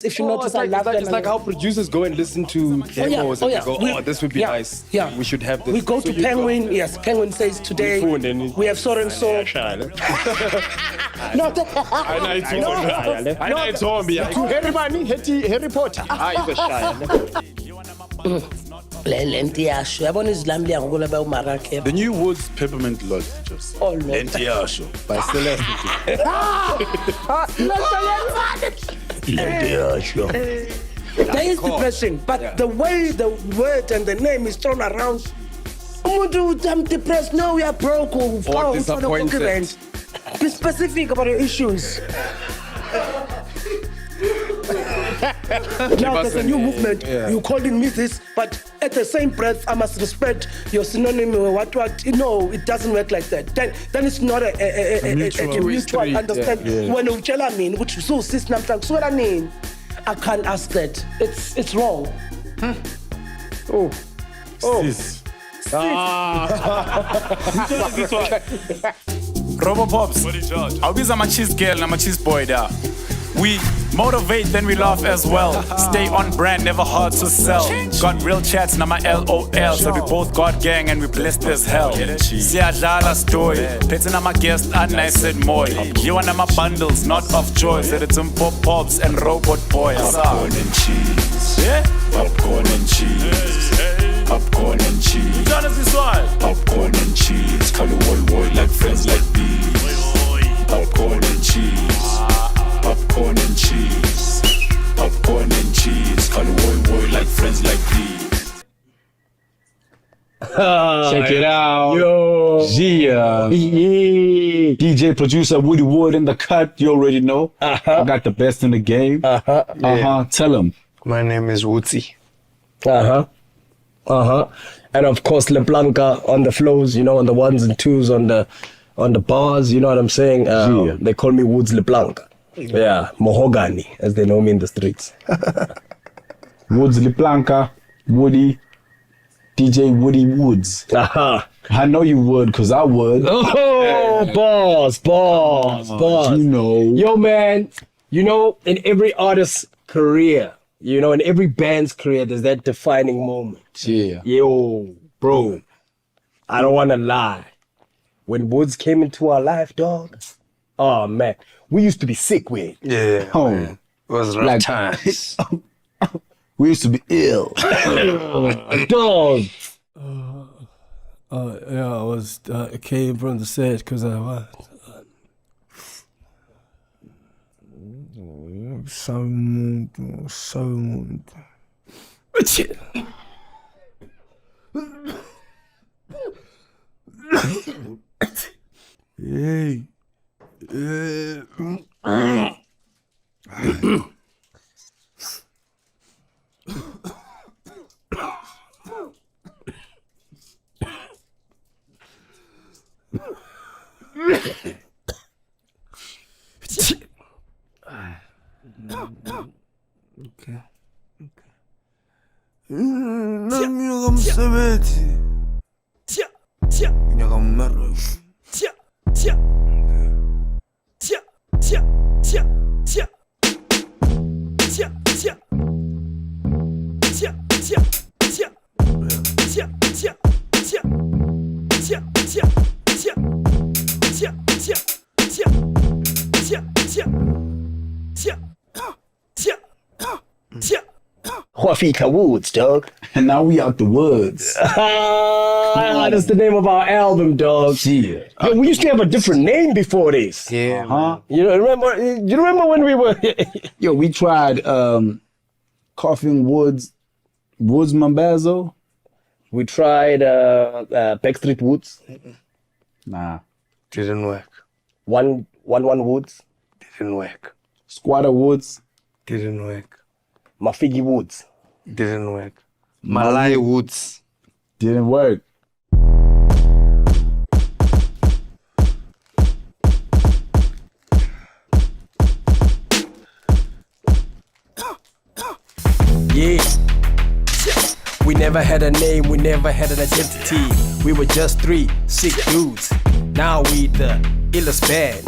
if you notice, I love that. It's like how producers go and listen to demos and they go, this would be nice. Yeah. We should have this. We go to Penguin. Yes, Penguin says today we have so and so. No, Harry Potter. The new Woods Peppermint Lozenges. Oh, Lord. Lentiasho by Celeste. There is depression, but the way the word and the name is thrown around, I'm depressed, no, we are broke, or disappointed. Be specific about your issues. Now there's a new movement, you're calling me this, but at the same breath, I must respect your synonym or what. No, it doesn't work like that. Then it's not a mutual understanding. When you tell me, which so sis namhlanje, what I mean, I can't ask that. It's wrong. Oh. Sis. Robo Pops. I'll be my cheese girl and my cheese boy there. We motivate, then we laugh as well. Stay on brand, never hard to sell. Got real chats, now my LOL. So we both got gang and we blessed as hell. Siyadlala story. Petting on my guest, and I said more. You and my bundles, not of joy. Said it's some pop pops and robot boys. Popcorn and cheese. Yeah? Popcorn and cheese. Popcorn and cheese. Popcorn and cheese. Call the world like friends like these. Popcorn and cheese. Popcorn and cheese. Popcorn and cheese. Call the world like friends like these. Check it out. Yo. Yeah. DJ producer Woody Wood in the cut. You already know. I got the best in the game. Tell him. My name is Wootsy. And of course, LeBlanca on the flows, on the ones and twos, on the bars, you know what I'm saying? They call me Woods LeBlanca. Yeah, Mahogany, as they know me in the streets. Woods LeBlanca, Woody, DJ Woody Woods. I know you would, because I would. Oh, boss. You know. Yo, man, in every artist's career, in every band's career, there's that defining moment. Yeah. Yo, bro, I don't want to lie. When Woods came into our life, dog, oh, man, we used to be sick with it. Yeah. Oh, It was rough times. we used to be ill. Dog. I came from the set because I was so Hey. Okay. Nam sabeti. Nyagam Wafika Woods, dog. And now we out the woods. That's the name of our album, dog. Yeah. Yo, we used to have a different name before this. Yeah. You remember when we were... Yo, we tried Coughing Woods Mambazo. We tried Backstreet Woods. Nah. Didn't work. One Woods. Didn't work. Squatter Woods. Didn't work. Mafigi Woods. Didn't work. Malay Woods. Didn't work. Yeah. We never had a name, we never had an identity. We were just 3 sick dudes. Now we the illest band.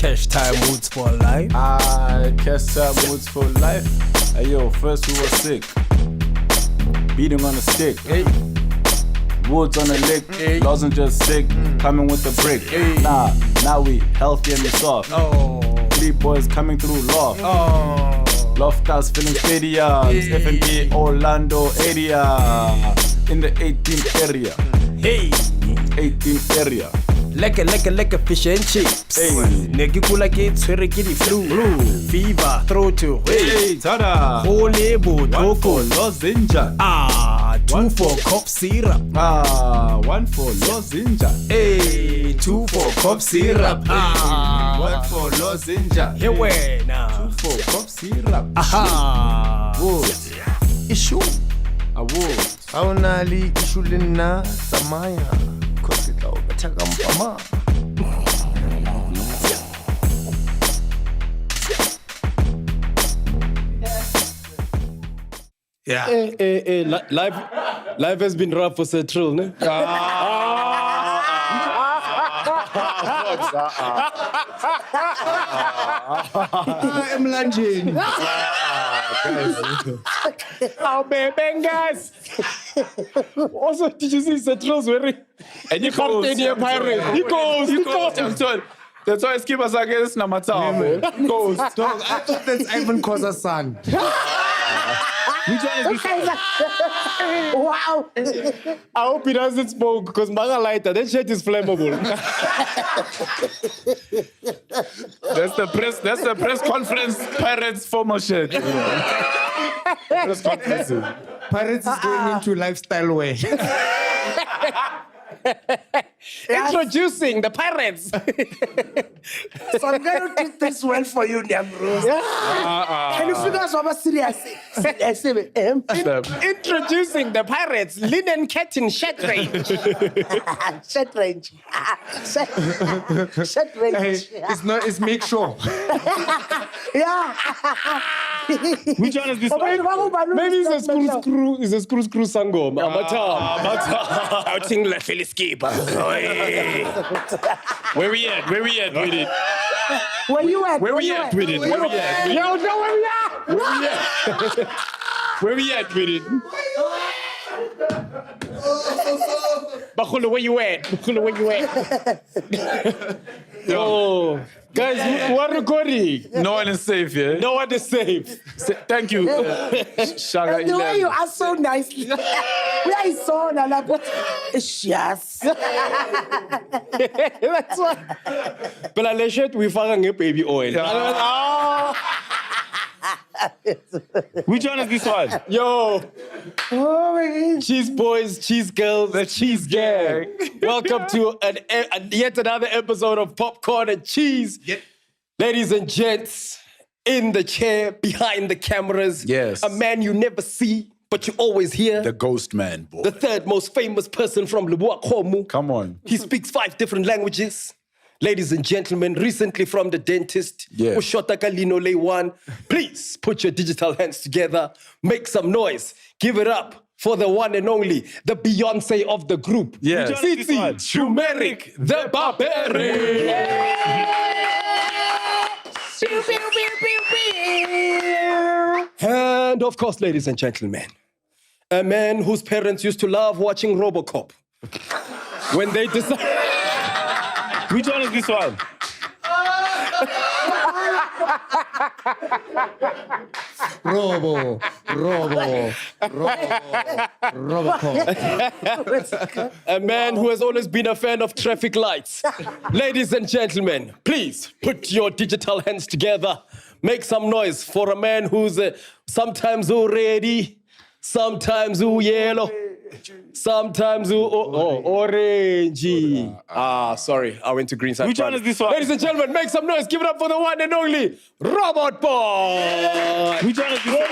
Cash time moods for life. Cash time moods for life. Hey yo, first we were sick. Beating on a stick. Hey. Woods on a lick. Hey. Lozenges sick. Coming with the brick. Hey. Nah, now we healthy and we soft. Oh. 3 boys coming through loft. Oh. Lofthouse filling stadiums. Hey. F&B Orlando area. In the 18th area. Hey. 18th area. Lekker fish and chips. Hey. Nigga kula ke tshwere ke di flu. Fever, throat to. Hey, tada. Holy One toko. for Lozenja. 2 for cough syrup. 1 for Lozenja. Hey, 2 for cough syrup. 1 for Lozenja. Here we now. 2 for cough syrup. Aha. Woods. Issue. Awards. Haunali issue lena samaya. Kosi tla o betha ka mpama. Yeah. Life has been rough for Central, ne? Emlanjeni. Oh, baby, guys. Also, did you see Central's wearing? And he goes. He goes. That's why skipper against Namatao. Dog, I thought that's Ivan Kosa's son. Wow. I hope he doesn't smoke because Manga lighter, that shit is flammable. That's the press conference Pirates former shit. Press conference. Pirates is going into lifestyle wear. Introducing the Pirates. So I'm going to do this well for you, Nyamrose. Can you figure out what serious? Introducing the Pirates linen curtain shirt range. Shirt range. Shirt range. It's make sure. Yeah. Which one is this one? Maybe it's a screw sangoma. Amata. Outing la Feliskeba. Where we at with it? Where you at? Where we at with it? Yo, know where we are. Where we at with it? Bakula, where you at? Oh, guys, we're recording. No one is safe, yeah? No one is safe. Thank you, Shaga The way you 11. are so nicely. Where is so like yes. That's why. But I let we found a baby oil. Which one is this one? Yo, Oh my God. cheese boys, cheese girls, the cheese gang. Welcome to yet another episode of Popcorn and Cheese. Yep. Ladies and gents, in the chair, behind the cameras. Yes. A man you never see, but you always hear. The ghost man, boy. The third most famous person from Leboa Khomu. Come on. He speaks 5 different languages. Ladies and gentlemen, recently from the dentist, Yes. Ushota Kalino Leiwan, please put your digital hands together, make some noise, give it up for the one and only, the Beyonce of the group. Yes. Tsitsi Turmeric, the Barbarian. And of course, ladies and gentlemen, a man whose parents used to love watching RoboCop. When they decide... Which one is this one? A man who has always been a fan of traffic lights. Ladies and gentlemen, please put your digital hands together. Make some noise for a man who's sometimes ready, sometimes yellow, sometimes orange. Sorry, I went to green side. Which one is this one? Ladies and gentlemen, make some noise. Give it up for the one and only Robot Boy. Which one is this one?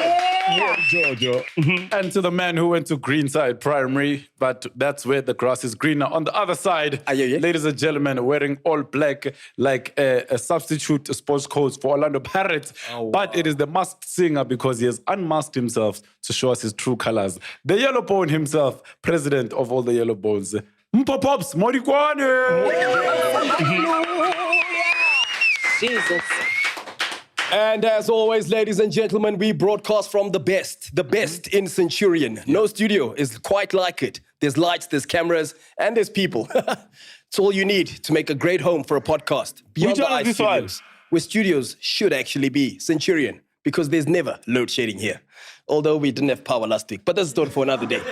Jojo. And to the man who went to Greenside Primary, but that's where the grass is greener. On the other side, ladies and gentlemen, wearing all black like a substitute sports coat for Orlando Pirates. Oh, wow. But it is the masked singer because he has unmasked himself to show us his true colors. The Yellow Bone himself, president of all the Yellow Bones. Mpopops, Morikwane! Jesus. And as always, ladies and gentlemen, we broadcast from the best in Centurion. No studio is quite like it. There's lights, there's cameras, and there's people. It's all you need to make a great home for a podcast. Beyond the ice studios, where studios should actually be Centurion, because there's never load shedding here. Although we didn't have power last week, but that's a story for another day.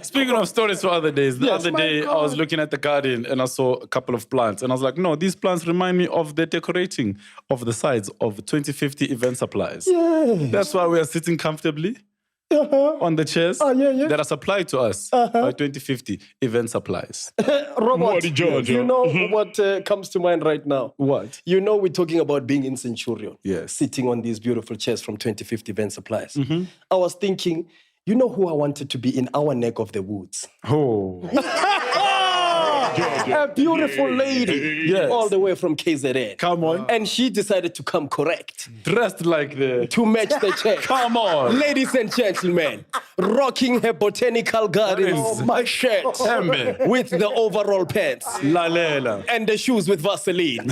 Speaking of stories for other days, the other day I was looking at the garden and I saw a couple of plants and I was like, no, these plants remind me of the decorating of the sides of 2050 event supplies. Yeah. That's why we are sitting comfortably on the chairs that are supplied to us by 2050 event supplies. Robert, you know what comes to mind right now? What? You know we're talking about being in Centurion. Yes. Sitting on these beautiful chairs from 2050 event supplies. I was thinking, you know who I wanted to be in our neck of the woods? Oh. A beautiful lady, all the way from KZN. Come on. And she decided to come correct. Dressed like the... To match the chair. Come on. Ladies and gentlemen, rocking her botanical gardens shirt with the overall pants. Lalela. And the shoes with Vaseline.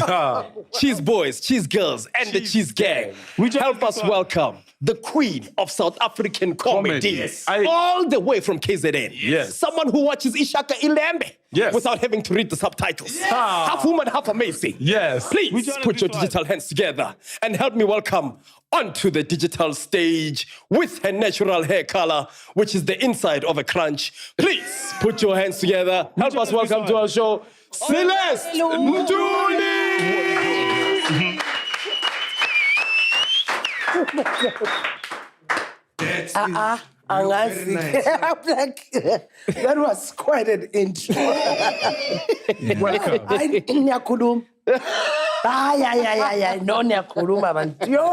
Cheese boys, cheese girls, and the cheese gang. Help us welcome the queen of South African comedy. Yes. All the way from KZN. Yes. Someone who watches Ishaka Ilembe without having to read the subtitles. Half woman, half amazing. Yes. Please put your digital hands together and help me welcome onto the digital stage with her natural hair color, which is the inside of a crunch. Please put your hands together. Help us welcome to our show, Celeste Ntuli. Angazi. I'm like, that was quite an intro. Welcome. Ngiyakhuluma. Ay, no ngiyakhuluma bantu. Yo.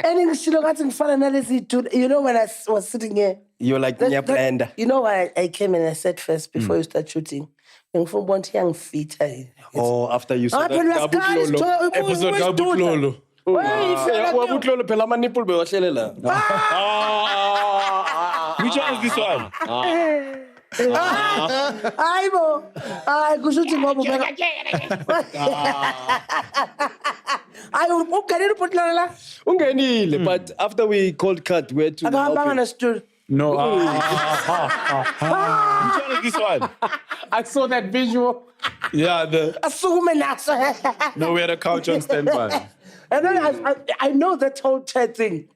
Ngishilo ngathi ngifana nalezi dude. You know when I was sitting here. You're like Nyablenda. You know why I came and I said first before you start shooting. Ngifuna ubona ukuthi yangifitha. Oh, after you saw that episode Gabutlolo. Wabutlolo phela ama-nipple bewahlelela. Which one is this one? Hayibo. Hayi kusho ukuthi ngoba ubeka. Hayi ungenile ubhutlolo la? Ungenile, but after we called cut we had to Akahambanga nestudio. No. Which one is this one? I saw that visual. Yeah, Asukume naso. No, we had a couch on standby. And then I know that whole chat thing.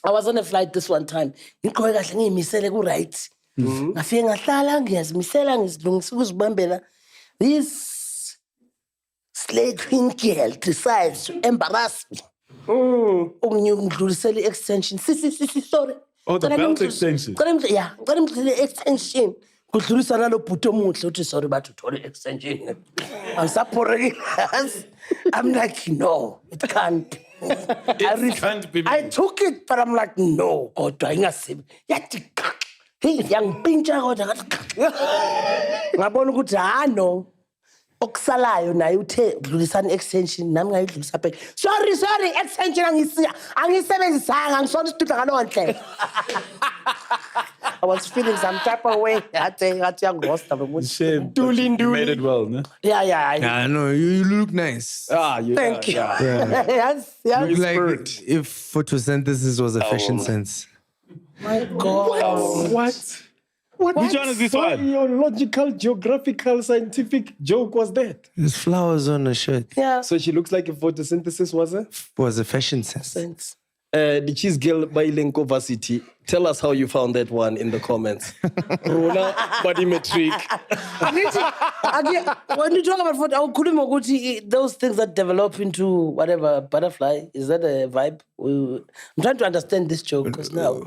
I was on a flight this one time. Ngikhoke kahle ngiyimisele ku-right. Ngafike ngahlala ngiyazimisela ngizilungisa ukuzibambela. This slay queen girl decides to embarrass me. Ngidlulisele i-extension. Sorry. Oh, the belt extension. Yeah, ngicela ngidlulisele i-extension. Kudlulisa nalo bhuti omuhle uthi sorry but uthole i-extension. I'm like, no, it can't be. Can't be. I took it, but I'm like, no, kodwa ingasibi. Yathi yangipintsha kodwa ngathi ngabona ukuthi no. Okusalayo naye uthe dlulisana extension nami ngayidlulisa back. Sorry, extension angisebenzisanga ngisona isitudio ngalonhle. I was feeling some type of way. Ngathi yangirosta Shame. You made it well, no? Yeah. Yeah, no, you look nice. Thank you. Yeah. Yes. Look like if photosynthesis was a fashion sense. My God. What? Which one is this one? Biological, geographical, scientific joke was that? There's flowers on her shirt. Yeah. So she looks like if photosynthesis Was a fashion sense. The cheese girl by Lenko Varsity. Tell us how you found that one in the comments. Rona body metric. When you talk about photo, those things that develop into whatever butterfly, is that a vibe? I'm trying to understand this joke because now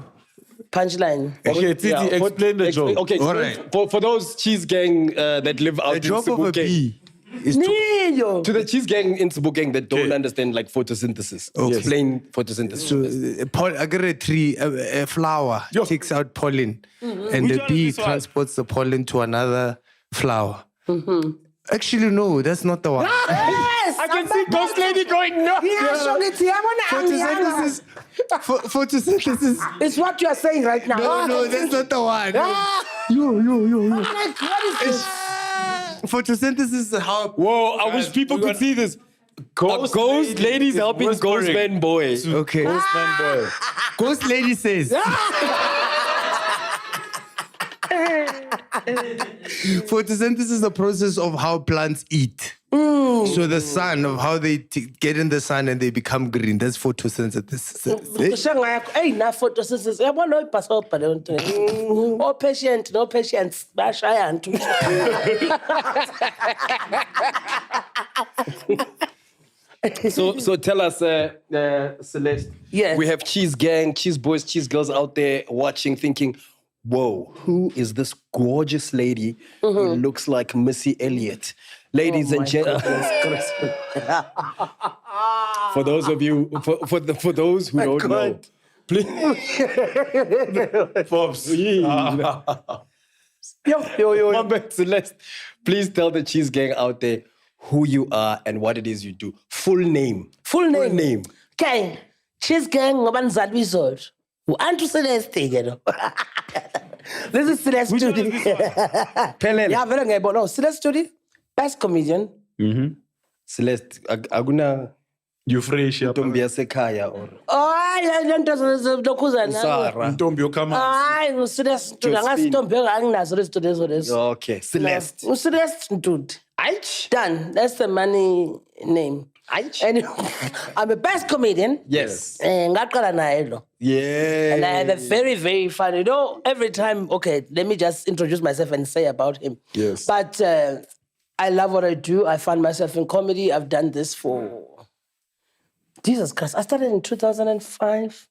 punchline. Okay, Titi, explain the joke. Okay, All right. For those cheese gang that live out The in job of a Sebokeng, bee is to Neo. to the cheese gang in Sebokeng that don't understand like photosynthesis. Okay. Explain photosynthesis. I got a tree, a flower takes out pollen, and the bee transports the pollen to another flower. Actually, no, that's not the one. Yes, I can see Ghost Lady going, no. Photosynthesis. Photosynthesis. It's what you are saying right now. No, that's not the one. You. Like, what is this? Photosynthesis is how. Whoa, I wish people could see this. Ghost ladies helping Ghost Man Boy. Okay. Ghost Man Boy. Ghost lady says. Photosynthesis is the process of how plants eat. So the sun, of how they get in the sun and they become green. That's photosynthesis. Hey, na photosynthesis. Yabona uyibhasobha leyo nto. Oh patient, no patience. Bashaya ntu. So tell us, Celeste. Yes. We have cheese gang, cheese boys, cheese girls out there watching, thinking, whoa, who is this gorgeous lady who looks like Missy Elliott? Ladies and gentlemen. For those of you, for those who don't know, please. Forbes. Celeste, please tell the cheese gang out there who you are and what it is you do. Full name. Full name. Gang. Cheese gang ngoba nizalwa izolo. U-Antu Celeste ke lo. This is Celeste Ntuli. Pelele. Yeah, vele ngiyayibona. No, Celeste Ntuli, best comedian. Celeste, akuna You fresh up. ntombi yasekhaya or Oh, le nto zokuza na. Sarah. Ntombi yokhama. Hayi, uCeleste Ntuli angasithombe anginazo lezi zinto lezo. Okay, Celeste. uCeleste Ntuli. Aich. Done. That's the money name. Aich. And I'm a best comedian. Yes. Ngaqala naye lo. Yeah. And I have a very, very funny. Every time, okay, let me just introduce myself and say about him. Yes. But I love what I do. I find myself in comedy. I've done this for... Jesus Christ. I started in 2005.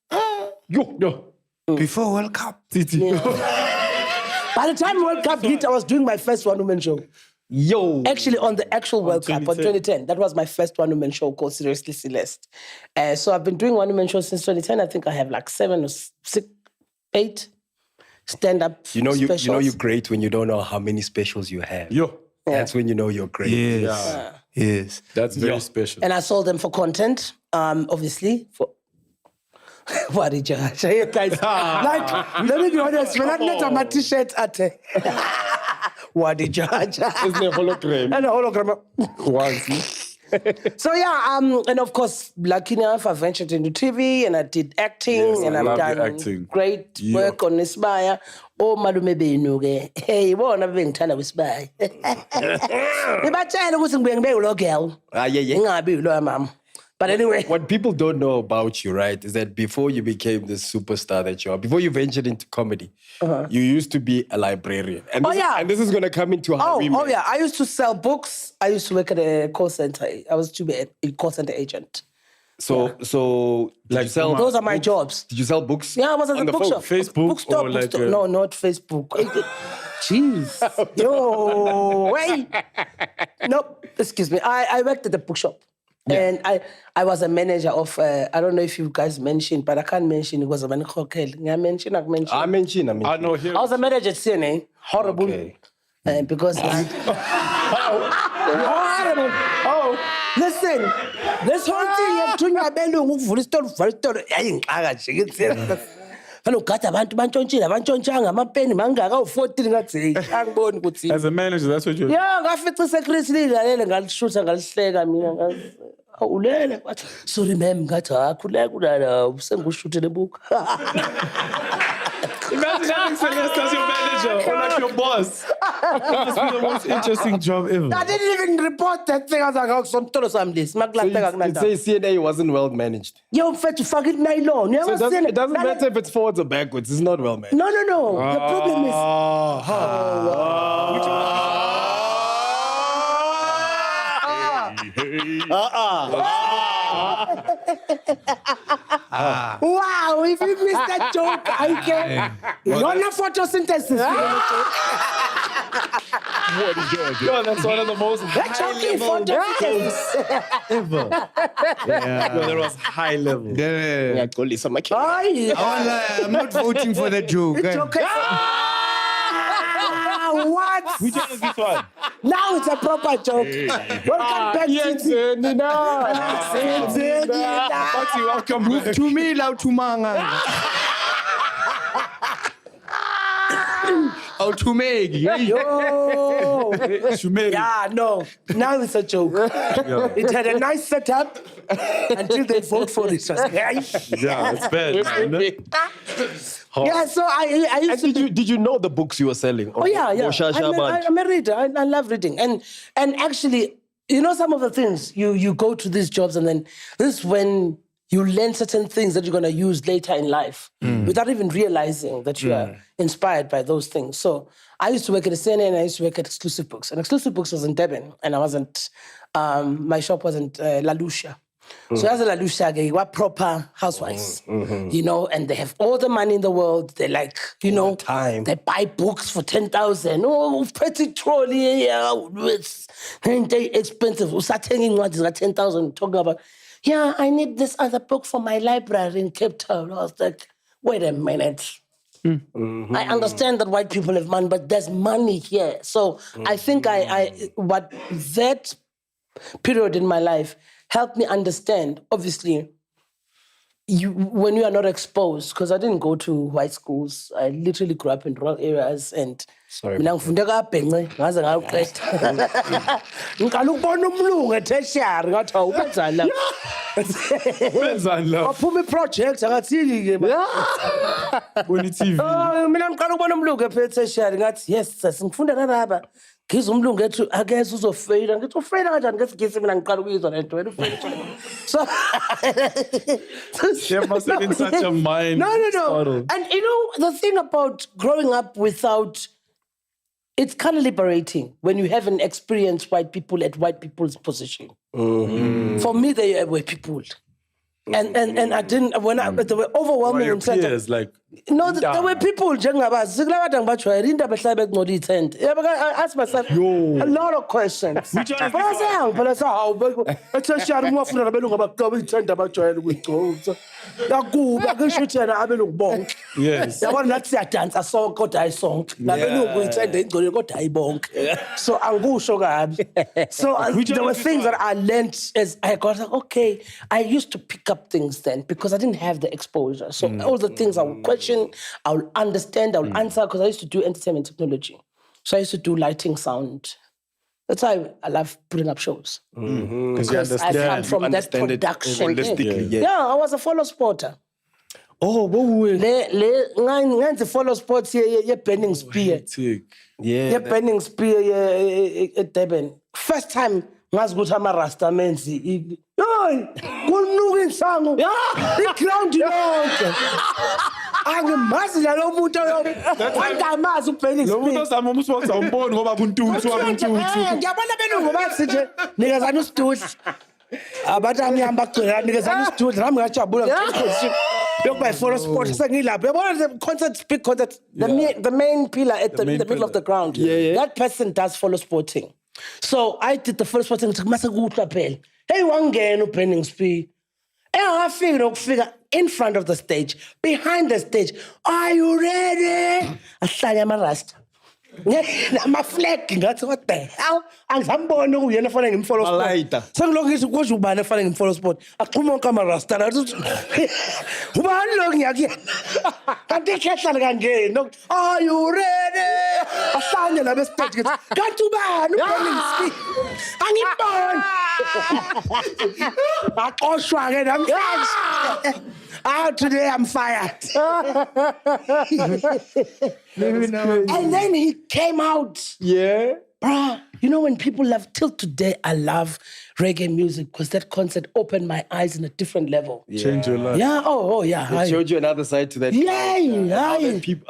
Yo. Before World Cup. By the time World Cup hit, I was doing my first one-woman show. Yo. Actually, on the actual World Cup, on 2010. That was my first one-woman show called Seriously Celeste. So I've been doing one-woman shows since 2010. I think I have like 7 or 6, 8 stand-up specials. You know you're great when you don't know how many specials you have. Yo. That's when you know you're great. Yes. Yes. That's very special. And I sold them for content, obviously. For what did you guys? Like, let me be honest. When I met my t-shirt at what did you? It's the hologram. And a hologram. Once. So yeah, and of course, lucky enough, I ventured into TV and I did acting, and I've done great work on Isibaya. Oh, malume benu ke. Hey, bona bengithanda kwisibaya. Nibatshela ukuthi ngibe lo girl. Yeah. Ngingabi lo mama. But anyway, what people don't know about you, right, is that before you became the superstar that you are, before you ventured into comedy, you used to be a librarian. And this is going to come into how we met. Oh, yeah. I used to sell books. I used to work at a call center. I was to be a call center agent. So did you sell those are my jobs. Did you sell books? Yeah, I was at the bookshop. Facebook bookstop, or like no, not Facebook. Jeez. Yo, wait. No, excuse me. I worked at the bookshop. Yeah. And I was a manager of, I don't know if you guys mentioned, but I can't mention it was a man hotel. I mention. I know here. I was a manager at CNA. Horrible. Okay. Because like, horrible. Oh, listen, this whole thing you have to as a manager, that's what you're... Yeah, ngafica secretly lalela ngalishutha ngalihleka mina ulele kwathi sorry ma'am ngathi akhuleka kulala usengushuthe lebuka. Imagine having Celeste as your manager or like your boss. That must be the most interesting job ever. I didn't even report that thing. I was like, oh, some total this. So it says CNA wasn't well managed. Yo, fetch fuck it nylon. So it doesn't matter if it's forwards or backwards. It's not well managed. No. The problem is. Wow, if you missed that joke, I can. You're not photosynthesis. What a joke. Yo, that's one of the most high-level jokes ever. Yeah. Yo, that was high level. Yeah. I'm not voting for that joke. It's okay. What? Which one is this one? Now it's a proper joke. Welcome back welcome back. To me, loud to manga. Oh, to make. Yo. Yeah, no. Now it's a joke. It had a nice setup until they vote for it. Yeah, it's bad. Yeah, so I used to Did you know the books you were selling? Oh yeah. I'm a reader. I love reading, and actually, you know, some of the things you go to these jobs, and then this is when you learn certain things that you're gonna use later in life without even realizing that you are inspired by those things. So I used to work at the CNN, and I used to work at Exclusive Books, and Exclusive Books was in Durban, and I wasn't. My shop wasn't La Lucia. So as a La Lucia, they were proper housewives, you know, and they have all the money in the world. They like, you know, they buy books for 10,000. Oh, petty trolley, it's expensive. We start taking what is like 10,000, talking about, yeah, I need this other book for my library in Cape Town. I was like, wait a minute. I understand that white people have money, but there's money here. So I think what that period in my life helped me understand, obviously, when you are not exposed, because I didn't go to white schools. I literally grew up in rural areas, and mina ngifunde kabhenqe ngaze ngawuqeda. Ngiqala ukubona umlungu etertiary ngathi awubenzani la. Benzani la? Waphuma iproject akathiki ke. Bona iTV. Mina ngiqala ukubona umlungu etertiary ngathi yes, singifunda nalaba. Ngize umlungu ethi akeze uzofeyila. Ngithi ufeyila kanjani ngesigisi mina ngiqala ukuyizwa lento wena ufeyila. So There must have been such a mind. No. Startled. And you know, the thing about growing up without, it's kind of liberating when you haven't experienced white people at white people's position. For me, they were people. And I didn't, they were overwhelming in terms Peers, like, no, there were people njengabazi. I asked myself a lot of questions. But I said, yes. So Angu so there were things that I learned as I got like, okay, I used to pick up things then because I didn't have the exposure. So all the things I would question, I will understand, I will answer, because I used to do entertainment technology. So I used to do lighting, sound. That's why I love putting up shows. Because I come from that production. Yeah, I was a follow spotter. Oh, what we The follow sports here, burning spear. Yeah, burning spear at Durban. First time, ngazi ama-Rasta menzi. Yoy, kunuka insangu. Iground yonke. Angimazi nalo muntu angamazi uBenny Lo muntu osama umswaks awumboni ngoba kuntuthu ngiyabona belungu bathi nje nikezana usituhle abathi amnyama bagcina nikezana usituhle nami ngajabula ngithokozisa yokuba follow sport sengilapha yabona the concert, big concert, the main pillar at the middle of the ground. That person does follow sporting. So I did the follow sporting to mase kuhlwa phela. Hey, wangena uBenny Spear. Figure in front of the stage, behind the stage. Are you ready? Ahlanya ama-Rasta. Ama-flag ngathi what the hell? Angizambona kuyena fanele ngimfollow sport. Sengilokhu ngithi kusho ubani efanele ngimfollow sport. Aqhuma wonke ama-Rasta. Ubani lo ngiyakuyena? Kanti ikhehlala kangena. Are you ready? Ahlanya la bestage ngithi kanti ubani uBenny Spear? Angiboni. Aqoshwa ke namhlanje. Today I'm fired. And then he came out. Yeah. Bruh, you know when people love, till today I love reggae music because that concert opened my eyes in a different level. Change your life. Yeah, yeah. It showed you another side to that.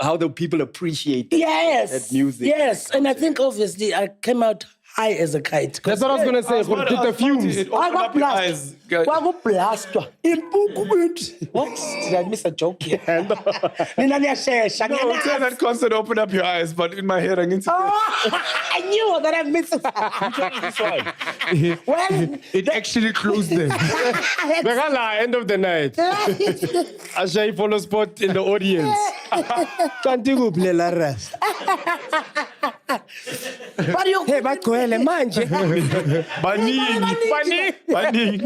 How the people appreciate that music. Yes, and I think obviously I came out high as a kite. That's what I was going to say. The fumes. I got blasted. What? Did I miss a joke here? No, that concert opened up your eyes, but in my head, I knew that I missed it. Well, it actually closed them. End of the night. Ashay follow spot in the audience. Can't you play la rest? Hey, bakwele manje. Baning.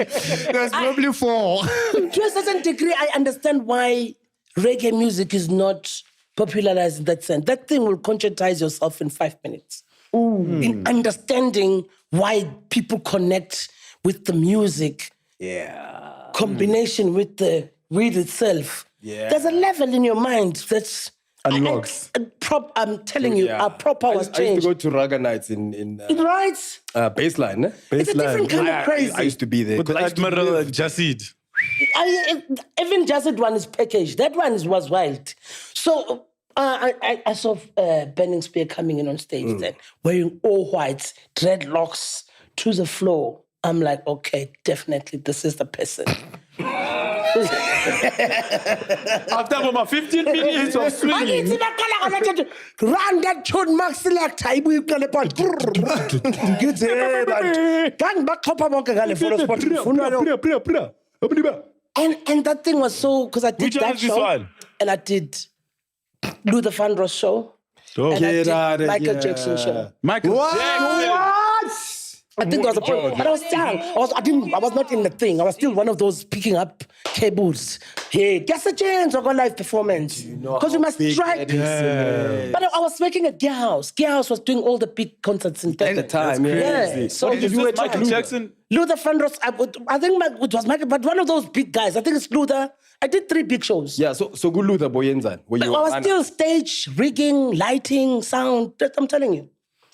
There's probably 4. To a certain degree, I understand why reggae music is not popularized in that sense. That thing will conscientize yourself in 5 minutes. In understanding why people connect with the music. Yeah. Combination with the read itself. Yeah. There's a level in your mind that's unlocks. I'm telling you, our proper was I used changed. to go to Raga nights in Right? Baseline. Eh? It's a different kind of crazy. I used to be there. With the Admiral and Jasid. Even just one is packaged. That one was wild. So I saw Burning Spear coming in on stage then, wearing all whites, dreadlocks to the floor. I'm like, okay, definitely this is the person. After about 15 minutes of swinging. Run that tune, Max Selector. I will call upon. Gang back up and that thing was so, because I did Which one that is this show. one? And I did Luther Vandross show. Oh. And I Get did outta Michael here. Jackson show. Michael Jackson. I think there was a point, but I was young. I was not in the thing. I was still one of those picking up cables. Hey, guess a chance or go live performance. Because we must strike. But I was working at Gear House. Gear House was doing all the big concerts in At the time, yeah. So What did you do with Michael Jackson? Luther Vandross, I think it was Michael, but one of those big guys. I think it's Luther. I did 3 big shows. Yeah, so good Luther Boyenzan. I was still stage, rigging, lighting, sound. I'm telling you.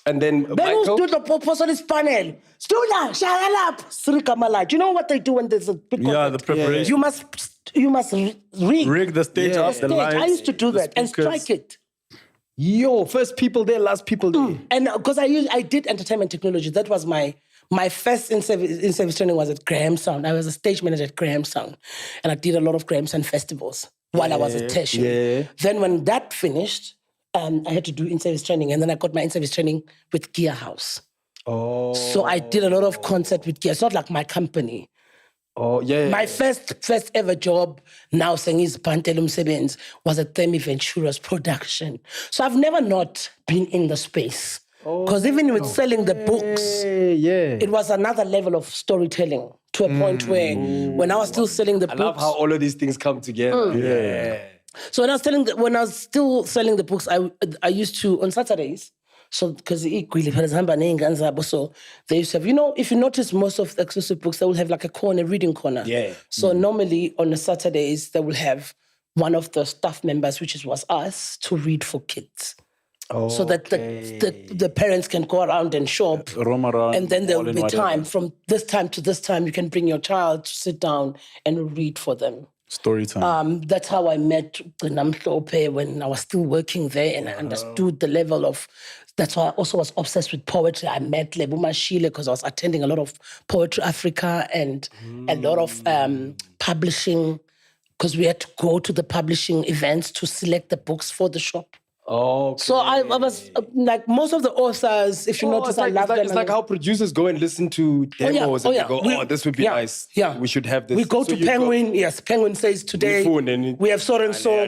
And then Then Michael. who stood on this panel? Stula, shut up. Sri Kamala. Do you know what they do when there's a big Yeah, concert? the preparation. You must Rig the stage up, the stage. lights. I used to do the that and speakers. strike it. Yo, first people there, last people there. And because I did entertainment technology, that was my first in-service training was at Graham Sound. I was a stage manager at Graham Sound. And I did a lot of Graham Sound festivals while I was at tertiary. Yeah. Then when that finished, I had to do in-service training. And then I got my in-service training with Gear House. Oh. So I did a lot of concert with Gear. It's not like my company. Oh, yeah. My first ever job, now saying is Pantelum Sebens, was at Themi Ventura's production. So I've never not been in the space. Because even with selling the books, it was another level of storytelling to a point where when I was still selling the I books. love how all of these things come together. Yeah. So when I was still selling the books, I used to, on Saturdays, so because equally, so they used to have, if you notice most of the exclusive books, they will have like a reading corner. Yeah. So normally on the Saturdays, they will have one of the staff members, which was us, to read for kids. So that the parents can go around and shop. Roam around. And then there will all in be whatever. time. From this time to this time, you can bring your child to sit down and read for them. Story time. That's how I met Namhlope when I was still working there, and I understood the level of. That's why I also was obsessed with poetry. I met Lebu Mashile because I was attending a lot of Poetry Africa and a lot of publishing, because we had to go to the publishing events to select the books for the shop. Oh. So I was like most of the authors, if you notice, I love them. It's like how producers go and listen to demos and they go, this would be nice. Yeah. We should have this. We go So to you Penguin. Yes, Penguin says today we have so and so.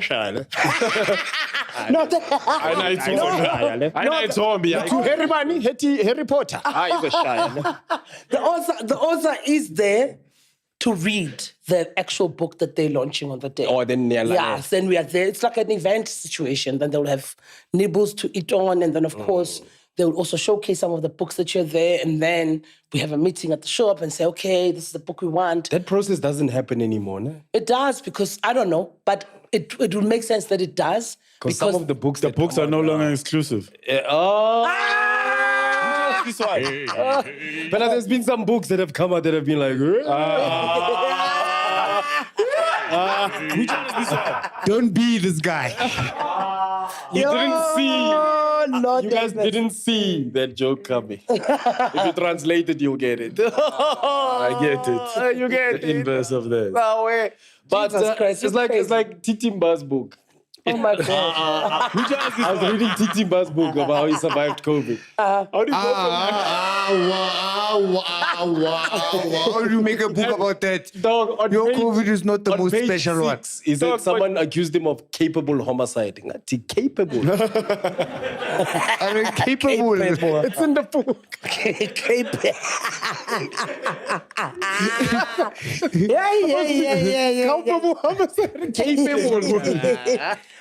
No, Harry Potter. the author is there to read the actual book that they're launching on the day. Oh, then they're like, yes, then we are there. It's like an event situation. Then they'll have nibbles to eat on, and then of course they will also showcase some of the books that you're there. And then we have a meeting at the shop and say, okay, this is the book we want. that process doesn't happen anymore, no? It does, because I don't know, but it would make sense that it does. Because some of the books, The books are no longer exclusive. This one. But there's been some books that have come out that have been like, Which one is this one? Don't be this guy. you didn't see. Lord, You guys didn't see that joke coming. If you translate it, you'll get it. I get it. You get The inverse of that. No way. But Jesus Christ, it's like Titimba's book. Oh my God. Which one is this I was one? reading Titimba's book about how he survived COVID. How do you go How do you make a book about that? Dog, on Your page- COVID is not the on most page special one. 6 is that someone accused him of capable homicide. Capable. I mean, capable. It's in the book. Yeah. Capable homicide. Capable.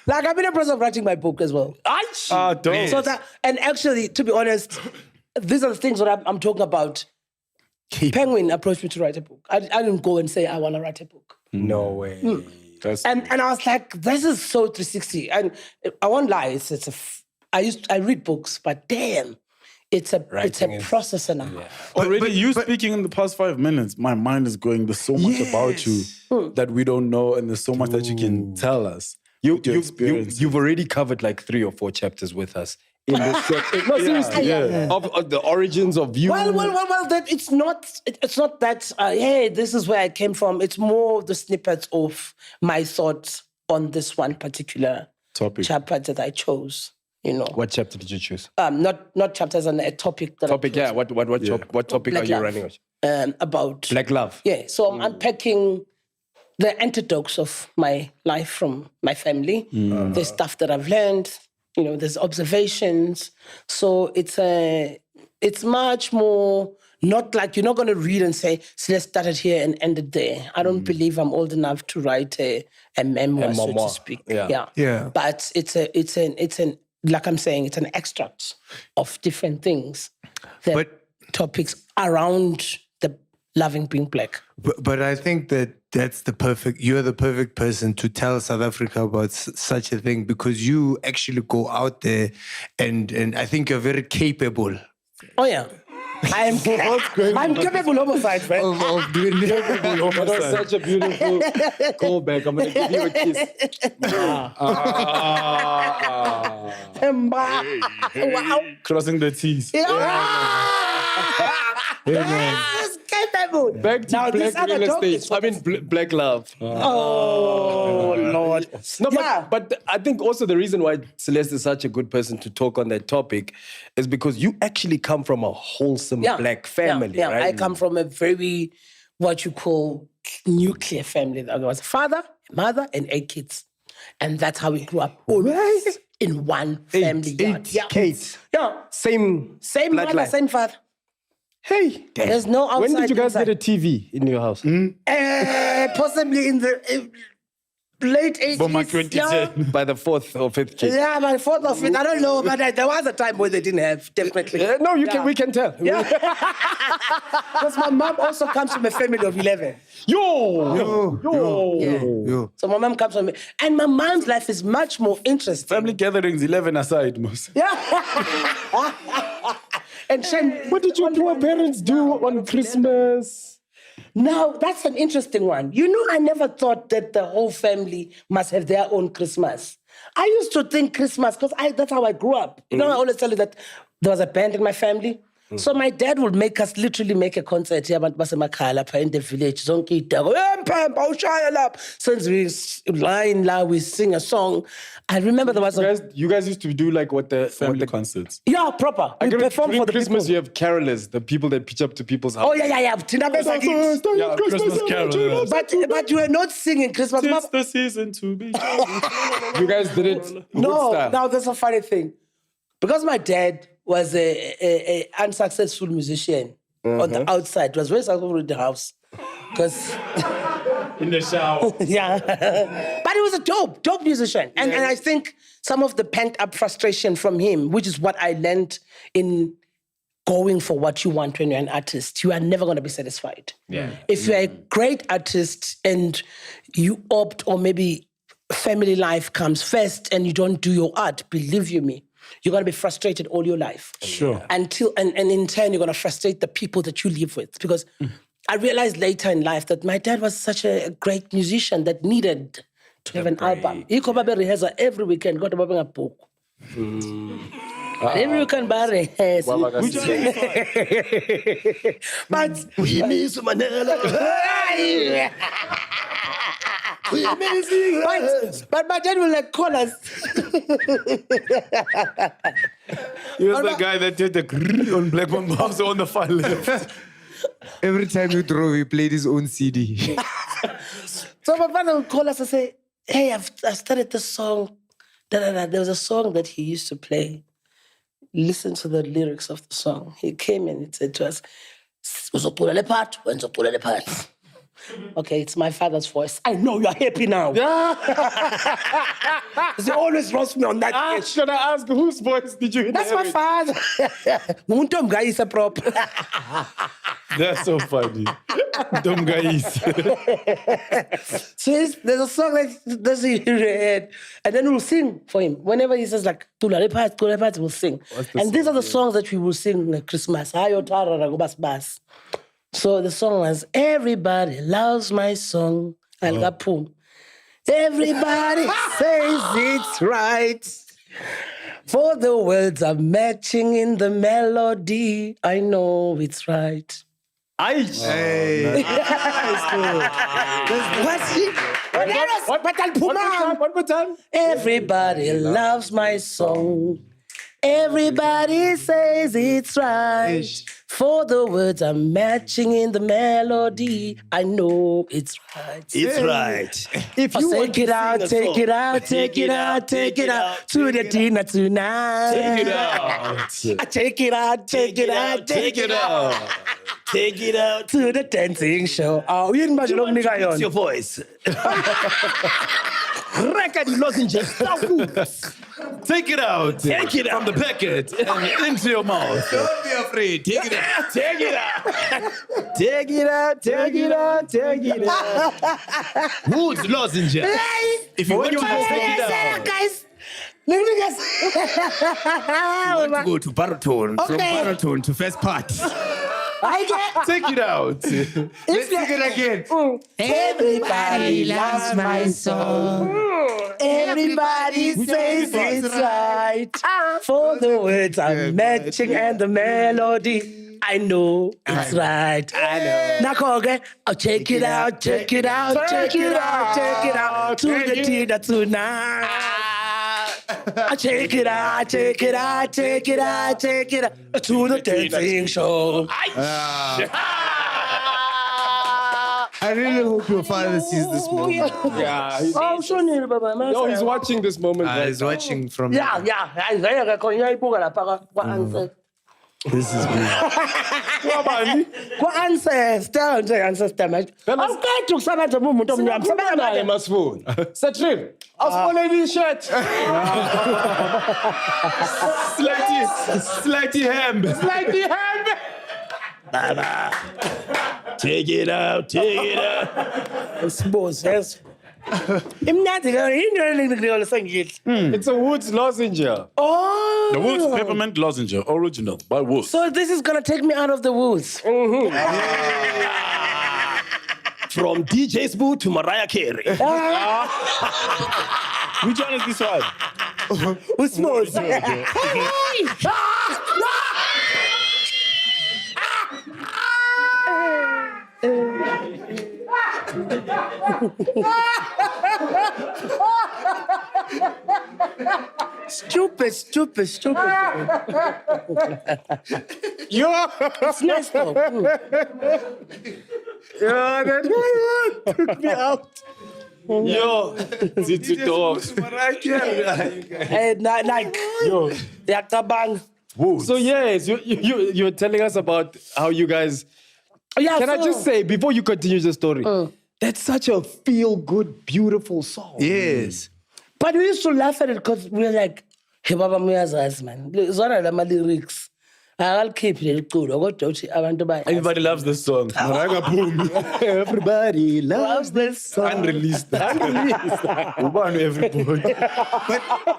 Like, I'm in the process of writing my book as well. Don't. So that, and actually, to be honest, these are the things that I'm talking about. Penguin approached me to write a book. I didn't go and say, I want to write a book. No way. And I was like, this is so 360. And I won't lie, I read books, but damn, it's a process and a half. Already, you speaking in the past 5 minutes, my mind is going, there's so much about you that we don't know, and there's so much that you can tell us. You've already covered like 3 or 4 chapters with us. In this no, seriously, of the origins of you. Well, that it's not that, hey, this is where I came from. It's more the snippets of my thoughts on this one particular chapter that I chose. You know. What chapter did you choose? Not chapters on a topic. Topic, yeah. What topic Black are you love. running with? About Black love. Yeah. So I'm unpacking the antidotes of my life from my family. The stuff that I've learned. You know, there's observations. So it's much more not like you're not going to read and say, Celeste started here and ended there. I don't believe I'm old enough to write a memoir, so to speak. Yeah. But it's an like I'm saying, it's an extract of different things. Topics around the loving being black. But I think you're the perfect person to tell South Africa about such a thing, because you actually go out there and I think you're very capable. Oh yeah. I'm capable homicide, man. Of doing capable That was such a beautiful callback. I'm going to give you a kiss. Wow. Crossing the T's. Yes, capable. Back to now, black real estate. I mean, black love. Oh, Lord. No, but I think also the reason why Celeste is such a good person to talk on that topic is because you actually come from a wholesome black family, right? I come from a very, what you call, nuclear family. There was a father, a mother, and 8 kids. And that's how we grew up. Always in one family. 8 kids. Yeah. Same mother, line. same father. Hey, there's no outside. When did you guys inside. get a TV in your house? Possibly in the late 80s. Boma 2010. By the 4th or 5th kid. Yeah, by 4th or 5th. I don't know, but there was a time where they didn't have, definitely. No, we can tell. Yeah. Because my mom also comes from a family of 11. Yo. So my mom comes from, and my mom's life is much more interesting. Family gatherings, 11 aside, most. Yeah. And what did your poor parents do on Christmas? Now, that's an interesting one. You know, I never thought that the whole family must have their own Christmas. I used to think Christmas, because that's how I grew up. You know, I always tell you that there was a band in my family. So my dad would make us literally make a concert here in the village. Since we line, we sing a song. I remember there was you guys used to do like what the family concerts. Yeah, proper. We perform for the Christmas. people. You have carolers, the people that pitch up to people's houses. Oh yeah. Christmas carol. But you were not singing Christmas. It's the season to be jolly. You guys did it. No, style. now there's a funny thing. Because my dad was a unsuccessful musician on the outside. He was very successful in the house. Because in the shower. Yeah. But he was a dope musician. And I think some of the pent-up frustration from him, which is what I learned in going for what you want when you're an artist, you are never going to be satisfied. Yeah. If you're a great artist and you opt, or maybe family life comes first and you don't do your art, believe you me, you're going to be frustrated all your life. Sure. And in turn, you're going to frustrate the people that you live with. Because I realized later in life that my dad was such a great musician that needed to have an album. He could rehearsal every weekend, got a book. Every weekend, rehearsal. But my dad will like call us. He was the guy that did the grrr on Black Mamba on the far left. Every time you drove, he played his own CD. So my father would call us and say, hey, I've started this song. There was a song that he used to play. Listen to the lyrics of the song. He came and he said to us, "Uzopula le part, wenzopula le part." Okay, it's my father's voice. I know you're happy now. They always roast me on that. Should I ask whose voice did you That's my inherit? father. Muntom guy is a prop. That's so funny. Dumb guys. So there's a song that he read, and then we'll sing for him. Whenever he says like, Tula Lepat, we'll sing. And these are the songs that we will sing at Christmas. So the song was, everybody loves my song. Everybody says it's right. For the words are matching in the melody. I know it's right. Hey. One more time. Everybody loves my song. Everybody says it's right. For the words are matching in the melody. I know it's right. It's right. If Oh, you want take it to out, sing a take song, it out, take it out, take it out to the dinner tonight. Take it out. Take it out, take it out, take it out. Take it out. To the dancing show. Oh, you didn't imagine Fix me your voice. Record lozenges. Take it out. Take it out. From the packet and into your mouth. Don't be afraid. Take it out. Take it out. Take it out. Take it out. Take it out. Woods lozenges. If you want to take it out. Guys. You want to go to baritone, from baritone to first part. Take it out. Let's sing it again. Everybody loves my song. Everybody says it's right. For the words are matching and the melody. I know it's right. I know. Now, okay. I'll check it out, check it out, check it out, check it out. To the dinner tonight. Take it out, take it out, take it out, take it out to the dancing show. I really hope your father sees this moment. Yeah. Oh, sure, Baba. No, he's watching this moment. Right He's now. watching from. Yeah. This is good. Ancestor, manje. Awukade ukusebenza umuntu omnyama. Sebenza naye naye. masifuni. Satrip. Awusibonele i-shirt. Slighty ham. Slighty ham. Baba. Take it out, take it out. Siboze. Imnandi into sengidla. It's a Woods lozenge. Oh. The Woods Peppermint Lozenge, original by Woods. So this is gonna take me out of the woods. From DJ Spoo to Mariah Carey. Which one is this one? Who's supposed? Stupid. Yo! It's nice though. Yeah, that guy took me out. Yo, Zitsu dogs. Like, Yo. yakabang. So yes, you're telling us about how you guys. Yeah, Can I just say before you continue the story? That's such a feel-good, beautiful song. Yes. But we used to laugh at it because we were like, hey, Baba Muyazazi, man. Zona lama lyrics. I'll keep it good. Everybody loves this song. Everybody loves this song. Unreleased. Everybody.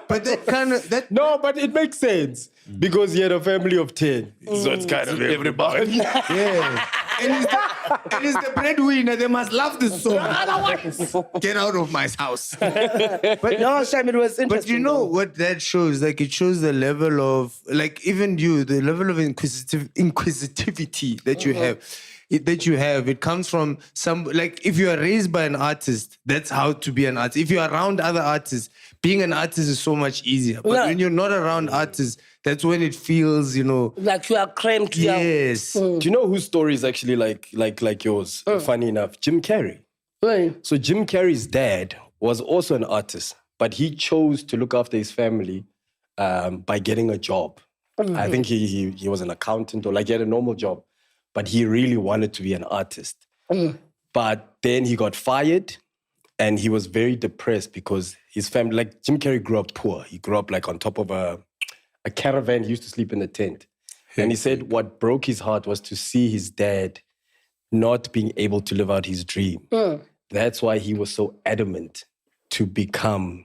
But that kind of that. No, but it makes sense because he had a family of 10. So it's kind of everybody. Yeah. And it's the breadwinner. They must love this song. Get out of my house. But no, Sham, it was interesting. But you know what that shows? Like, it shows the level of, like, even you, the level of inquisitivity that you have. It comes from some, like, if you are raised by an artist, that's how to be an artist. If you're around other artists, being an artist is so much easier. But when you're not around artists, that's when it feels, like you are cramped. Yes. Do you know whose story is actually like yours? Funny enough, Jim Carrey. Right. So Jim Carrey's dad was also an artist, but he chose to look after his family by getting a job. I think he was an accountant or like he had a normal job, but he really wanted to be an artist. But then he got fired and he was very depressed because his family, like Jim Carrey grew up poor. He grew up like on top of a caravan. He used to sleep in a tent. And he said what broke his heart was to see his dad not being able to live out his dream. That's why he was so adamant to become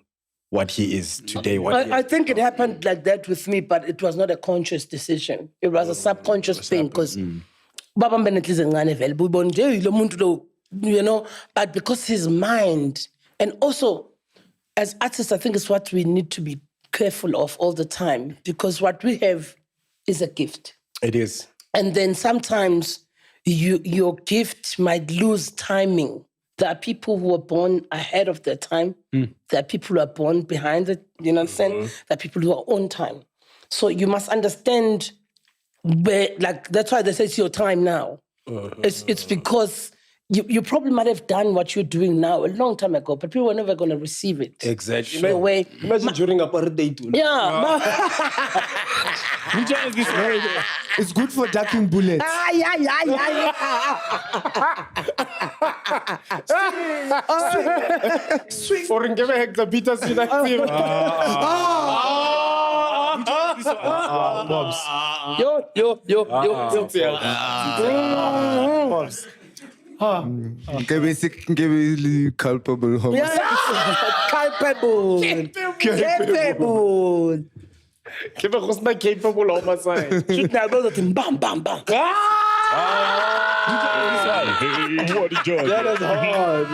what he is today. I think it happened like that with me, but it was not a conscious decision. It was a subconscious thing because Baba Benetli's available, but because his mind, and also as artists, I think it's what we need to be careful of all the time, because what we have is a gift. It is. And then sometimes your gift might lose timing. There are people who are born ahead of their time. There are people who are born behind it, you know what I'm saying? There are people who are on time. So you must understand where, like, that's why they say it's your time now. It's because you probably might have done what you're doing now a long time ago, but people were never going to receive it. Exactly. The way, imagine during a birthday too. yeah. It's good for ducking bullets. Sweet. For give a hectare Peter Culpable. Culpable. Give a hosna capable of my side. Shoot now, brother, bam, bam, bam. That is hard.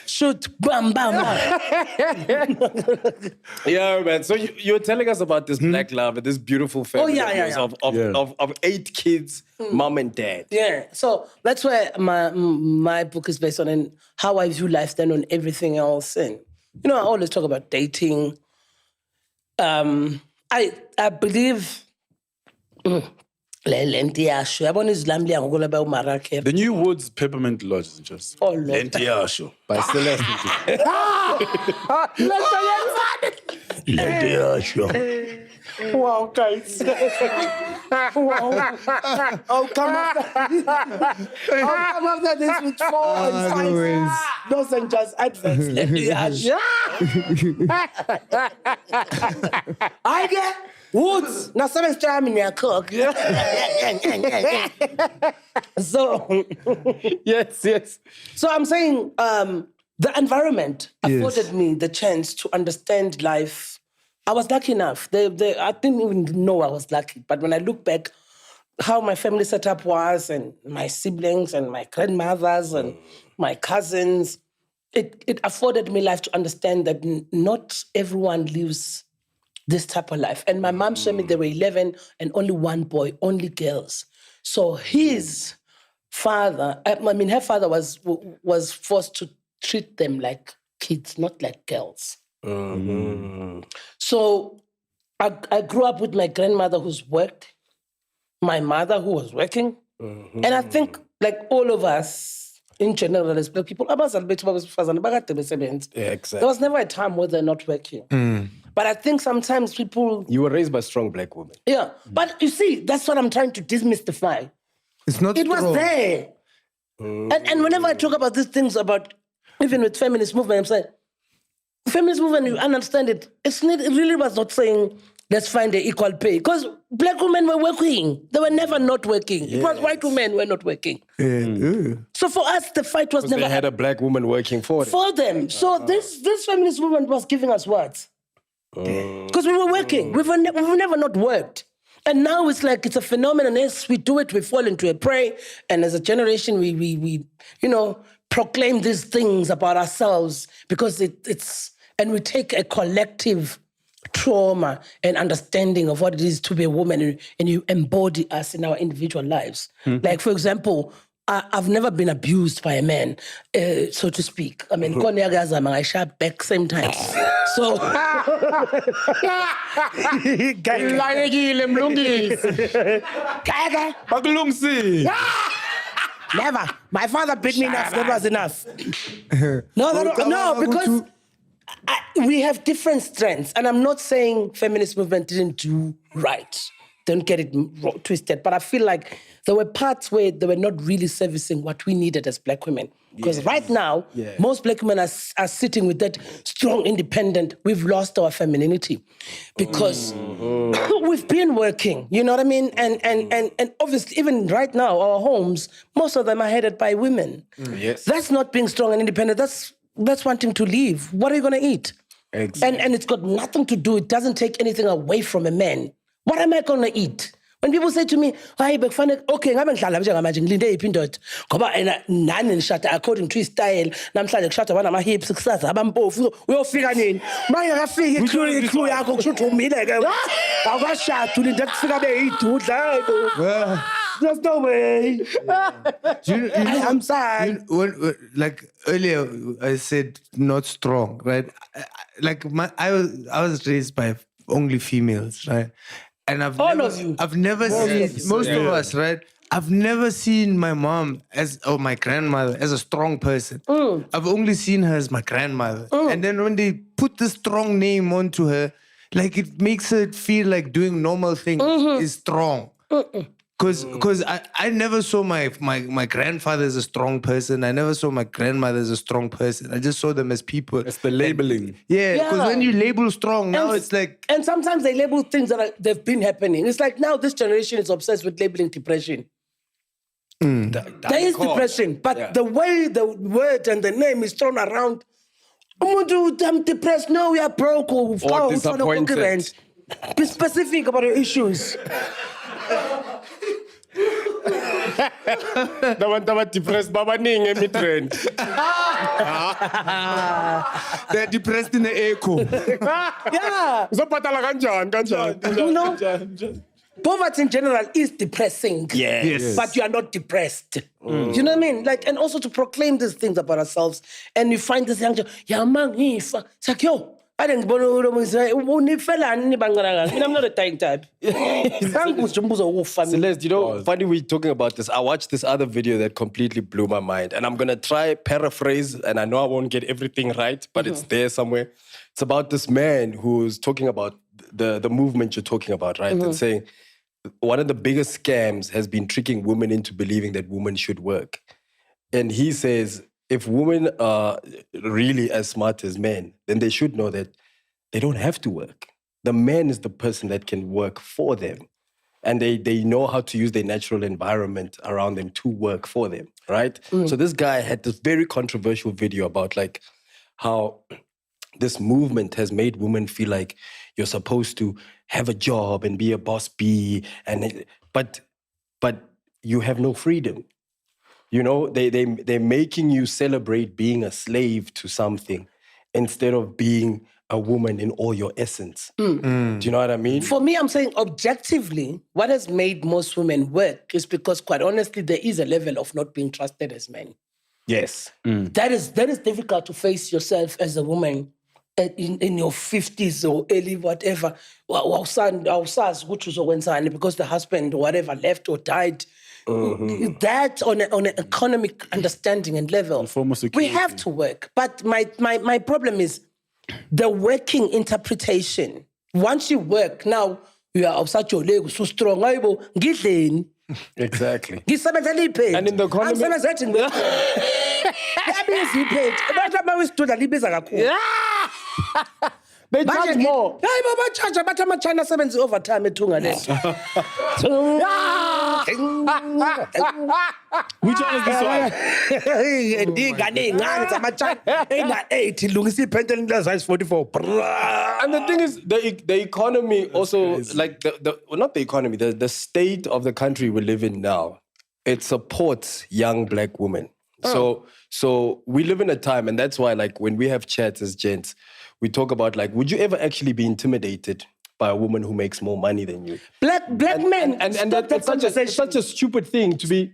Shoot, bam, bam, bam. Yeah, man. So you were telling us about this black love and this beautiful family of 8 kids, mom and dad. Yeah, so that's where my book is based on, and how I view life then on everything else. And, I always talk about dating. I believe... The New Woods Peppermint Lodge is just... Oh, Lord. By Celeste. Wow, guys. Wow. I'll come after this with 4 and 5. Those are just adverts. I get Woods. Now, 7 time in your cook. So, Yes. So I'm saying the environment afforded me the chance to understand life. I was lucky enough. I didn't even know I was lucky. But when I look back, how my family setup was, and my siblings and my grandmothers and my cousins, it afforded me life to understand that not everyone lives this type of life. And my mom showed me there were 11 and only 1 boy, only girls. So his father, her father was forced to treat them like kids, not like girls. So I grew up with my grandmother who's worked, my mother who was working. And I think, like all of us in general, as black people, there was never a time where they're not working. But I think sometimes people... You were raised by strong black women. Yeah. But you see, that's what I'm trying to demystify. It's not It was there. And whenever I talk about these things about, even with feminist movement, I'm saying, feminist movement, you understand it. It really was not saying, let's find the equal pay. Because black women were working. They were never not working. It was white women were not working. So for us, the fight was never... They had a black woman working for them. For them. So this feminist movement was giving us what? Because we were working. We've never not worked. And now it's like it's a phenomenon. As we do it, we fall into a prey. And as a generation, we proclaim these things about ourselves because it's... And we take a collective trauma and understanding of what it is to be a woman, and you embody us in our individual lives. Like, for example, I've never been abused by a man, so to speak. I mean, I shot back same time. So... Never. My father beat me enough. That was enough. No, because... we have different strengths, and I'm not saying feminist movement didn't do right. Don't get it twisted. But I feel like there were parts where they were not really servicing what we needed as Black women. Because right now, most Black women are sitting with that strong, independent, we've lost our femininity. Because we've been working, you know what I mean? And obviously, even right now, our homes, most of them are headed by women. Yes. That's not being strong and independent. That's wanting to leave. What are you going to eat? Exactly. And it's got nothing to do, it doesn't take anything away from a man. What am I going to eat? When people say to me, hayi bekufanele okay ngabe ngihlala njengamanje ngilinde iphi indoda ngoba nani nishada according to his style namhlanje kushada banama hips kusaza abampofu uyofika nini manje akafika iclue yakho kusho ukuthi umile ke awukashada ulinde kufika beyidudla there's no way. I'm sorry. Like earlier I said not strong, right? I was raised by only females, right? And I've never seen most of us, right? I've never seen my mom or my grandmother as a strong person. I've only seen her as my grandmother. And then when they put the strong name onto her, like it makes her feel like doing normal things is strong. Because I never saw my grandfather as a strong person. I never saw my grandmother as a strong person. I just saw them as people. It's the labeling. Because when you label strong, now it's like... And sometimes they label things that they've been happening. It's like now this generation is obsessed with labeling depression. There is depression, but the way the word and the name is thrown around, I'm depressed, no, we are broke, or disappointed. Be specific about your issues. Nabantu depressed babaningi emitrend. They're depressed in the echo. Yeah. Uzobhatala kanjani? You know, poverty in general is depressing. Yes. But you are not depressed. You know what I mean? Like, and also to proclaim these things about ourselves. And you find this young child, yeah, man, it's like, yo, I didn't I'm not a dying type. Celeste, you know, funny we're talking about this. I watched this other video that completely blew my mind. And I'm going to try paraphrase, and I know I won't get everything right, but it's there somewhere. It's about this man who's talking about the movement you're talking about, right? And saying one of the biggest scams has been tricking women into believing that women should work. And he says, if women are really as smart as men, then they should know that they don't have to work. The man is the person that can work for them. And they know how to use their natural environment around them to work for them, right? So this guy had this very controversial video about like how this movement has made women feel like you're supposed to have a job and be a boss bee, but you have no freedom. You know, they're making you celebrate being a slave to something instead of being a woman in all your essence. Do you know what I mean? For me, I'm saying objectively, what has made most women work is because, quite honestly, there is a level of not being trusted as men. Yes. That is difficult to face yourself as a woman in your 50s or early whatever. Because the husband or whatever left or died. That on an economic understanding and level, we have to work. But my problem is the working interpretation. Once you work, now you are outside your leg so strong. Exactly. And in the economy, they charge more. But I'm China 70 overtime Which one is this one? And the thing is, the economy also, like not the economy, the state of the country we live in now, it supports young Black women. So we live in a time, and that's why, like, when we have chats as gents, we talk about, like, would you ever actually be intimidated by a woman who makes more money than you? Black men, and it's such a stupid thing to be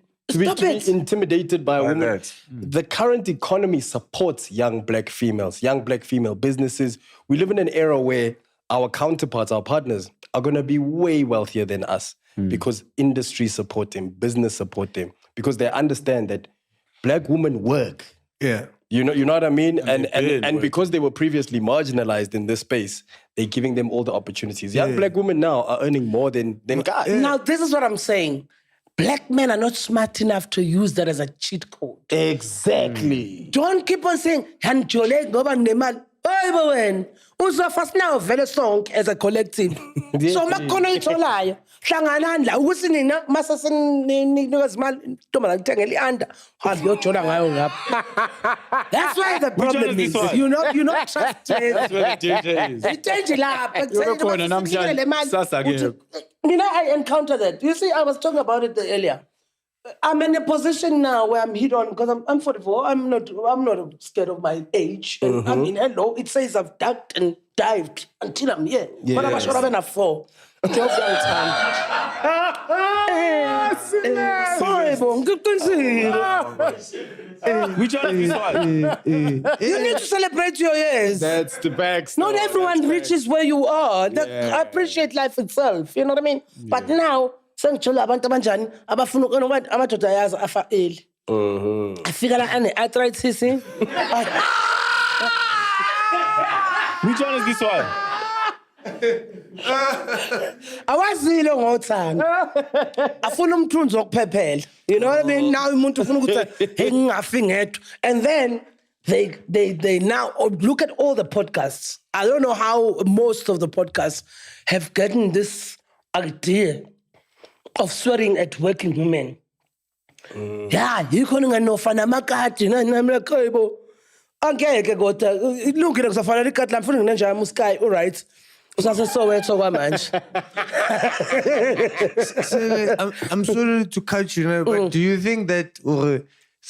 intimidated by a woman. The current economy supports young Black females, young Black female businesses. We live in an era where our counterparts, our partners, are going to be way wealthier than us because industry support them, business support them, because they understand that Black women work. Yeah. You know what I mean? And because they were previously marginalized in this space, they're giving them all the opportunities. Young black women now are earning more than guys. Now, this is what I'm saying. Black men are not smart enough to use that as a cheat code. Exactly. Don't keep on saying, "Handjole ngoba nemali." Hey, when uzofast now vele sonke as a collective. So makhona itholayo. Hlanganani la ukuthi nina mase seninika izimali ntombazana kuthengela ianda. Hazi yojola ngayo ngapha. That's why the problem is you're not trusted. That's where the danger is. Itenje lapha. Khona namhlanje sasa ke. I encountered that. You see, I was talking about it earlier. I'm in a position now where I'm hit on because I'm 44. I'm not scared of my age. And I mean, hello, it says I've ducked and dived until I'm here. But I'm sure I'm 4. Which one is this one? You need to celebrate your years. That's the back. Not everyone reaches where you are. I appreciate life itself. You know what I mean? But now, sengithola abantu abanjani abafuna ukuthi amadoda ayazi afa early. Afika la ane-arthritis. Which one is this one? Awazile ngothanda. Afuna umthunzi wokuphephela. You know what I mean? Now umuntu ufuna ukuthi hey ngingafi ngedwa. And then they now look at all the podcasts. I don't know how most of the podcasts have gotten this idea of swearing at working women. Yeah, you can't nganofana makati namlekho. Angeke kodwa ilungile kuzofanele ikati lamfuna nginenjaya muskai all right. Usase Soweto kwamanje. I'm sorry to cut you, but do you think that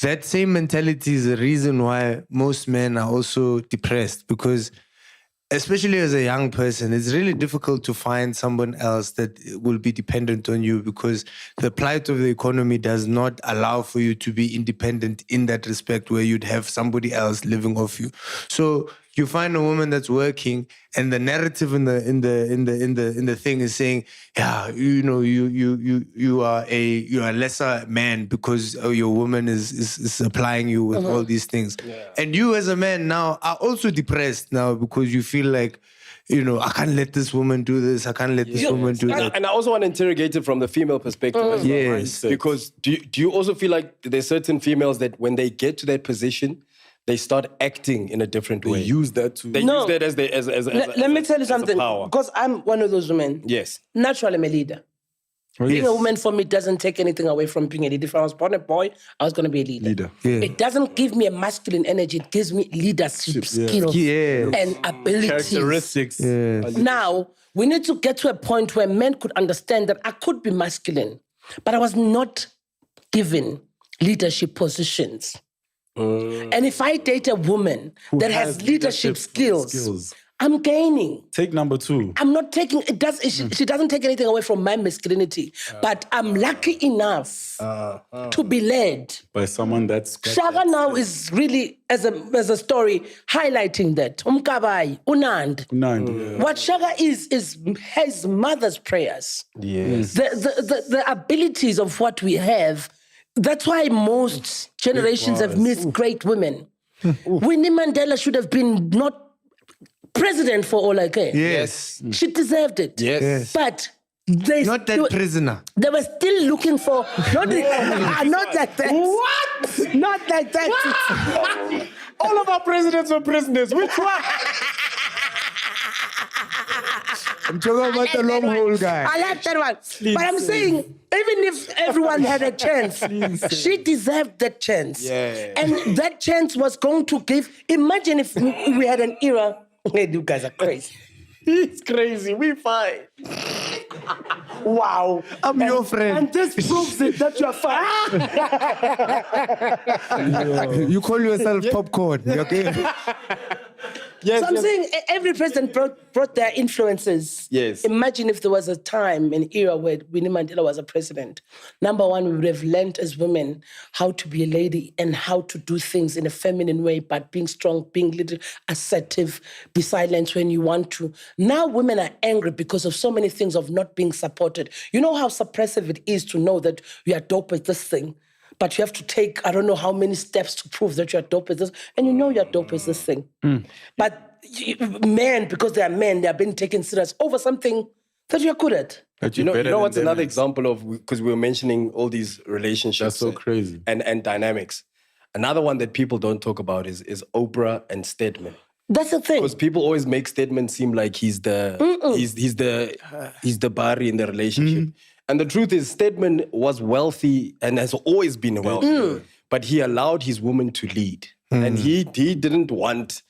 that same mentality is the reason why most men are also depressed? Because especially as a young person, it's really difficult to find someone else that will be dependent on you because the plight of the economy does not allow for you to be independent in that respect where you'd have somebody else living off you. So you find a woman that's working and the narrative in the thing is saying, yeah, you are a lesser man because your woman is supplying you with all these things. Yeah. And you as a man now are also depressed now because you feel like, I can't let this woman do this. I can't let this woman do that. And I also want to interrogate it from the female perspective as well. Yes. Because do you also feel like there's certain females that when they get to that position, they start acting in a different way? They use that too. Use that as let me tell you something. Because I'm one of those women. Yes. Naturally, I'm a leader. Being a woman for me doesn't take anything away from being a leader. If I was born a boy, I was going to be a leader. Yeah. It doesn't give me a masculine energy. It gives me leadership skills and abilities. Characteristics. Yes. Now, we need to get to a point where men could understand that I could be masculine, but I was not given leadership positions. And if I date a woman that has leadership skills, I'm gaining. Take number 2. I'm not taking, she doesn't take anything away from my masculinity, but I'm lucky enough to be led. By someone that's... Shaka now is really, as a story, highlighting that. Umkabai, Unand. What Shaka is his mother's prayers. Yes. The abilities of what we have. That's why most generations have missed great women. Winnie Mandela should have been not president for all I care. Yes. She deserved it. Yes. But not that prisoner. They were still looking for not like that. What? Not like that. All of our presidents were prisoners. Which one? I'm talking about the long haul guy. I like that one. But I'm saying, even if everyone had a chance, she deserved that chance. Yeah. And that chance was going to give. Imagine if we had an era. Hey, you guys are crazy. It's crazy. We fine. Wow. I'm your friend. And this proves it that you're fine. You call yourself popcorn. Okay? Yes, so I'm saying every president brought their influences. Yes. Imagine if there was a time, an era where Winnie Mandela was a president. Number one, we would have learned as women how to be a lady and how to do things in a feminine way, but being strong, being little assertive, be silent when you want to. Now women are angry because of so many things of not being supported. You know how suppressive it is to know that you are dope at this thing, but you have to take, I don't know how many steps to prove that you're dope as this. And you know you're dope as this thing. But men, because they are men, they are being taken serious over something that you're good at. You know what's another example of, because we were mentioning all these relationships. That's so crazy. And dynamics. Another one that people don't talk about is Oprah and Stedman. That's the thing. Because people always make Stedman seem like he's the Barry in the relationship. And the truth is, Stedman was wealthy and has always been wealthy. But he allowed his woman to lead. And he didn't want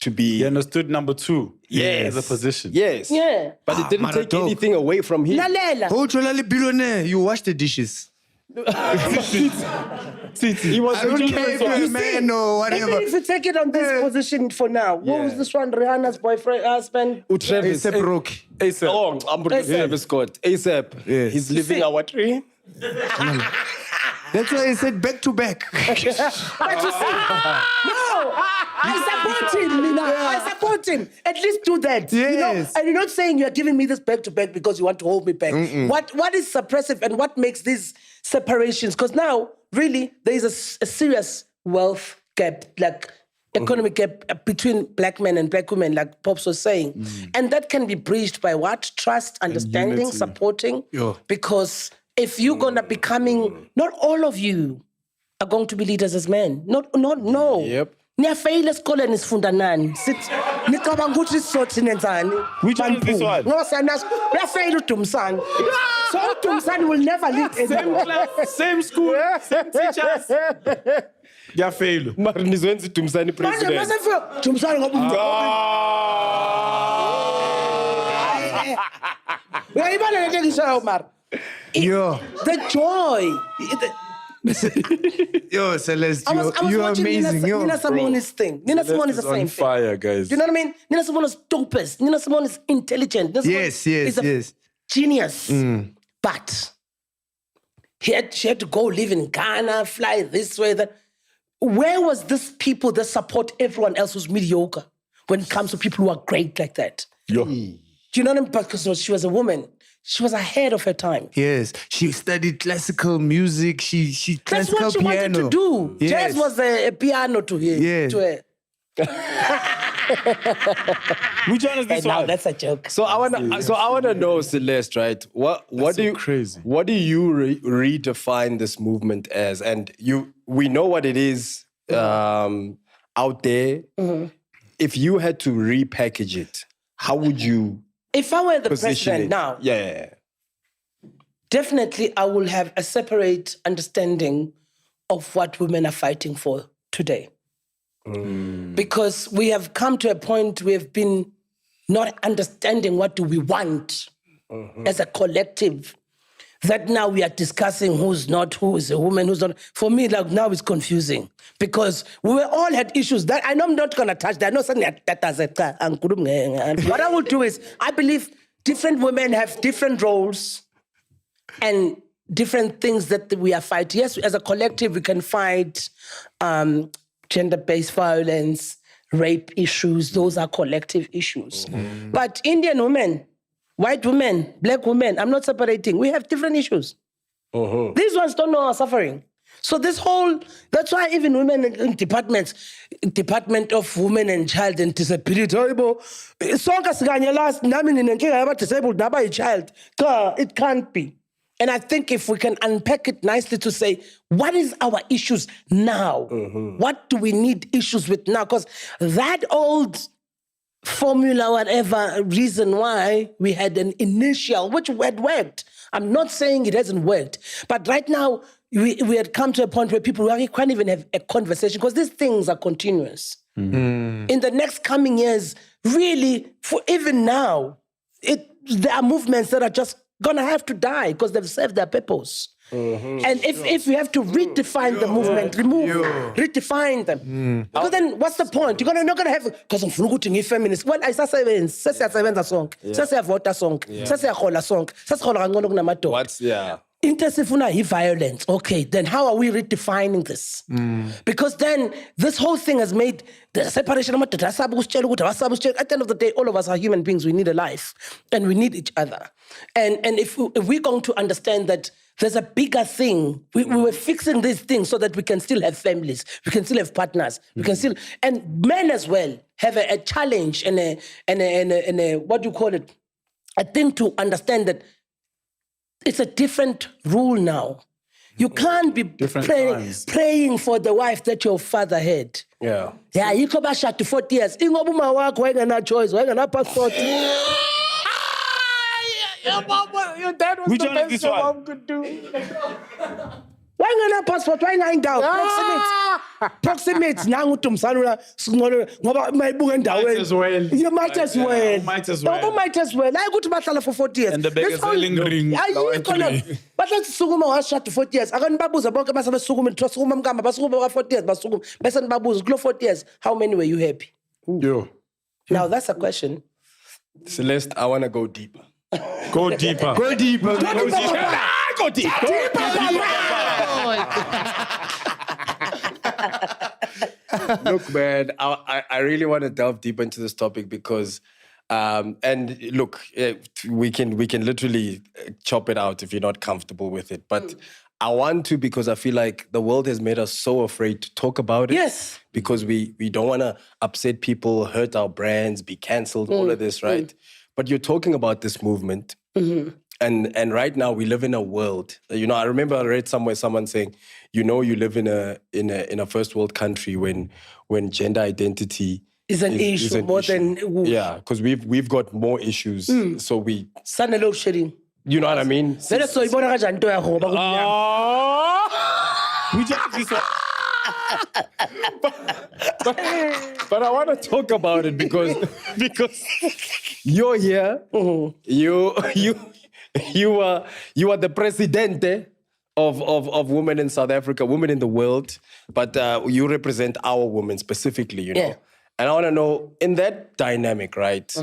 to be... He understood number two as a position. Yes. Yeah. But it didn't take anything away from him. Lalela. Culturally billionaire, you wash the dishes. He was I don't care if you're a man or whatever. Even if you take it on this position for now, what was this one? Rihanna's boyfriend, husband? Travis. A$AP Rocky. ASAP. Oh, I'm Travis Scott. ASAP. Yes. He's living our dream. That's why I said back to back. But you see, no, I support him, Nina. I support him. At least do that. Yes. You know? And you're not saying you're giving me this back to back because you want to hold me back. What is suppressive and what makes these separations? Because now, really, there is a serious wealth gap, like economic gap between black men and black women, like Pops was saying. And that can be breached by what? Trust, understanding, supporting. Yeah. Because if you're going to be coming, not all of you are going to be leaders as men. No. Yep. Niyafeyila esikoleni sifunda nani? Sithi nicabanga ukuthi sizothi nenzani? Which one is this one? No, uyafeyila uDumsani. So uDumsani will never lead Same anyone. class, same school, same teachers. Ngiyafeyila. Mara nizwenza uDumsani Manje president. masefika uDumsani ngoba uyayibona lento engishayo mara. Yo. The joy. Yo, Celeste, I was you're watching amazing. Nina Simone's thing. Nina Simone is the same on thing. fire, guys. Do you know what I mean? Nina Simone is dopest. Nina Simone is intelligent. Nina Simone Yes. is a genius. But she had to go live in Ghana, fly this way, that. Where was this people that support everyone else who's mediocre when it comes to people who are great like that? Yo. Do you know what I mean? Because she was a woman. She was ahead of her time. Yes, she studied classical music. She That's classical what she piano. wanted to do. Yes. Jazz was a piano to her. Yeah. To her. Which one is this Now one? that's a joke. So I wanna know, Celeste, right? What do you crazy. What do you redefine this movement as? And we know what it is out there. If you had to repackage it, how would you? If I were the position president it? now, Yeah. definitely I will have a separate understanding of what women are fighting for today. Because we have come to a point we have been not understanding what do we want as a collective. That now we are discussing who is a woman, who's not. For me, like now it's confusing because we all had issues that I know I'm not going to touch that. I know something that does it. What I will do is I believe different women have different roles and different things that we are fighting. Yes, as a collective, we can fight gender-based violence, rape issues. Those are collective issues. But Indian women, white women, black women, I'm not separating. We have different issues. These ones don't know our suffering. So that's why even women in Department of Women and Child and Disability, it can't be. And I think if we can unpack it nicely to say, what is our issues now? What do we need issues with now? Because that old formula, whatever reason why we had an initial, which had worked. I'm not saying it hasn't worked, but right now we had come to a point where people can't even have a conversation because these things are continuous. In the next coming years, really, for even now, there are movements that are just gonna have to die because they've served their purpose. And if we have to redefine the movement, redefine them. Because then what's the point? You're not gonna have, because I'm looking feminist. Well, I say song, song, song, song. Intersifuna violence. Okay, then how are we redefining this? Because then this whole thing has made the separation of at the end of the day, all of us are human beings. We need a life and we need each other. And if we're going to understand that there's a bigger thing, we were fixing these things so that we can still have families, we can still have partners, we can still, and men as well have a challenge and a what do you call it? A thing to understand that it's a different rule now. You can't be praying for the wife that your father had. Yeah. Yeah, you come back to 40 years. Ingobuma wako wengana choice, wengana passport. Your dad was Which the one is best this your one? mom could do. Why not passport? Why not down? Proximate. Nangu tumsanula ngoba mayibuka endaweni. Might as well. You might as well. Might as well. No, might as well. I go to Batala for 40 years. And the biggest selling ring. But let's sukuma washa to 40 years. Akani babuza bonke basa besukuma sukuma mkama basukuma 40 years basukuma. Besa babuza klo 40 years. How many were you happy? Yo. Now that's a question. Celeste, I want to go deeper. Go deeper. Go deeper. Go deeper. Look, man, I really want to delve deep into this topic because, and look, we can literally chop it out if you're not comfortable with it. But I want to because I feel like the world has made us so afraid to talk about it. Yes. Because we don't want to upset people, hurt our brands, be cancelled, all of this, right? But you're talking about this movement. And right now we live in a world. You know, I remember I read somewhere someone saying, you know, you live in a first world country when gender identity is an issue more than yeah, because we've got more issues. So we Sanelo sharing. You know what I mean? We just this one. But I want to talk about it because you're here. You are the presidente of women in South Africa, women in the world, but you represent our women specifically, you know. Yeah. And I want to know in that dynamic, right?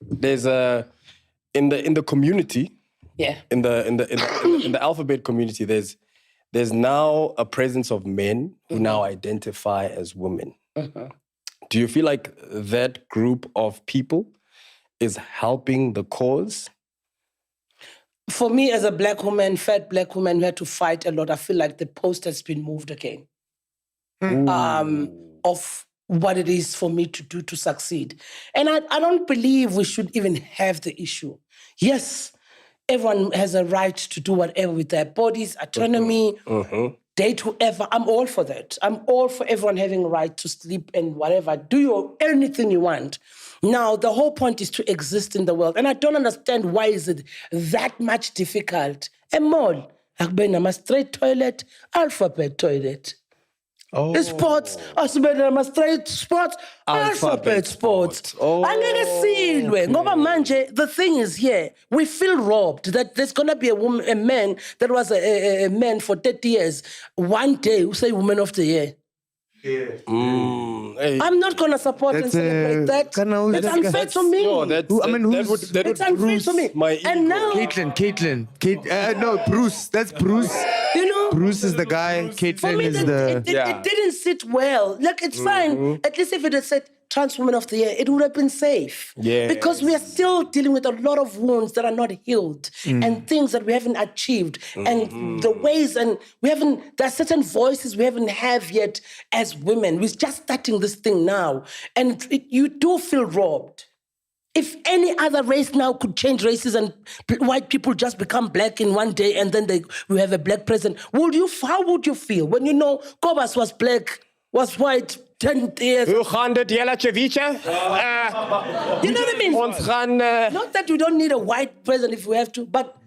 There's in the community, in the alphabet community, there's now a presence of men who now identify as women. Do you feel like that group of people is helping the cause? For me, as a black woman, fat black woman who had to fight a lot, I feel like the post has been moved again of what it is for me to do to succeed. And I don't believe we should even have the issue. Yes, everyone has a right to do whatever with their bodies, autonomy, date whoever. I'm all for that. I'm all for everyone having a right to sleep and whatever. Do anything you want. Now, the whole point is to exist in the world. And I don't understand why is it that much difficult. A mall, a straight toilet, alphabet toilet. Sports, straight sports, alphabet sports. The thing is here, we feel robbed that there's going to be a man that was a man for 30 years. One day, we say Woman of the Year. I'm not going to support and celebrate that. It's unfair to me. No, it's unfair to me. And now... Caitlin. No, Bruce. That's Bruce. You know... Bruce is the guy. Caitlin is the... It didn't sit well. Like, it's fine. At least if it had said Trans Woman of the Year, it would have been safe. Yeah. Because we are still dealing with a lot of wounds that are not healed and things that we haven't achieved and the ways and there are certain voices we haven't have yet as women. We're just starting this thing now. And you do feel robbed. If any other race now could change races and white people just become black in one day and then we have a black president, how would you feel when you know Kobas was black, was white, 10 years. You know what I mean? Not that we don't need a white president if we have to, but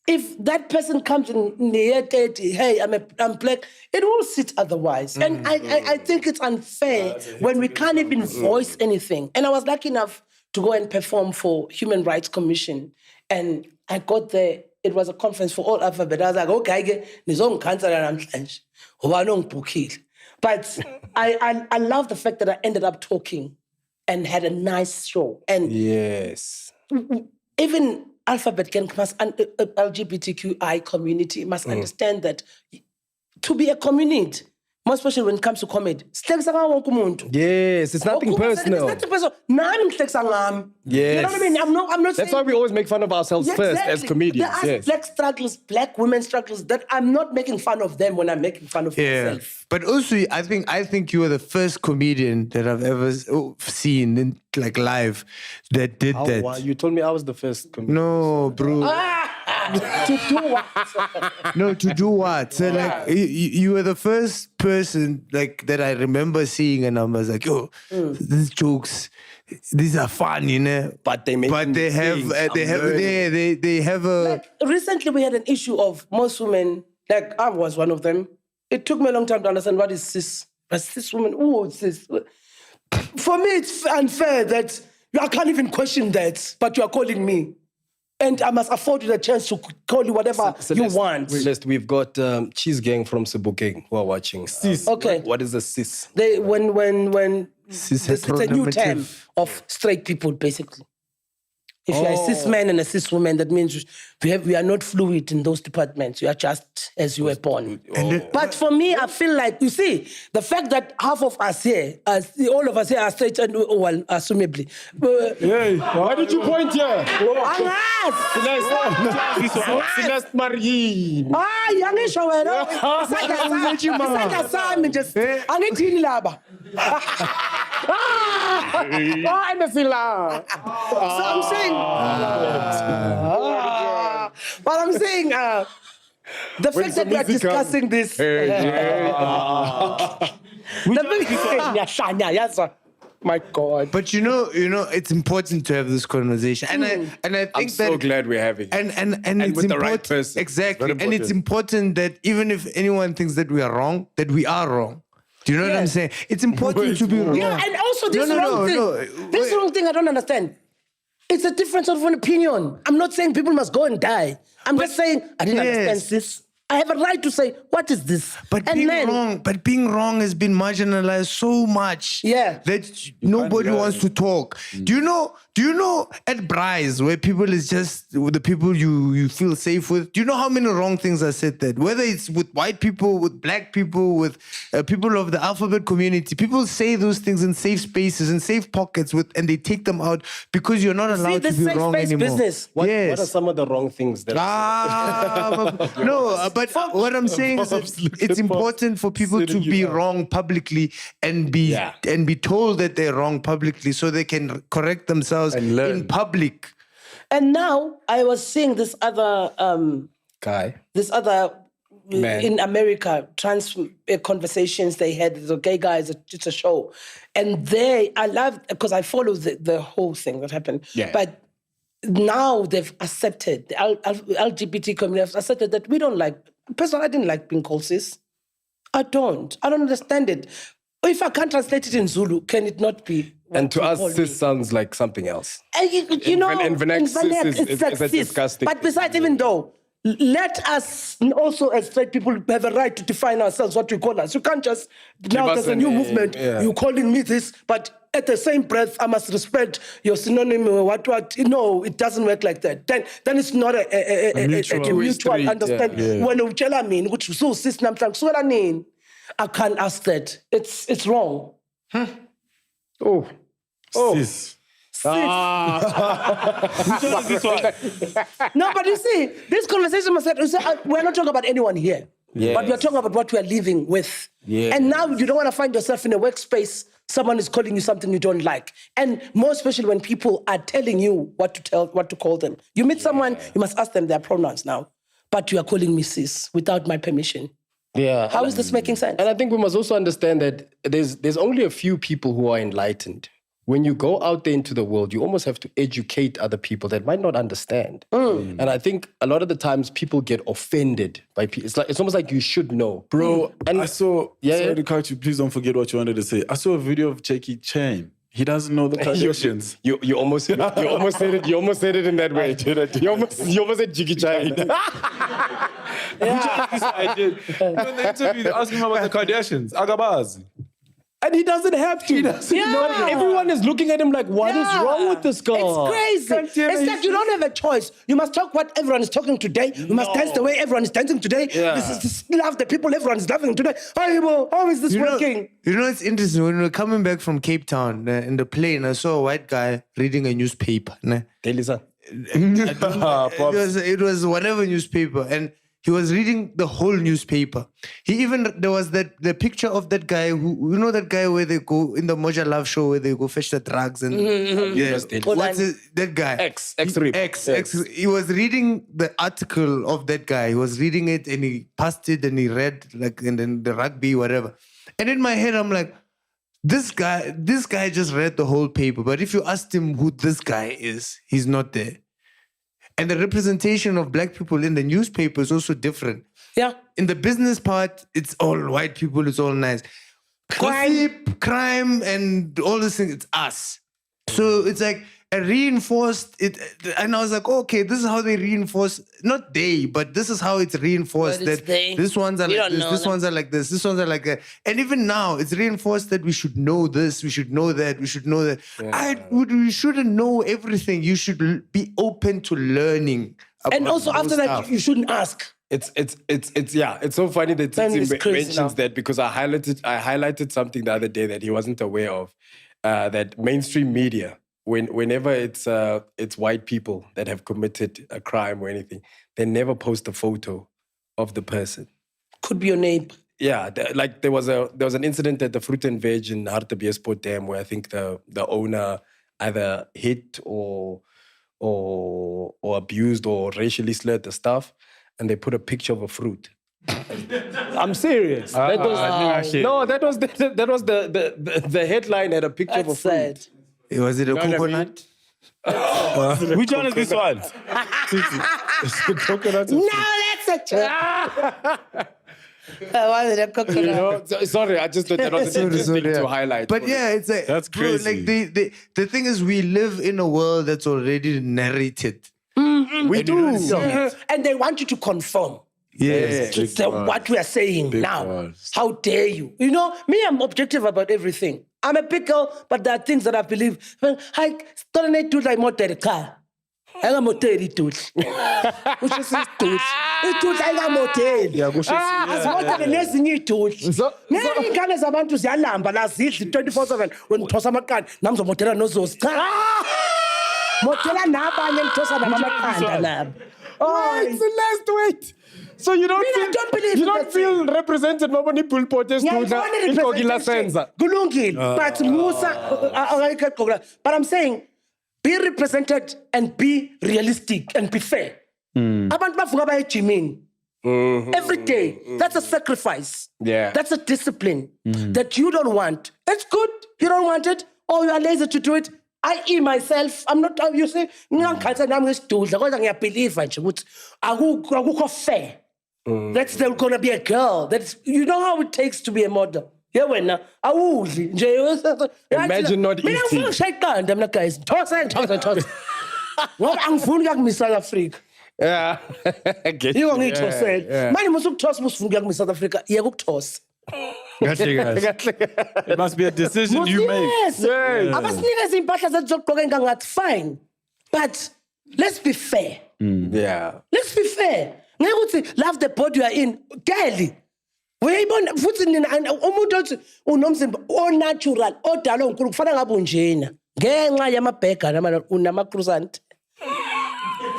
if that person comes in the year 30, hey, I'm black, it will sit otherwise. And I think it's unfair when we can't even voice anything. And I was lucky enough to go and perform for Human Rights Commission. And I got there. It was a conference for all alphabet. I was like, okay, but I love the fact that I ended up talking and had a nice show. And yes, even alphabet gang must LGBTQI community must understand that to be a community, more especially when it comes to comedy, Yes, it's nothing personal. It's nothing personal. Yes. You know what I mean? I'm not That's saying, why we always make fun of ourselves first as comedians. There are Yes. black struggles, black women struggles that I'm not making fun of them when I'm making fun of myself. But also, I think you were the first comedian that I've ever seen in like live that did that. Wow, you told me I was the first comedian. No, bro. To do what? No, to do what? So like you were the first person like that I remember seeing, and I was like, yo, these jokes, these are fun, you know. But they make they have a. Like, recently we had an issue of most women, like I was one of them. It took me a long time to understand what is cis. A cis woman, oh, cis. For me, it's unfair that I can't even question that, but you are calling me. And I must afford you the chance to call you whatever you want. Celeste, we've got Cheese Gang from Sebokeng who are watching. Cis. Okay. What is a cis? When Cis it's a new term heteronormative. of straight people, basically. If you're a cis man and a cis woman, that means we are not fluid in those departments. You are just as you were born. But for me, I feel like, you see, the fact that half of us here, all of us here are straight, and well, assumably. Why did you point here? Celeste Marie. Yangisho wena. Isandla sami nje. Angithini laba. So I'm saying, but I'm saying, the fact that we are discussing this, my God. But you know, it's important to have this conversation, and I think I'm so glad we're having it. and it's with the important, right person. exactly, Very and it's important that even if anyone thinks that we are wrong, that we are wrong. Do you know what I'm saying? It's important to be wrong. Yeah, and also this No, wrong thing. This Wait. wrong thing I don't understand. It's a difference of an opinion. I'm not saying people must go and die. I'm just saying I didn't understand this. I have a right to say, what is this? But being wrong has been marginalized so much that nobody wants to talk. Do you know at Bryce, where people is just the people you feel safe with? Do you know how many wrong things are said there? Whether it's with white people, with black people, with people of the alphabet community, people say those things in safe spaces, in safe pockets, and they take them out because you're not allowed to be wrong anymore. Business. What are some of the wrong things that? But what I'm saying is that it's important for people to be wrong publicly and be told that they're wrong publicly so they can correct themselves in public. And now I was seeing this other Guy. this other Man. in America trans conversations they had. The gay guys, it's a show, and I love because I follow the whole thing that happened. Yeah. But now they've accepted, the LGBT community has accepted that we don't like, personally, I didn't like being called cis. I don't understand it. If I can't translate it in Zulu, can it not be? And to us, cis sounds like something else. You know, in vernac, cis is like a cis. disgusting But besides, even though, let us also as straight people have a right to define ourselves, what we call us. You can't just, now us there's a an- new movement, you calling me this, but at the same breath, I must respect your synonym, what, no, it doesn't work like that. Then it's not a mutual understanding. When you tell me, which is so cis, I can't ask that. It's wrong. Oh. Sis. No, but you see, this conversation must we're not talking about anyone here. Yes. But we're talking about what we are living with. Yes. And now you don't want to find yourself in a workspace, someone is calling you something you don't like. And more especially when people are telling you what to call them. You meet someone, you must ask them their pronouns now. But you are calling me cis without my permission. Yeah. How is this making sense? And I think we must also understand that there's only a few people who are enlightened. When you go out there into the world, you almost have to educate other people that might not understand. And I think a lot of the times people get offended by people. It's almost like you should know. Bro, And I saw, sorry to cut you, please don't forget what you wanted to say. I saw a video of Jackie Chan. He doesn't know the Kardashians. You almost said it. You almost said it in that way. You almost said Jiggy Chan. I did. In the interview, they asked him about the Kardashians. Agabazi. And he doesn't have to. But everyone is looking at him like, what is wrong with this guy? It's crazy. It's like you don't have a choice. You must talk what everyone is talking today. You must dance the way everyone is dancing today. This love the people everyone is loving today. How is this working? It's interesting. When we were coming back from Cape Town in the plane, I saw a white guy reading a newspaper. Daily Sun. It was whatever newspaper, and he was reading the whole newspaper. There was the picture of that guy who, that guy where they go in the Moja Love show where they go fetch the drugs and that guy X. He was reading the article of that guy. He was reading it and he passed it and he read and then the rugby whatever. And in my head I'm like, this guy just read the whole paper. But if you asked him who this guy is, he's not there. And the representation of black people in the newspaper is also different. Yeah. In the business part, it's all white people, it's all nice. Crime, and all these things, it's us. So it's like a reinforced it. And I was like, okay, this is how they reinforce, not they, but this is how it's reinforced that these ones are like this, these ones are like this, these ones are like that. And even now, it's reinforced that we should know this, we should know that, we should know that. We shouldn't know everything. You should be open to learning. And also after that, you shouldn't ask. It's so funny that Titi mentions that because I highlighted something the other day that he wasn't aware of. That mainstream media, whenever it's white people that have committed a crime or anything, they never post a photo of the person. Could be your neighbor. Yeah, like there was an incident at the Fruit and Veg in Hartbeespoort Dam where I think the owner either hit or abused or racially slurred the staff, and they put a picture of a fruit. I'm serious. That was the headline had a picture of a fruit. Was it a coconut? Which one is this one? It's a coconut. No, that's a was it a coconut? Sorry, I just thought that was an interesting thing to highlight. But yeah, it's like that's crazy. Like the thing is, we live in a world that's already narrated. We do. And they want you to conform. Yes. To what we are saying now. Ones. How dare you? You know, me, I'm objective about everything. I'm a pickle, but there are things that I believe. I don't do like more car. I got motel it. Which is it. I got motel. As more than less than you to it. Many guys are to say alarm, but as it's 24/7 when Tosamakan, Namzo Motera knows those. Motela Naba and Tosa Namaka. Oh, it's the last wait. So you don't feel represented. Nobody pull potes to the senza. Gulungil, but Musa, but I'm saying, be represented and be realistic and be fair. Abantu bavuka bayejimin every day. That's a sacrifice. Yeah, that's a discipline that you don't want. It's good. You don't want it, or you are lazy to do it. I myself, I'm not. You say, I'm just doing because I believe I fair. That's still gonna be a girl. That's how it takes to be a model. Yeah, when imagine not eating. I'm like, guys, toss. What I'm fooling South Africa. Yeah, you don't need to say. Man, must toss South Africa. Yeah, toss. It must be a decision you make. Yes. Fine. But let's be fair. Yeah. Let's be fair. Love the body you are in. Girlie. Natural, odalo nkulu kufana ngabe unjena. Ngenxa yamabhega namacruzant.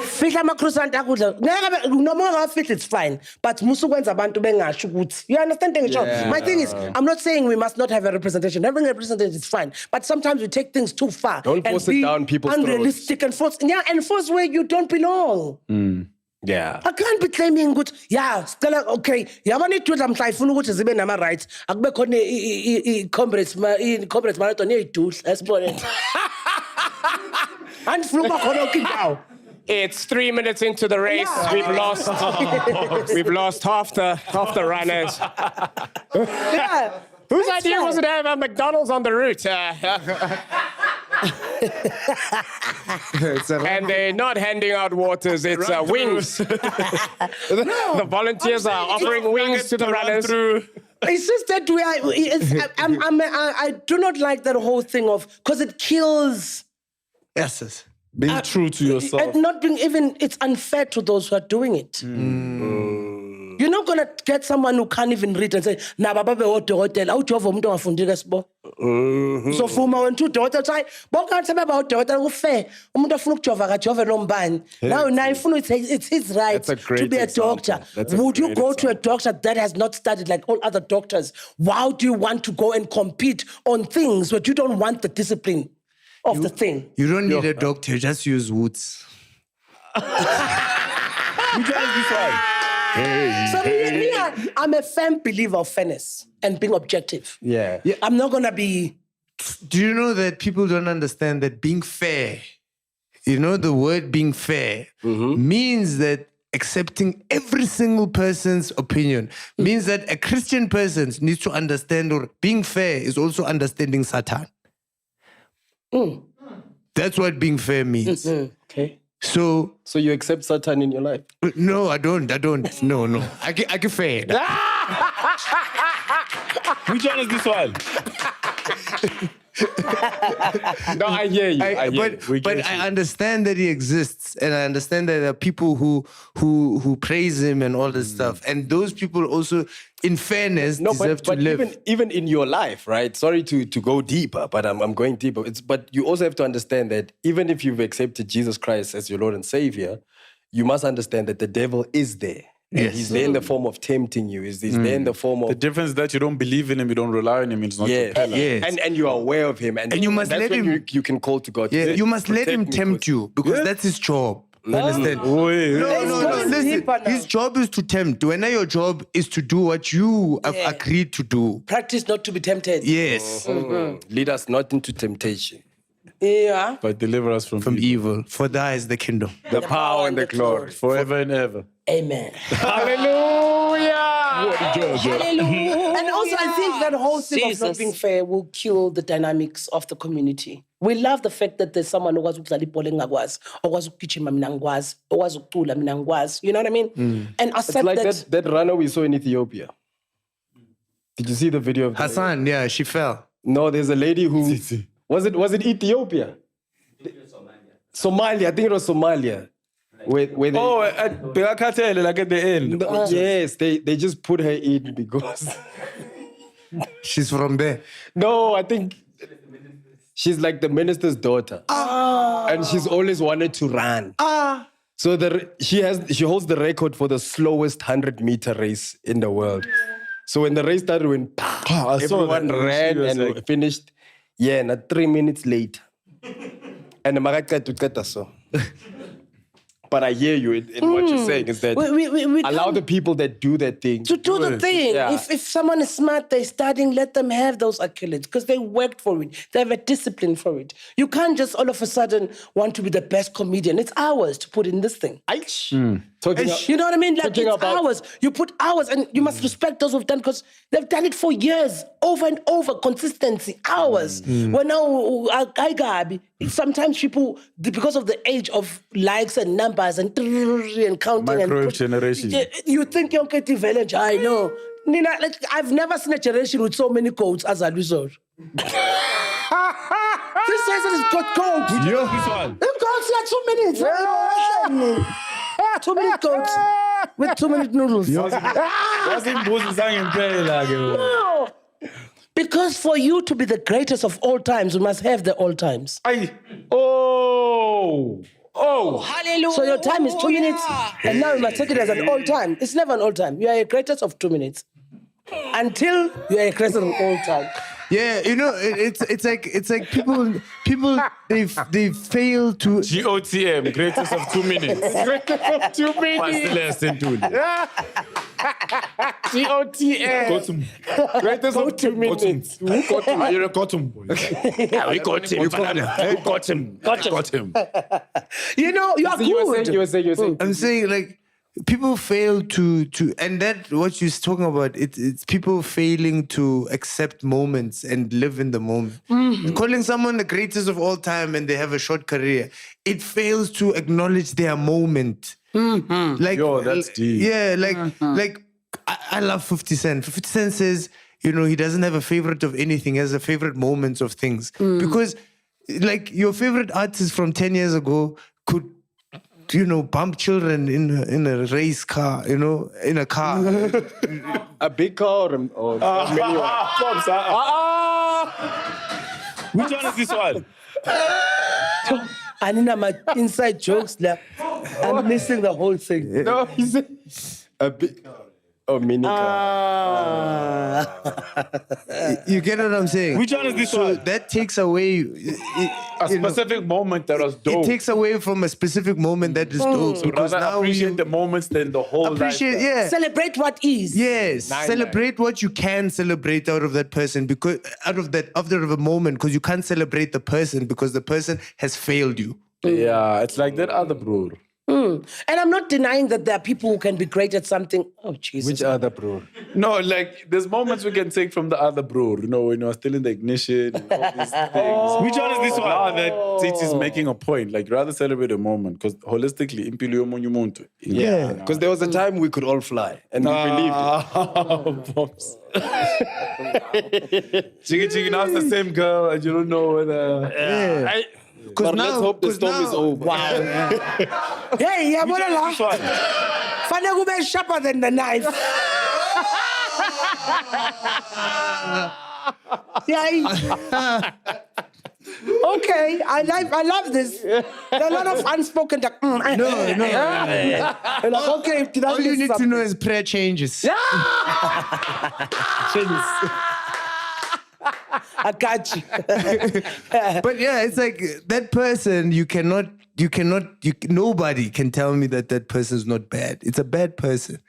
Fihla amacruzant akudla. Ngeke noma ungafihla it's fine, but musukwenza abantu bengasho ukuthi. You understand thing? My thing is, I'm not saying we must not have a representation. Having a representation is fine, but sometimes we take things too far. Don't force it down people's throats. Unrealistic and force where you don't belong. Yeah. I can't be claiming good. Yeah, still okay. Yabani tweet I'm trying to zibe nama rights. Akube khona comrades marathon yeyidudla esibone. And fluma khona ukindawo. It's 3 minutes into the race. Yeah. We've lost half the runners. Yeah. Whose idea was it to have a McDonald's on the route? And they're not handing out waters, it's wings. The volunteers are offering wings to the runners. It's just that I do not like that whole thing of, because it kills. Yes. Being true to yourself. And not being even, it's unfair to those who are doing it. You're not going to get someone who can't even read and say, nah, baba be hotel, how do you have umuntu ongafundile sibo? So fuma when two hotel try, but can't say about hotel fair. Umuntu afuna ukujova ka jove lombani. Now it's his right to be a doctor. Would you go to a doctor that has not studied like all other doctors? Why do you want to go and compete on things but you don't want the discipline of the thing? You don't need a doctor, just use Woods. So I'm a firm believer of fairness and being objective. Yeah. I'm not going to be... Do you know that people don't understand that being fair, you know, the word being fair means that accepting every single person's opinion, means that a Christian person needs to understand, or being fair is also understanding Satan. That's what being fair means. Okay. So you accept Satan in your life? No, I don't. No. I get fair. Which one is this one? No, I hear you. But I understand that he exists, and I understand that there are people who praise him and all this stuff. And those people also, in fairness, deserve to live. Even in your life, right? Sorry to go deeper, but I'm going deeper. But you also have to understand that even if you've accepted Jesus Christ as your Lord and Savior, you must understand that the devil is there. Yes. He's there in the form of tempting you. He's there in the form of... The difference is that you don't believe in him, you don't rely on him, it's not your pillar. Yes. And you are aware of him. And you must that's let when him... You can call to God. Yeah, you must let him tempt you, because that's his job. Understand? Oh, yeah. No. Listen, his job is to tempt. When your job is to do what you have agreed to do. Practice not to be tempted. Yes. Lead us not into temptation. Yeah. But deliver us from evil. For thine is the kingdom, The power and the glory. forever and ever. Amen. Hallelujah! And also, I think that whole thing of not being fair will kill the dynamics of the community. We love the fact that there's someone who was ukudlala ibhola engakwazi, okwazi ukugijima mina ngikwazi, okwazi ukucula mina ngikwazi. You know what I mean? And accept It's like that runner we saw in Ethiopia. Did you see the video of Hassan, yeah, she fell. No, there's a lady who... Was it Ethiopia? Somalia. I think it was Somalia. Where they, at Bekakatele, like at the end. Yes, they just put her in because... She's from there. No, I think she's like the minister's daughter. And she's always wanted to run. So she holds the record for the slowest 100-meter race in the world. So when the race started, everyone ran and finished. Yeah, not 3 minutes later. And the so. But I hear you in what you're saying is that we allow the people that do that thing to do the thing. Yeah. If someone is smart, they're studying, let them have those accolades because they worked for it. They have a discipline for it. You can't just all of a sudden want to be the best comedian. It's hours to put in this thing. You know what I mean? Like it's hours. You put hours, and you must respect those who've done because they've done it for years, over and over, consistency, hours. When now, sometimes people, because of the age of likes and numbers and counting Microwave generation. You think you're getting village. I know. Nina, like, I've never seen a generation with so many codes as a result. This says it's got codes. This one. Them codes like 2 minutes. 2 minute codes with 2 minute noodles. No. Because for you to be the greatest of all times, you must have the all times. Hallelujah. So your time is 2 minutes, and now you must take it as an all time. It's never an all time. You are a greatest of 2 minutes until you are a greatest of all time. Yeah, you know, it's like people they fail to GOTM, greatest of 2 minutes. Greatest of 2 minutes. Celeste Ntuli. GOTM. Greatest of 2 minutes. You're a cotton boy. Yeah, we got him. Got him. You know, you are good. You were saying. I'm saying, like, people fail to and that what you're talking about, it's people failing to accept moments and live in the moment. Calling someone the greatest of all time and they have a short career, it fails to acknowledge their moment. Like, Yo, that's deep. Yeah, like I love 50 Cent. 50 Cent says, you know, he doesn't have a favorite of anything. He has a favorite moments of things. Because, like, your favorite artist from 10 years ago could, you know, bump children in a race car, you know, in a car. A big car or a mini one? Which one is this one? I need my inside jokes left. I'm missing the whole thing. No, he said a big mini car. You get what I'm saying? Which one is this So one? that takes away A specific moment that was dope. It takes away from a specific moment that is dope. Because Rather now appreciate the moments than the whole appreciate, lifestyle. yeah. Celebrate what is. Yes, celebrate what you can celebrate out of that person, because out of a moment, because you can't celebrate the person because the person has failed you. Yeah, it's like that other bro. And I'm not denying that there are people who can be great at something. Oh, Jesus. Which other bro? No, like there's moments we can take from the other bro. You know, when you're still in the ignition and all these things. Which one is this one? Now that Titi's making a point, like rather celebrate a moment because holistically, impilo yomunye umuntu. Yeah, because there was a time we could all fly and we believed it. Pops. Chiki, now it's the same girl and you don't know whether. But let's hope the storm is over. Wow. Hey, yeah, what a Which one? Fane kube sharper than the knife. Yeah. Okay, I love this. There are a lot of unspoken. Like, No. Like, okay, did I All you miss need to something? know is prayer changes. I got you. But yeah, it's like that person, nobody can tell me that person's not bad. It's a bad person.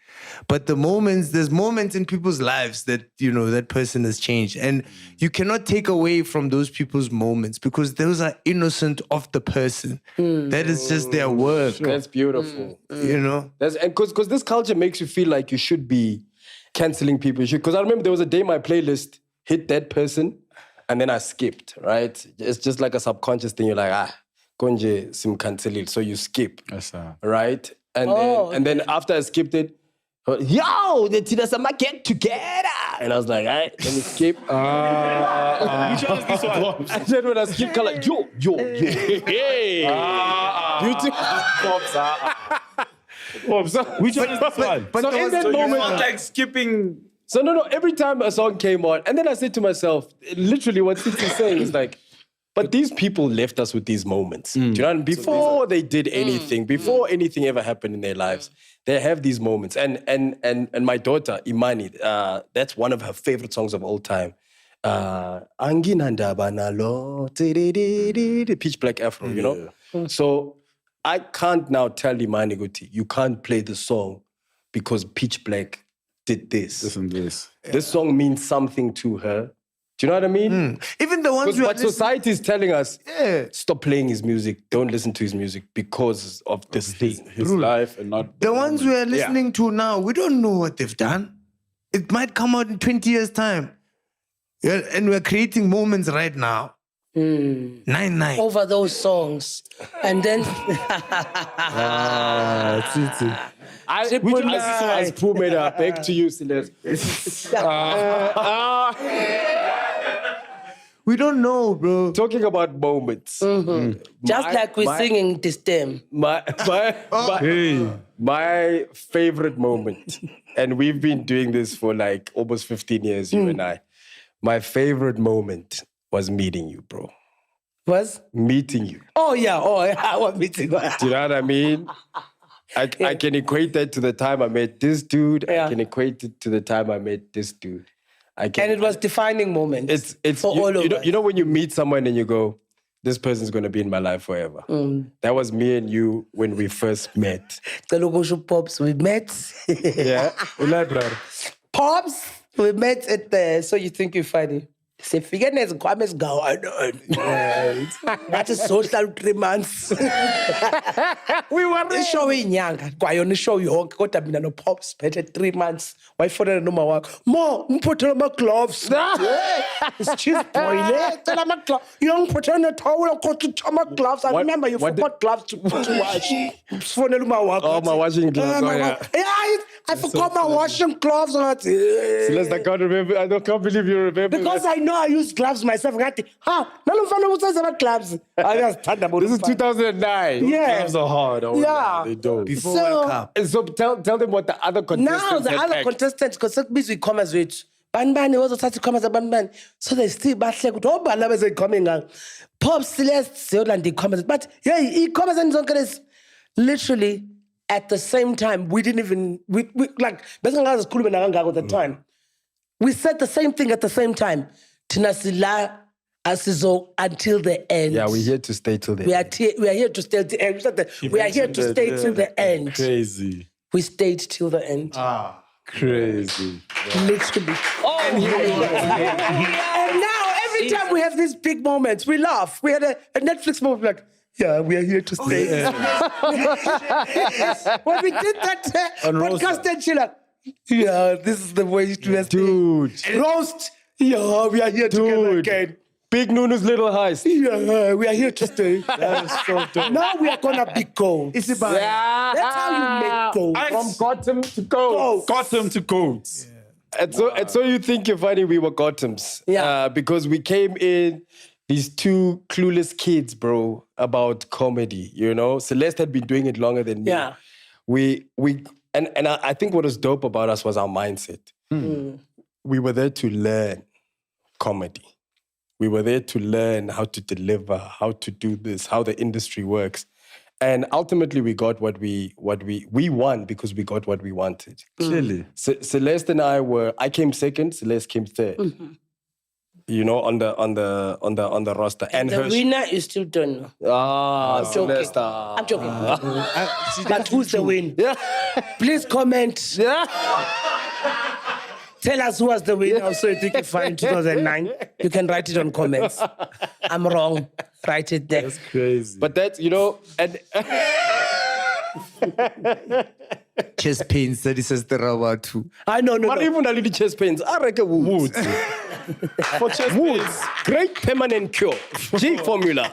But there's moments in people's lives that, you know, that person has changed. And you cannot take away from those people's moments because those are innocent of the person. That is just their work. That's beautiful. You know? Because this culture makes you feel like you should be canceling people. Because I remember there was a day my playlist hit that person and then I skipped, right? It's just like a subconscious thing. You're like, konje sim cancelil. So you skip, right? And then after I skipped it, yo, the Tina Sama get together. And I was like, all right, let me skip. Which one is this one? And then when I skip, I'm like, yo, hey. Pops, which one is this one? But so in that moment, like skipping. So no, every time a song came on, and then I said to myself, literally what Titi's saying is like, but these people left us with these moments. Do you know what I mean? Before they did anything, before anything ever happened in their lives, they have these moments. And my daughter, Imani, that's one of her favorite songs of all time. Anginandaba nalo, Pitch Black Afro, you know? So I can't now tell Imani Guti, you can't play the song because Pitch Black did this. This song means something to her. Do you know what I mean? Even the ones But society is telling us, stop playing his music, don't listen to his music because of this thing. His life and not the ones we are listening to now, we don't know what they've done. It might come out in 20 years' time. Yeah, and we're creating moments right now. 9-9. Over those songs. And then As Pooh made her, back to you, Celeste. We don't know, bro. Talking about moments. just like we're singing this theme. My favorite moment, and we've been doing this for like almost 15 years, you and I. My favorite moment was meeting you, bro. Was? Meeting you. Oh yeah, what meeting? Do you know what I mean? I can equate that to the time I met this dude. I can equate it to the time I met this dude. And it was defining moments. It's for all of us. You know when you meet someone and you go, this person's going to be in my life forever. That was me and you when we first met. Pops, we met. Yeah. Pops, we met at the So You Think You're Funny. Sifike nezikhwama ezingawanani. Ngathi social 3 months. We were ishow inyanga kwayona ishow yonke kodwa mina no Pops phethe 3 months. Wayifonela noma wakho. Mo, ngiphothela ama gloves. It's cheese boy le. Cela ama gloves. Yongiphothela netowel kodwa ama gloves. I remember you forgot gloves to wash. Sifonela uma wakho. Oh, my washing gloves. Oh, yeah. Yeah, I forgot my washing gloves. Celeste, I can't remember. I can't believe you remember. Because I know I use gloves myself. Ngathi, nalomfana usenza ama gloves. Ayazithanda bona. This is 2009. Yeah. Gloves are hard. Yeah. They don't. Before World Cup. And so tell them what the other contestants Now the had other packed. contestants, because sekubizwa ii-commas wethu bani wazothatha ii-commas abani so they still bahleka ukuthi obani abezey'khoma ngako Pop Celeste ziyolanda ii-commas but hey ii-commas endizonke lezi literally at the same time we didn't even we like besingangazi sikhulume nakangako at the time we said the same thing at the same time thina sila asizo until the end. Yeah, we're here to stay till the we end. are here to stay till the end. We are here to stay till the end. Crazy. We stayed till the end. Crazy. Literally. And now, every time we have these big moments, we laugh. We had a Netflix moment like, yeah, we are here to stay. When we did that podcast, and she like, yeah, this is the way to Dude. roast. Yeah, we are here together again. Big Nunu's little heist. Yeah, we are here to stay. That is so dope. Now we are gonna be gold. It's about That's how you make gold. From bottom to gold. Got them to codes. And so you think you're funny we were Gothams. Yeah. Because we came in, these two clueless kids, bro, about comedy, you know? Celeste had been doing it longer than me. Yeah. And I think what was dope about us was our mindset. We were there to learn comedy. We were there to learn how to deliver, how to do this, how the industry works. And ultimately we got what we won because we got what we wanted. Clearly. Celeste and I came second, Celeste came third. You know, on the roster. And The her winner you still don't know. Celeste. I'm joking. But who's the win? Yeah. Please comment. Yeah. Tell us who was the winner so you think you find 2009. You can write it on comments. I'm wrong. Write it there. That's crazy. But that's, you know, and chest pains that is the rubber too. I know, no. but even a little chest pains, I reckon Woods. For chest Woods, great permanent cure. G formula.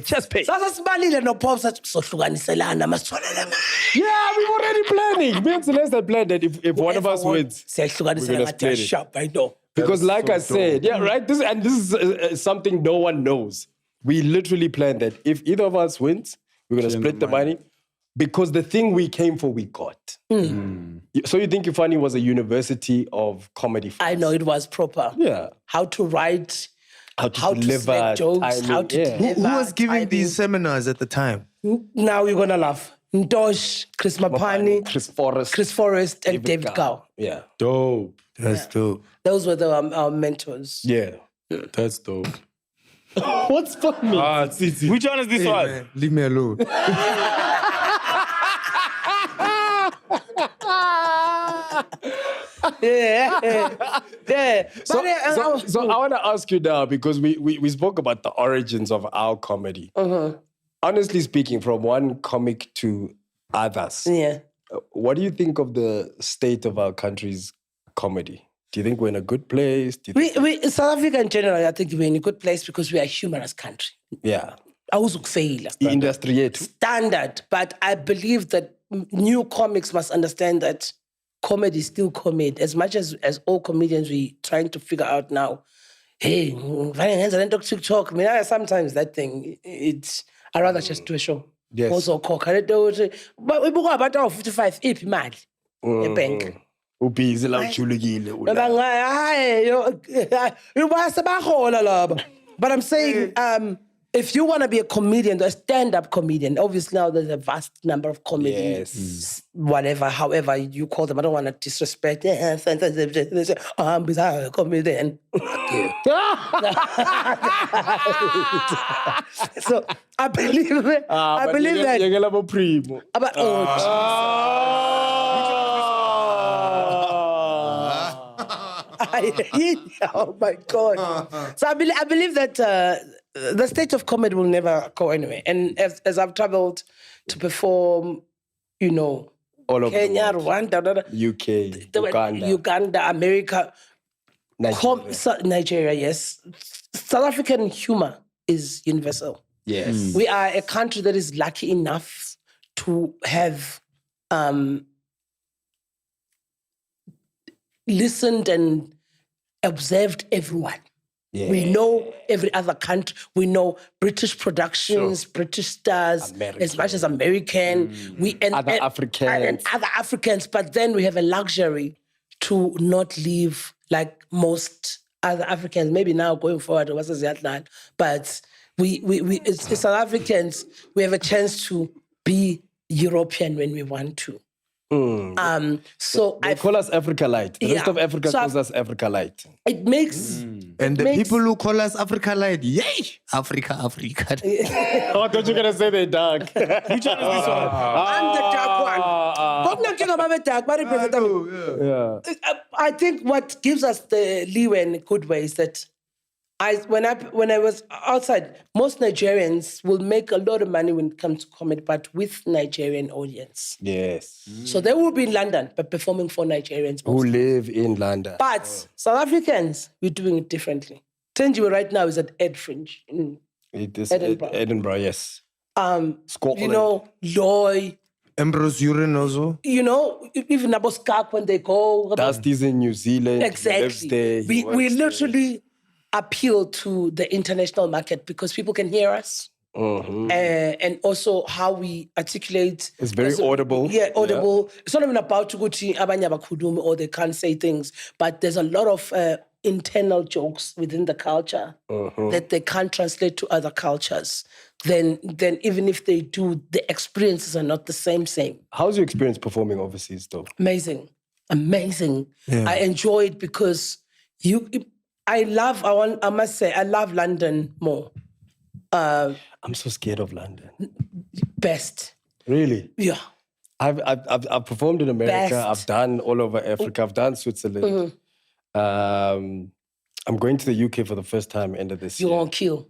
Chest pain. Sasa sibalile no Pops sohlukaniselana masitholele mali. Yeah, we were already planning. Me and Celeste had planned that if one of us wins, siyahlukanisela we're gonna ngathi split it. sharp, I know. because like I said, yeah, right. This is something no one knows. We literally planned that if either of us wins, we're gonna split the money. Because the thing we came for, we got. So you think Ifani was a university of comedy? I know it was proper. Yeah. How to write, How to deliver, select jokes, timing, how to yeah. deliver. Who was giving timing. these seminars at the time? Now you're gonna laugh. Ntosh, Chris Mapani, Chris Forrest, and David Gao. Yeah. Dope. That's dope. Those were our mentors. Yeah. That's dope. What's funny? Titi. Which one is this one? Man, leave me alone. Yeah. So I want to ask you now, because we spoke about the origins of our comedy. Honestly speaking, from one comic to others, Yeah. what do you think of the state of our country's comedy? Do you think we're in a good place? Do you think, We South Africa in general, I think we're in a good place because we are a humorous country. yeah. Awuzukufeyila. Industry yet. Standard, but I believe that new comics must understand that comedy is still comedy. As much as all comedians we trying to figure out now, hey, TikTok. I mean, sometimes that thing, I rather just do a show. Yes. Also, but we book about 55 if mad a bank. Ubhizi la ujulukile. But I'm saying, if you want to be a comedian, a stand-up comedian, obviously now there's a vast number of comedians, Yes. whatever, however you call them. I don't want to disrespect. They say, I'm a comedian. So I believe that. I believe that. Oh my God. So I believe that the state of comedy will never go anywhere. And as I've traveled to perform, you know, All over Kenya, the world. Rwanda, UK, Uganda, America, Nigeria, yes. South African humor is universal. Yes. We are a country that is lucky enough to have listened and observed everyone. Yeah. We know every other country. We know British productions, British stars, as much as American. Other Africans. And other Africans. But then we have a luxury to not live like most other Africans. Maybe now going forward, but we as South Africans, we have a chance to be European when we want to. So they call us Africa Light. The rest of Africa calls us Africa Light. It makes and the people who call us Africa Light, yay, Africa. Oh, I thought you were gonna say they're dark. Which one is this one? I'm the dark one. I think what gives us the leeway in a good way is that when I was outside, most Nigerians will make a lot of money when it comes to comedy, but with Nigerian audience. Yes. So they will be in London, but performing for Nigerians who live in London. But South Africans, we're doing it differently. Tenjiwe right now is at Ed Fringe in Edinburgh, yes. Scotland. You know, Loy. Ambrose Urine also. You know, even Naboskak when they go. Dusty's in New Zealand. Exactly. We literally appeal to the international market because people can hear us. And also how we articulate. It's very audible. Yeah, audible. Yeah. It's not even about Tuguti, Abanya Bakudumu, or they can't say things, but there's a lot of internal jokes within the culture that they can't translate to other cultures. Then even if they do, the experiences are not the same. How's your experience performing overseas though? Amazing. Yeah. I enjoy it because I must say, I love London more. I'm so scared of London. Best. Really? Yeah. I've performed in America. Best. I've done all over Africa. I've done Switzerland. I'm going to the UK for the first time end of this year. You won't kill.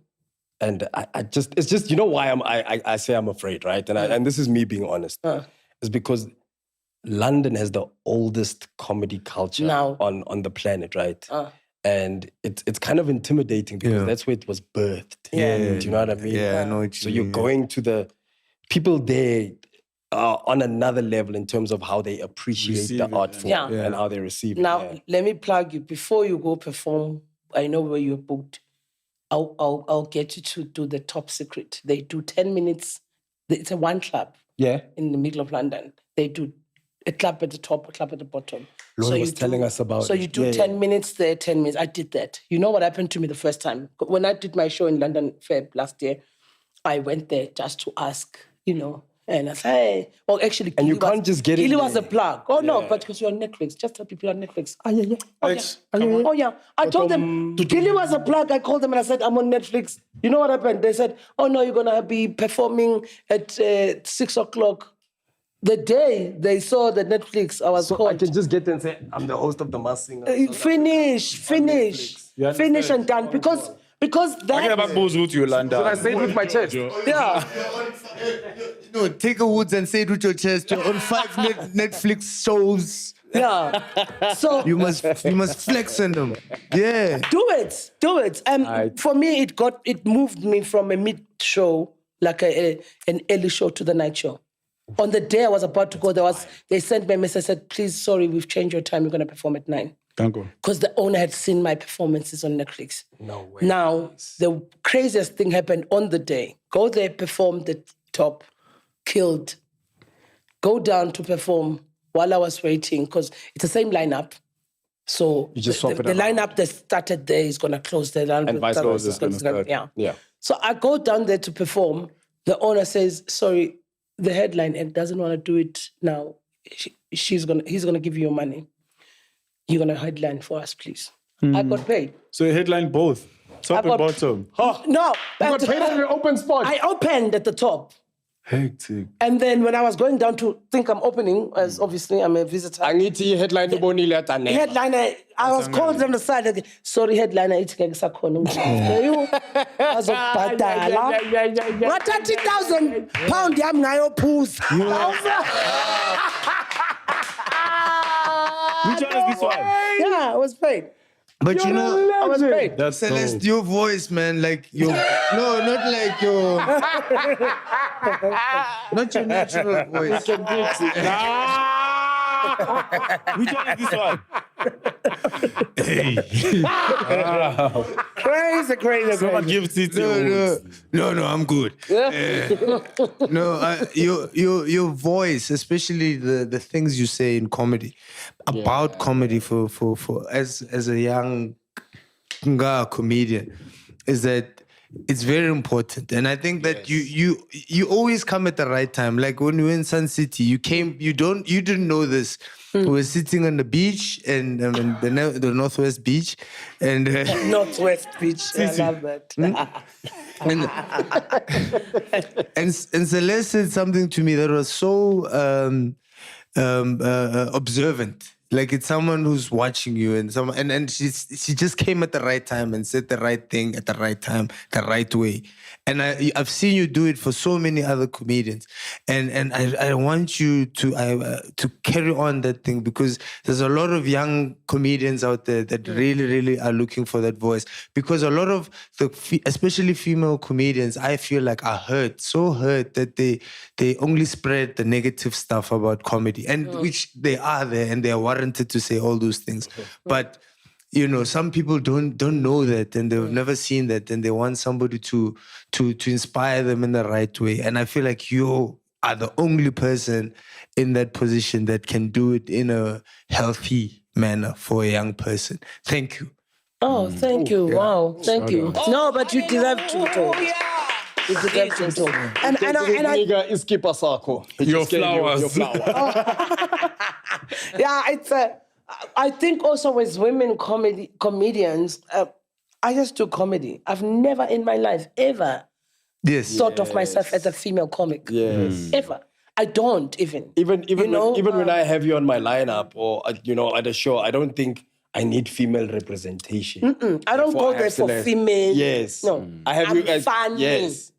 And it's just, you know why I say I'm afraid, right? And this is me being honest. It's because London has the oldest comedy culture on the planet, right? And it's kind of intimidating because that's where it was birthed. Yeah. Do you know what I mean? Yeah, I know what you mean. So you're going to the people there on another level in terms of how they appreciate the art form and how they receive it. Now, let me plug you. Before you go perform, I know where you're booked. I'll get you to do the Top Secret. They do 10 minutes. It's a one club in the middle of London. They do a club at the top, a club at the bottom. Lauren was telling us about it. So you do 10 minutes there, 10 minutes. I did that. You know what happened to me the first time? When I did my show in London Feb last year, I went there just to ask, and I said, hey. Well, actually, and you can't just get it. Gilly was a plug. Oh, no, but because you're on Netflix. Just tell people on Netflix. Oh, yeah. I told them, Gilly was a plug. I called them and I said, I'm on Netflix. You know what happened? They said, oh, no, you're going to be performing at 6 o'clock. The day they saw the Netflix, I was called. I can just get there and say, I'm the host of The Masked Singer. Finish and done. Because that's... Should I say it with my chest? Yeah. No, take a woods and say it with your chest. You're on 5 Netflix shows. Yeah. So you must flex on them. Yeah. Do it. For me, it moved me from a mid show, like an early show, to the night show. On the day I was about to go, they sent me a message, said, please, sorry, we've changed your time. You're going to perform at 9. Because the owner had seen my performances on Netflix. No way. Now, the craziest thing happened on the day. Go there, perform the top, killed. Go down to perform while I was waiting, because it's the same lineup. So you just swap the lineup that started there is going to close there. And vice versa is going to start. Yeah. So I go down there to perform. The owner says, sorry, the headline act doesn't want to do it now. He's gonna give you your money. You're gonna headline for us, please. I got paid. So you headline both, top and bottom. No, you got paid at an open spot. I opened at the top. Hectic. And then when I was going down to think I'm opening, as obviously I'm a visitor. Angithi headline ubonile atane. Headliner, I was called on the side. Like, sorry, headliner, it's going to you. As a badala. What 30,000 pound yam ngayo pools. Which one is this one? Yeah, I was paid. But you know, I was paid. That's Celeste, dope. your voice, man, like your no, not like your not your natural voice. Which one is this one? Crazy. Someone gives it to No, I'm good. Your voice, especially the things you say in comedy, about comedy for as a young comedian, is that it's very important. And I think that you always come at the right time. Like when we were in Sun City, you didn't know this. We were sitting on the beach and the Northwest Beach and Northwest Beach. I love that. and Celeste said something to me that was so observant. Like it's someone who's watching you, and she just came at the right time and said the right thing at the right time, the right way. And I've seen you do it for so many other comedians, and I want you to carry on that thing, because there's a lot of young comedians out there that really are looking for that voice, because a lot of especially female comedians, I feel like are so hurt that they only spread the negative stuff about comedy, and which they are there and they are warranted to say all those things, but you know, some people don't know that, and they've never seen that, and they want somebody to inspire them in the right way. And I feel like you are the only person in that position that can do it in a healthy manner for a young person. Thank you. Oh, thank you. Yeah. Wow, thank you. No, but you deserve to talk. You deserve to talk. And nigga is keeper sako. Your flowers. Your flower. Yeah, it's I think also as women comedians, I just do comedy. I've never in my life ever thought of myself as a female comic. Yes. Ever. I don't even. Even when I have you on my lineup or at a show, I don't think I need female representation. I don't go there for female. Yes. No. I have I'm you as funny. Yes.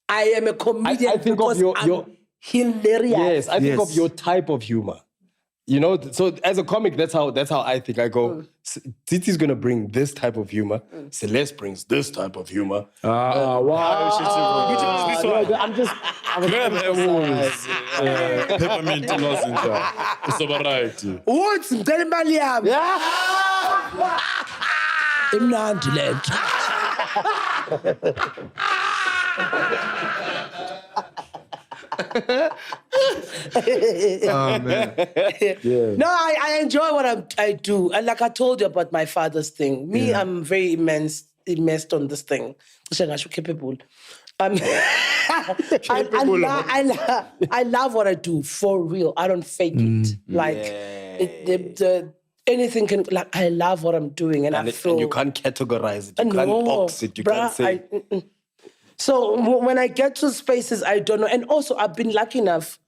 I am a comedian I think because of your I'm hilarious. Yes, I think of your type of humor. You know, so as a comic, that's how I think. I go, Titi's gonna bring this type of humor. Celeste brings this type of humor. Wow. Which one is this one? I'm Peppermint lozenge. It's a variety. What's Mtali yami? Imnandi le nto. Oh, man. No, I enjoy what I do. And like I told you about my father's thing. Me, I'm very immersed on this thing. Capable. I love what I do, for real. I don't fake it. Like, anything can, like, I love what I'm doing. And I feel... And you can't categorize it. You can't box it. You can't say... So when I get to spaces, I don't know. And also, I've been lucky enough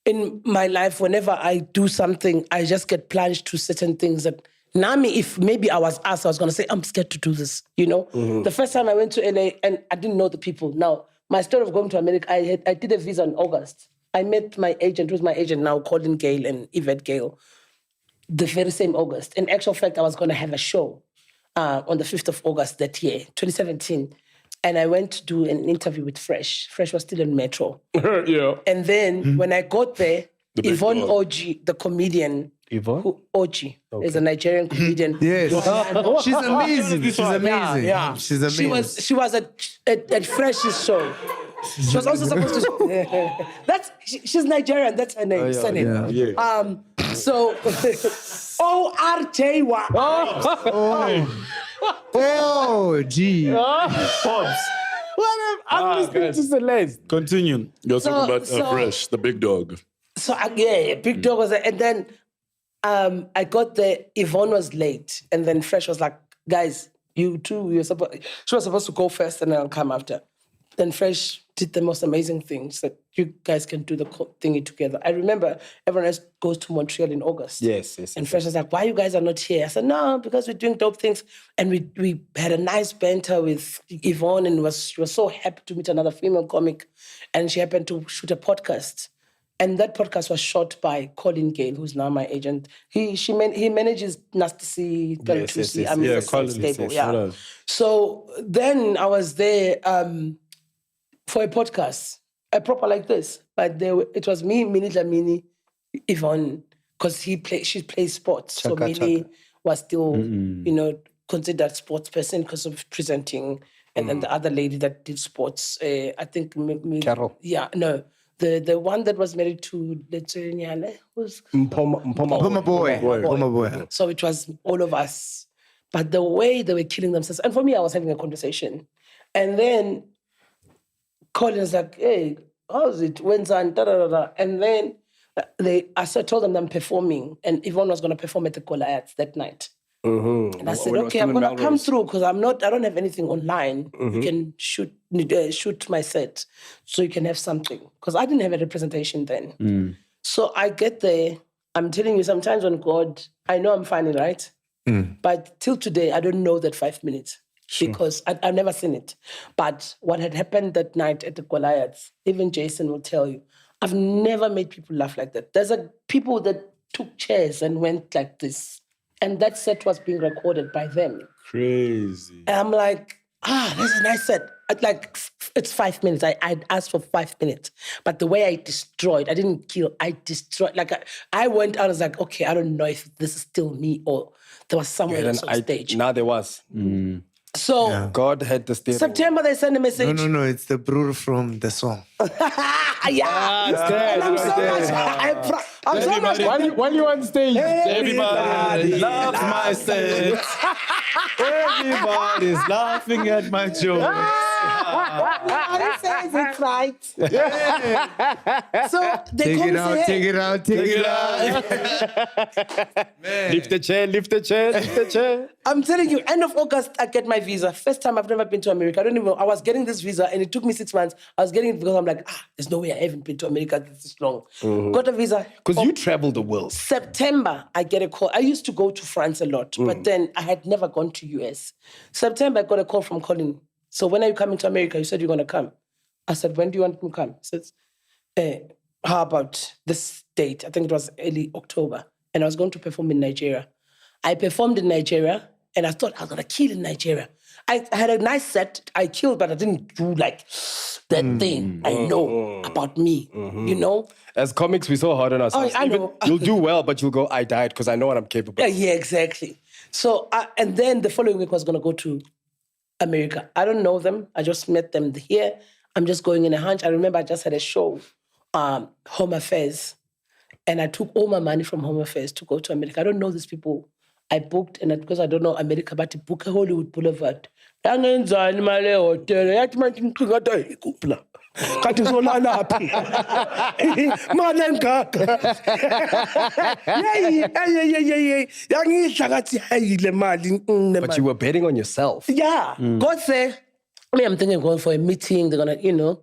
in my life, whenever I do something, I just get plunged to certain things that, Nami, if maybe I was asked, I was going to say, I'm scared to do this, you know? The first time I went to LA, and I didn't know the people. Now, my story of going to America, I did a visa in August. I met my agent, who's my agent now, Colin Gale and Yvette Gale, the very same August. In actual fact, I was going to have a show on the 5th of August that year, 2017. And I went to do an interview with Fresh. Fresh was still in Metro. Yeah. And then when I got there, Yvonne Oji, the comedian, Oji is a Nigerian comedian. Yes. She's amazing. She's amazing. Yeah. She's amazing. She was at Fresh's show. She was also supposed to... She's Nigerian. That's her name. So, O-R-J-Y. Oh, gee. I'm listening to Celeste. Continue. You're talking about Fresh, the big dog. So, big dog was there. And then I got there, Yvonne was late. And then Fresh was like, guys, you two, she was supposed to go first and then I'll come after. Then Fresh did the most amazing things that you guys can do the thingy together. I remember everyone else goes to Montreal in August. Yes. And Fresh was like, why you guys are not here? I said, no, because we're doing dope things. And we had a nice banter with Yvonne, and she was so happy to meet another female comic. And she happened to shoot a podcast. And that podcast was shot by Colin Gale, who's now my agent. He manages Nasty C, 32C. Colin. So then I was there for a podcast, a proper like this. But it was me, Minnie Dlamini, Yvonne, because she plays sports. So Minnie was still, considered sports person because of presenting. And then the other lady that did sports, I think... Carol. Yeah, no. The one that was married to Letsinyane was... Mpoma boy. So it was all of us. But the way they were killing themselves... And for me, I was having a conversation. And then Colin was like, hey, how's it? When's on? And then I told them I'm performing. And Yvonne was going to perform at the Goliaths that night. Mm-hmm. And I said, okay, I'm going to come through because I don't have anything online. You can shoot my set so you can have something. Because I didn't have a representation then. So I get there. I'm telling you, sometimes on God, I know I'm funny, right? But till today, I don't know that 5 minutes because I've never seen it. But what had happened that night at the Goliaths, even Jason will tell you, I've never made people laugh like that. There's people that took chairs and went like this. And that set was being recorded by them. Crazy. And I'm like, that's a nice set. It's 5 minutes. I'd asked for 5 minutes. But the way I destroyed, I didn't kill, I destroyed. I went out, I was like, okay, I don't know if this is still me or there was someone else on stage. Now there was. So God had the steering. September, they sent a message. No, it's the brewer from the song. And I'm so much. While you're on stage, Everybody loves my set. Everybody's laughing at my jokes. Everybody says it's right. So they Take it out. Man. Lift the chair. I'm telling you, end of August, I get my visa. First time I've never been to America. I was getting this visa and it took me 6 months. I was getting it because I'm like, there's no way I haven't been to America this long. Got a visa. Because you travel the world. September, I get a call. I used to go to France a lot, but then I had never gone to US. September, I got a call from Colin. So when are you coming to America? You said you're going to come. I said, when do you want me to come? He said, how about this date? I think it was early October. And I was going to perform in Nigeria. I performed in Nigeria, and I thought I was going to kill in Nigeria. I had a nice set. I killed, but I didn't do that thing I know about me, you know? As comics, we're so hard on ourselves. I know. You'll do well, but you'll go, I died because I know what I'm capable of. Yeah, exactly. So, and then the following week I was going to go to America. I don't know them. I just met them here. I'm just going in a hunch. I remember I just had a show, Home Affairs, and I took all my money from Home Affairs to go to America. I don't know these people. I booked, and because I don't know America, but I booked a Hollywood Boulevard. Take But you were betting on yourself. Yeah. God said, I'm thinking going for a meeting. They're going to,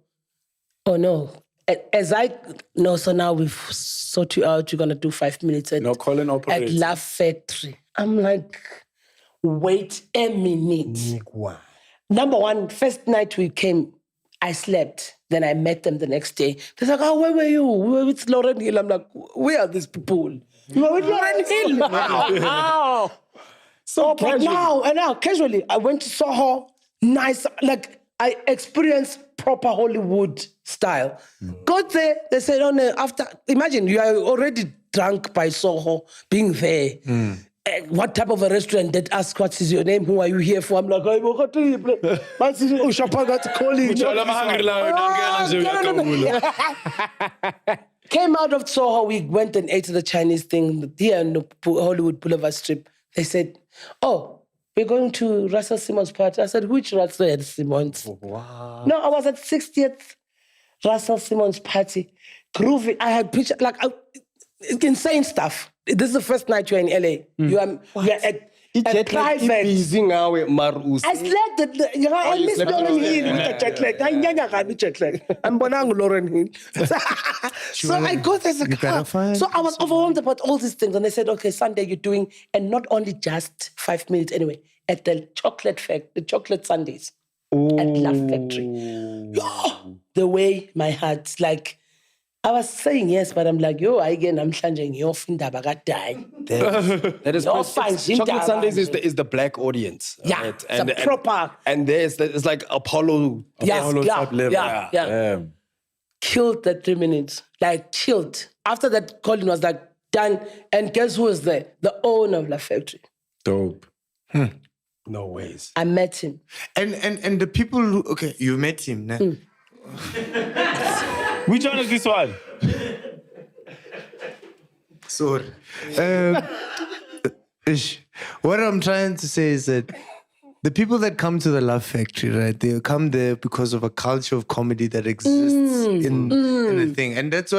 oh no. As I know, so now we've sorted you out. You're going to do 5 minutes at Laugh Factory. I'm like, wait a minute. Number one, first night we came, I slept. Then I met them the next day. They're like, where were you? We were with Lauren Hill. I'm like, where are these people? You were with Lauren Hill. Wow. But now, casually, I went to Soho. Nice. Like, I experienced proper Hollywood style. Got there, they said, imagine you are already drunk by Soho, being there. What type of a restaurant? They ask, what is your name? Who are you here for? I'm like, Came out of Soho, we went and ate the Chinese thing here on the Hollywood Boulevard Strip. They said, we're going to Russell Simmons' party. I said, which Russell Simmons? Wow. No, I was at 60th Russell Simmons' party. Groovy. I had insane stuff. This is the first night you're in LA. You're at private. busy now with Marus. I slept I miss slept Lauren with Hill with the jet lag. I'm jet lag. I'm bonang Lauren Hill. So I got as a car. So I was overwhelmed about all these things. And they said, okay, Sunday you're doing, and not only just 5 minutes anyway, at the chocolate Sundays at Love Factory. The way my heart's like, I was saying yes, but I'm like, again, I'm changing your findaba die. That is Chocolate Sundays is the black audience. Yeah, right? and proper. And it's like Apollo. Top level. Yeah. Killed that 3 minutes. Like, chilled. After that, Colin was like, done. And guess who was there? The owner of La Factory. Dope. No ways. I met him. And the people who, okay, you met him, nah? Which one is this one? Sorry. What I'm trying to say is that the people that come to the Love Factory, right, they come there because of a culture of comedy that exists in the thing. And that's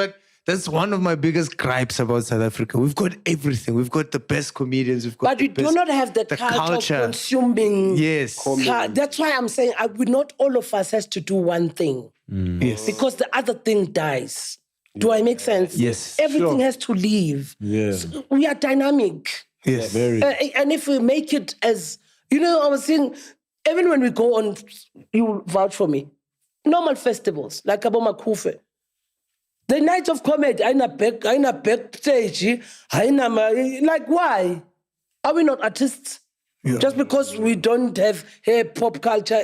one of my biggest gripes about South Africa. We've got everything. We've got the best comedians. We've got But we do not have the culture of consuming. Yes. That's why I'm saying not all of us has to do one thing. Yes. Because the other thing dies. Do I make sense? Yes. Everything has to leave. Yeah. So we are dynamic. Yes. Very. And if we make it as, I was saying, even when we go on, you vouch for me, normal festivals, like Aboma Kufe, the night of comedy, I backstage, like why? Are we not artists? Yeah. Just because we don't have pop culture,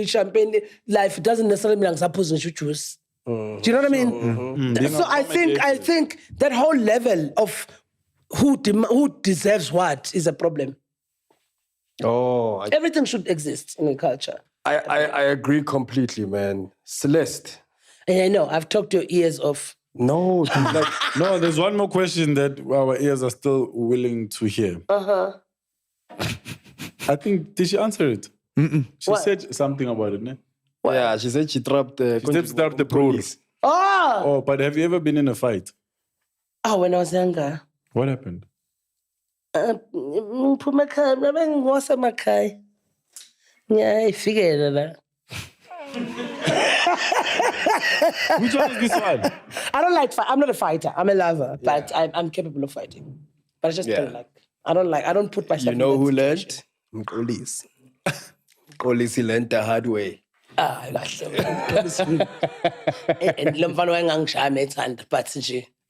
champagne life, doesn't necessarily mean I'm supposed to choose. Do you know what I mean? Mm-hmm. So I think that whole level of who deserves what is a problem. Everything should exist in a culture. I agree completely, man. Celeste. And I know, I've talked your ears off. No, no, there's one more question that our ears are still willing to hear. I think, did she answer it? She said something about it, ne? Yeah, she said she trapped the police. Oh, but have you ever been in a fight? When I was younger. What happened? Yeah, I figured that. Which one is this one? I don't like fight. I'm not a fighter. I'm a lover, but I'm capable of fighting. But I just don't like. I don't put myself. You know who learned? Police. Police learned the hard way. But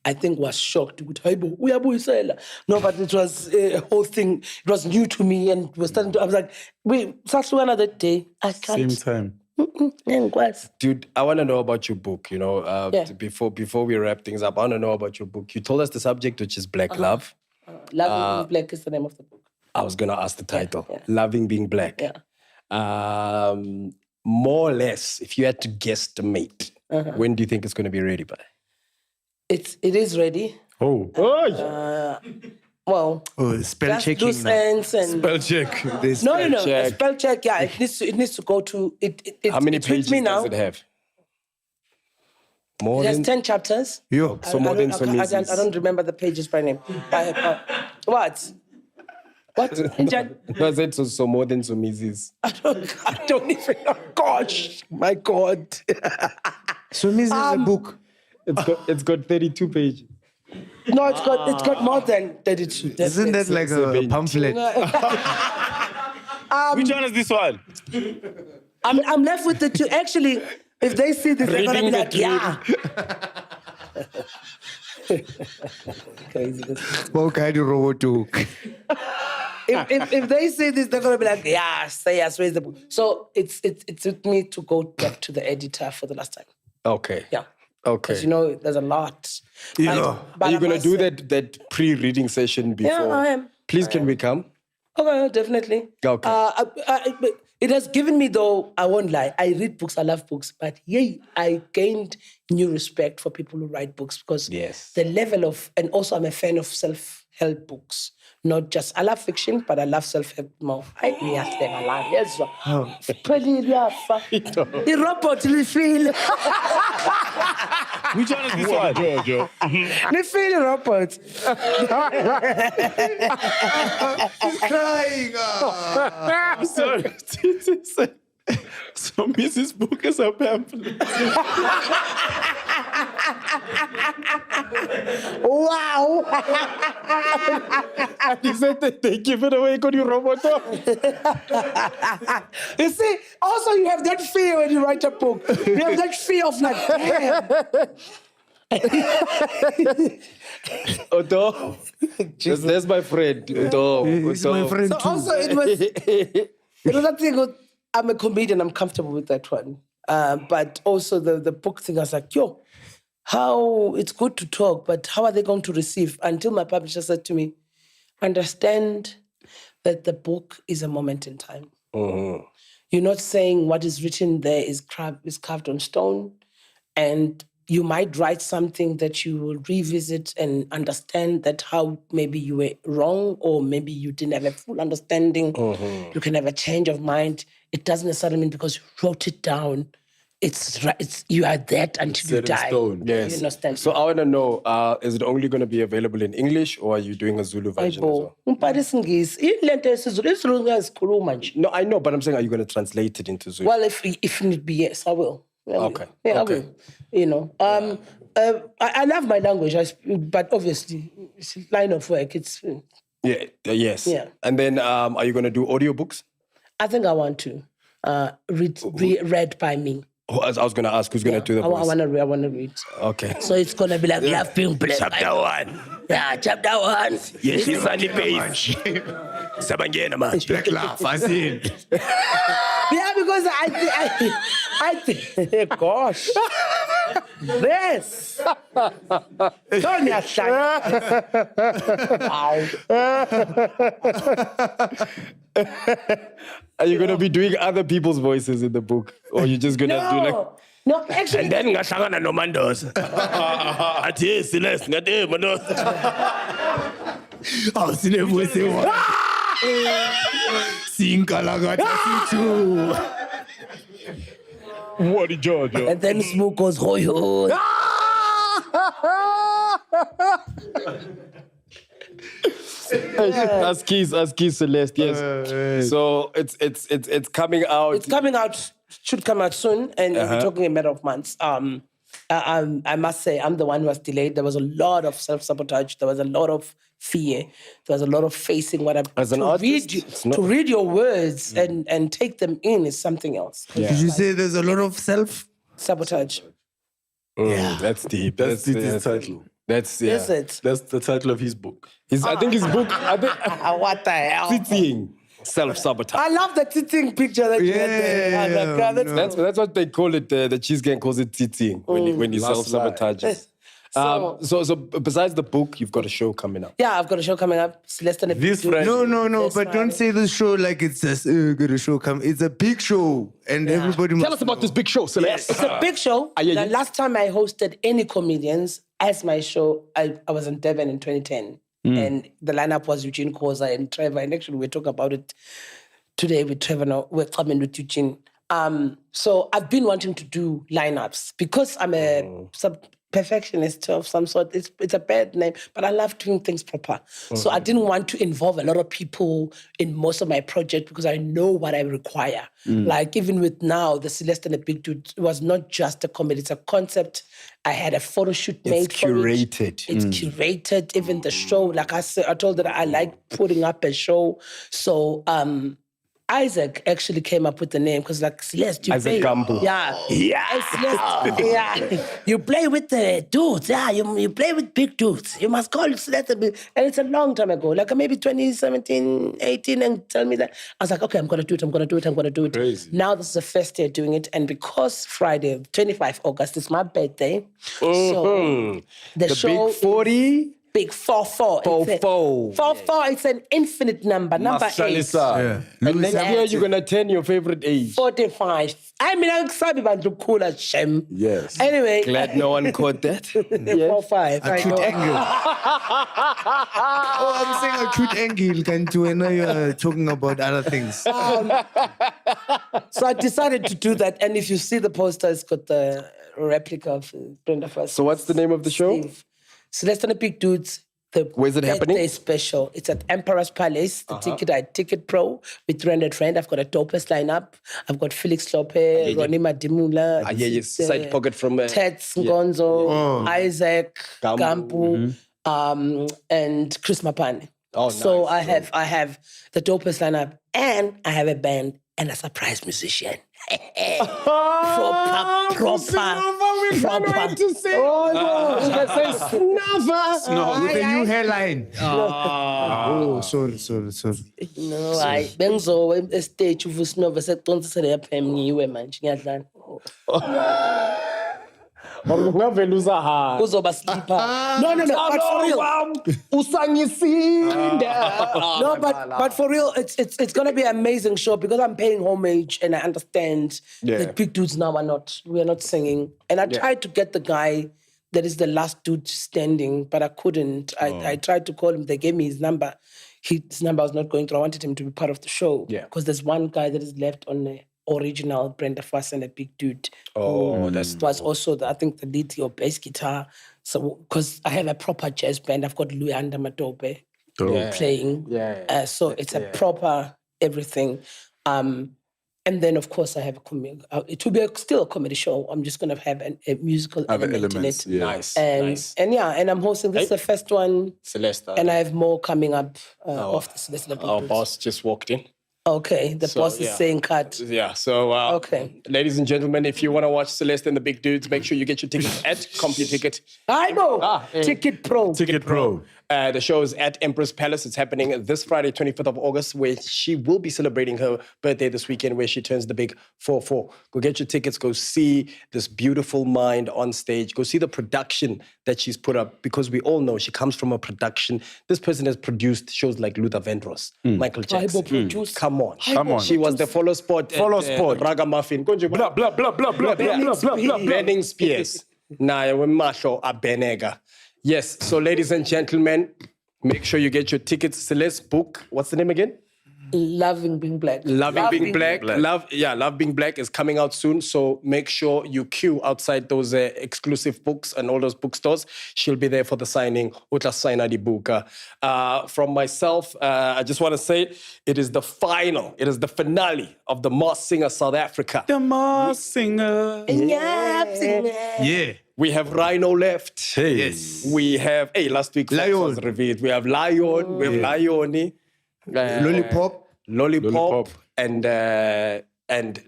I think was shocked. No, but it was a whole thing. It was new to me, and was starting to. I was like, wait, such another day. I can't. Same time. Dude, I want to know about your book. Before we wrap things up, I want to know about your book. You told us the subject, which is Black Love. Loving Being Black is the name of the book. I was gonna ask the title. Yeah. Loving Being Black. Yeah. More or less, if you had to guesstimate, when do you think it's going to be ready by? It is ready. Well, spell checking. Spell check. No. Spell check. Yeah, it needs to go to it. How many pages does it have? It has 10 chapters. Yeah. So more than some I don't remember the pages by name. What? What? Was it so more than some Mrs.? I don't even know. Gosh, my God. So Mrs. is a book. It's got 32 pages. No, it's got more than 32. Isn't that like a pamphlet? Which one is this one? I'm left with the two. Actually, if they see this, they're gonna be like, yeah. Crazy. What kind of robot joke? If they see this, they're gonna be like, yes, where's the book? So it's with me to go back to the editor for the last time. Okay. Yeah. Okay. Because there's a lot. Yeah. Are you gonna do that pre-reading session before? Yeah, I am. Please, can we come? Okay, definitely. Okay. It has given me, though, I won't lie, I read books, I love books, but I gained new respect for people who write books because the level of, and also I'm a fan of self-help books. Not just, I love fiction, but I love self-help more. The robot will feel. Which one is this one? Jojo. They feel Robert. He's crying. So Mrs. Book is a pamphlet. Wow. He said that they give it away because you robot. You see, also you have that fear when you write a book. You have that fear of like, damn. Odo. That's my friend. Odo. He's my friend So too. also it was that thing with, I'm a comedian, I'm comfortable with that one. But also the book thing, I was like, yo, how it's good to talk, but how are they going to receive? Until my publisher said to me, understand that the book is a moment in time. Mm-hmm. You're not saying what is written there is carved on stone, and you might write something that you will revisit and understand that how maybe you were wrong or maybe you didn't have a full understanding. Mm-hmm. You can have a change of mind. It doesn't necessarily mean because you wrote it down, it's you are that until you set in die. stone. Yes. You understand? So I want to know, is it only going to be available in English or are you doing a Zulu version as well? No, I know, but I'm saying, are you going to translate it into Zulu? Well, if need be, yes, I will. Okay. Yeah, Okay. I will. You know, I love my language, but obviously, it's a line of work. It's. Yeah. Yes. Yeah. And then, are you going to do audiobooks? I think I want to be read by me. Oh, I was going to ask who's going to do the I voice. want to read. Okay. So it's gonna be like love being played. Chapter 1. Yeah, chapter 1. Yes, it's on the page. Sabangena, man. Black laugh, I see. Yeah, because I think, gosh, this. Don't you shut. Wow. Are you going to be doing other people's voices in the book? Or are you just going to do like... No, actually. And then ngahlangana nomandoza. Athi Celeste ngade mandoza. Awusinevoice one. Sinkalakata situ. What did Jojo? And then Smoke goes, hoi hoi. Ask keys, Celeste. Yes. So it's coming out. It's coming out, should come out soon, and we're talking a matter of months. I must say, I'm the one who was delayed. There was a lot of self-sabotage. There was a lot of fear. There was a lot of facing what I'm... As an artist, to read your words and take them in is something else. Did you say there's a lot of self? Sabotage. Yeah. That's deep. That's his title. That's Is it? That's the title of his book. I think his book. What the hell? Sitting self-sabotage. I love the titting picture that you had there. That's what they call it. The cheese gang calls it titting when he self-sabotages. So besides the book, you've got a show coming up. Yeah, I've got a show coming up. Celeste and a This big Friday. No, This but don't say the show like it's just got a show come. It's a big show, and everybody must Tell us about this big show, Celeste. It's a big show. The last time I hosted any comedians as my show, I was in Durban in 2010. And the lineup was Eugene Koza and Trevor. And actually, we're talking about it today with Trevor. Now we're coming with Eugene. So I've been wanting to do lineups because I'm a perfectionist of some sort. It's a bad name, but I love doing things proper. So I didn't want to involve a lot of people in most of my project because I know what I require. Like even with now, the Celeste and the Big Dude, it was not just a comedy, it's a concept. I had a photo shoot made for curated. it. It's curated. Even the show, like I said, I told that I like putting up a show. So Isaac actually came up with the name because, like, Celeste, you Isaac play. Gambo. Yeah. Hey, Celeste, yeah. You play with the dudes. Yeah, you play with big dudes. You must call it Celeste. And it's a long time ago, like maybe 2017, 18, and tell me that. I was like, okay, I'm going to do it. Crazy. Now this is the first year doing it. And because Friday, 25 August, is my birthday. So the show Big 40. big 4-4. 4-4. 4-4, it's an infinite number, number 8. Masalisa. And next year you're going to turn your favorite age. 45. I mean, I'm sorry about the cooler Shem. Yes. Anyway. Glad no one caught that. 4-5. Acute angle. Oh, I'm saying acute angle. Can do when you're talking about other things. So I decided to do that. And if you see the poster, it's got the replica of Brenda Fassie. So what's the name of the show? Celeste and the Big Dudes. Where's it happening? Birthday special. It's at Emperor's Palace. The ticket at Ticket Pro with 300 friends. I've got a dopest lineup. I've got Felix Lope, Ronnie Madimula. Side pocket from Tets, Ngonzo, Isaac, Gampu, and Chris Mapane. Oh, so nice. I have the dopest lineup, and I have a band and a surprise musician. proper. To say. Oh, no. Say snuffer. With a new hairline. Oh, sorry. No, I benzo stage of snova seqontsele yaphemnyiwe manje ngiyadlala. Kuzoba slipper. No, but for real. No, but for real, it's gonna be an amazing show because I'm paying homage and I understand that Big Dudes now we are not singing. And I tried to get the guy that is the last dude standing, but I couldn't. I tried to call him, they gave me his number. His number was not going through. I wanted him to be part of the show. Yeah. Because there's one guy that is left on the original Brenda Fassie and a Big Dude. Oh, that was also, I think, the lead or bass guitar. So, because I have a proper jazz band, I've got Luyanda Matope playing. So it's a proper everything. And then, of course, I have it will be still a comedy show. I'm just going to have a musical element in it. Yeah. Nice. And I'm hosting. This is the first one. Celeste. And I have more coming up off the Celeste. Our boss just walked in. Okay, the boss is saying cut. Yeah, so okay. Ladies and gentlemen, if you want to watch Celeste and the Big Dudes, make sure you get your tickets at CompuTicket. I know. Ticket Pro. Ticket Pro. The show is at Empress Palace. It's happening this Friday, 25th of August, where she will be celebrating her birthday this weekend, where she turns the big 4-4. Go get your tickets. Go see this beautiful mind on stage. Go see the production that she's put up, because we all know she comes from a production. This person has produced shows like Luther Vandross, Michael Jackson. Come on. She was the follow spot Ragamuffin. Blah, blah, blah, blah, blah, blah, blah, blah. Burning Spears. Naya Wemasho Abenega. Yes, so ladies and gentlemen, make sure you get your tickets. Celeste, book. What's the name again? Loving Being Black. Loving Being Black. Love Being Black is coming out soon. So make sure you queue outside those exclusive books and all those bookstores. She'll be there for the signing. Utla signa di buka. From myself, I just want to say it is the final. It is the finale of the Masked Singer South Africa. The Masked Singer. Yeah. We have Rhino left. Hey. Yes. We have, last week Fox was revealed. We have Lion. We have Lioni. Lollipop. And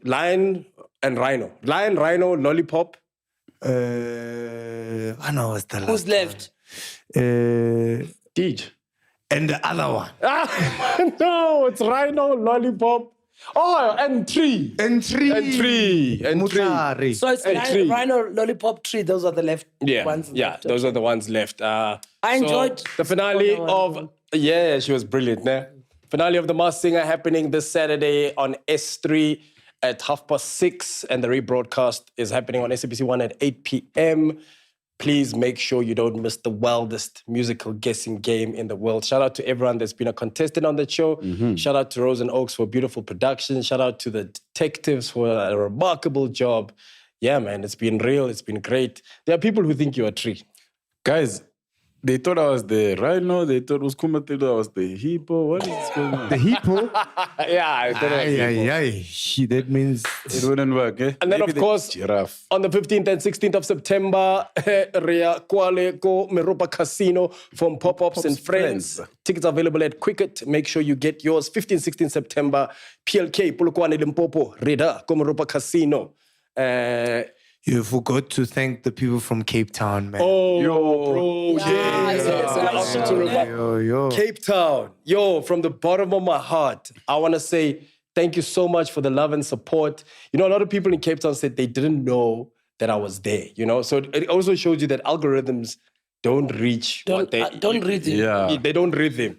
Lion and Rhino. Lion, Rhino, Lollipop. I know what's the last. Who's left? Deej. And the other one. No, it's Rhino, Lollipop. Oh, and Tree. Mutare. So it's Rhino, Lollipop, Tree. Those are the left ones. Yeah, those are the ones left. I enjoyed the finale of... Yeah, she was brilliant. Né? Finale of The Masked Singer happening this Saturday on S3 at 6:30, and the rebroadcast is happening on SABC1 at 8 p.m. Please make sure you don't miss the wildest musical guessing game in the world. Shout out to everyone that's been a contestant on the show. Shout out to Rose and Oaks for beautiful production. Shout out to the detectives for a remarkable job. Yeah, man, it's been real. It's been great. There are people who think you're a tree. Guys, they thought I was the rhino. They thought Uskumatilo I was the hippo. What is going on? The hippo? Yeah, I thought that means... It wouldn't work, eh? And then, Maybe of course, giraffe. on the 15th and 16th of September, Ria Kwale Ko Meropa Casino from Pop-Ups and Friends. Tickets are available at Quicket. Make sure you get yours. 15, 16 September, PLK, Polokwane Limpopo, Reda, Komeropa Casino. You forgot to thank the people from Cape Town, man. Oh, bro. Yo. Cape Town. Yo, from the bottom of my heart, I want to say thank you so much for the love and support. You know, a lot of people in Cape Town said they didn't know that I was there, you know? So it also shows you that algorithms don't reach what they don't read him. Yeah. They don't read them.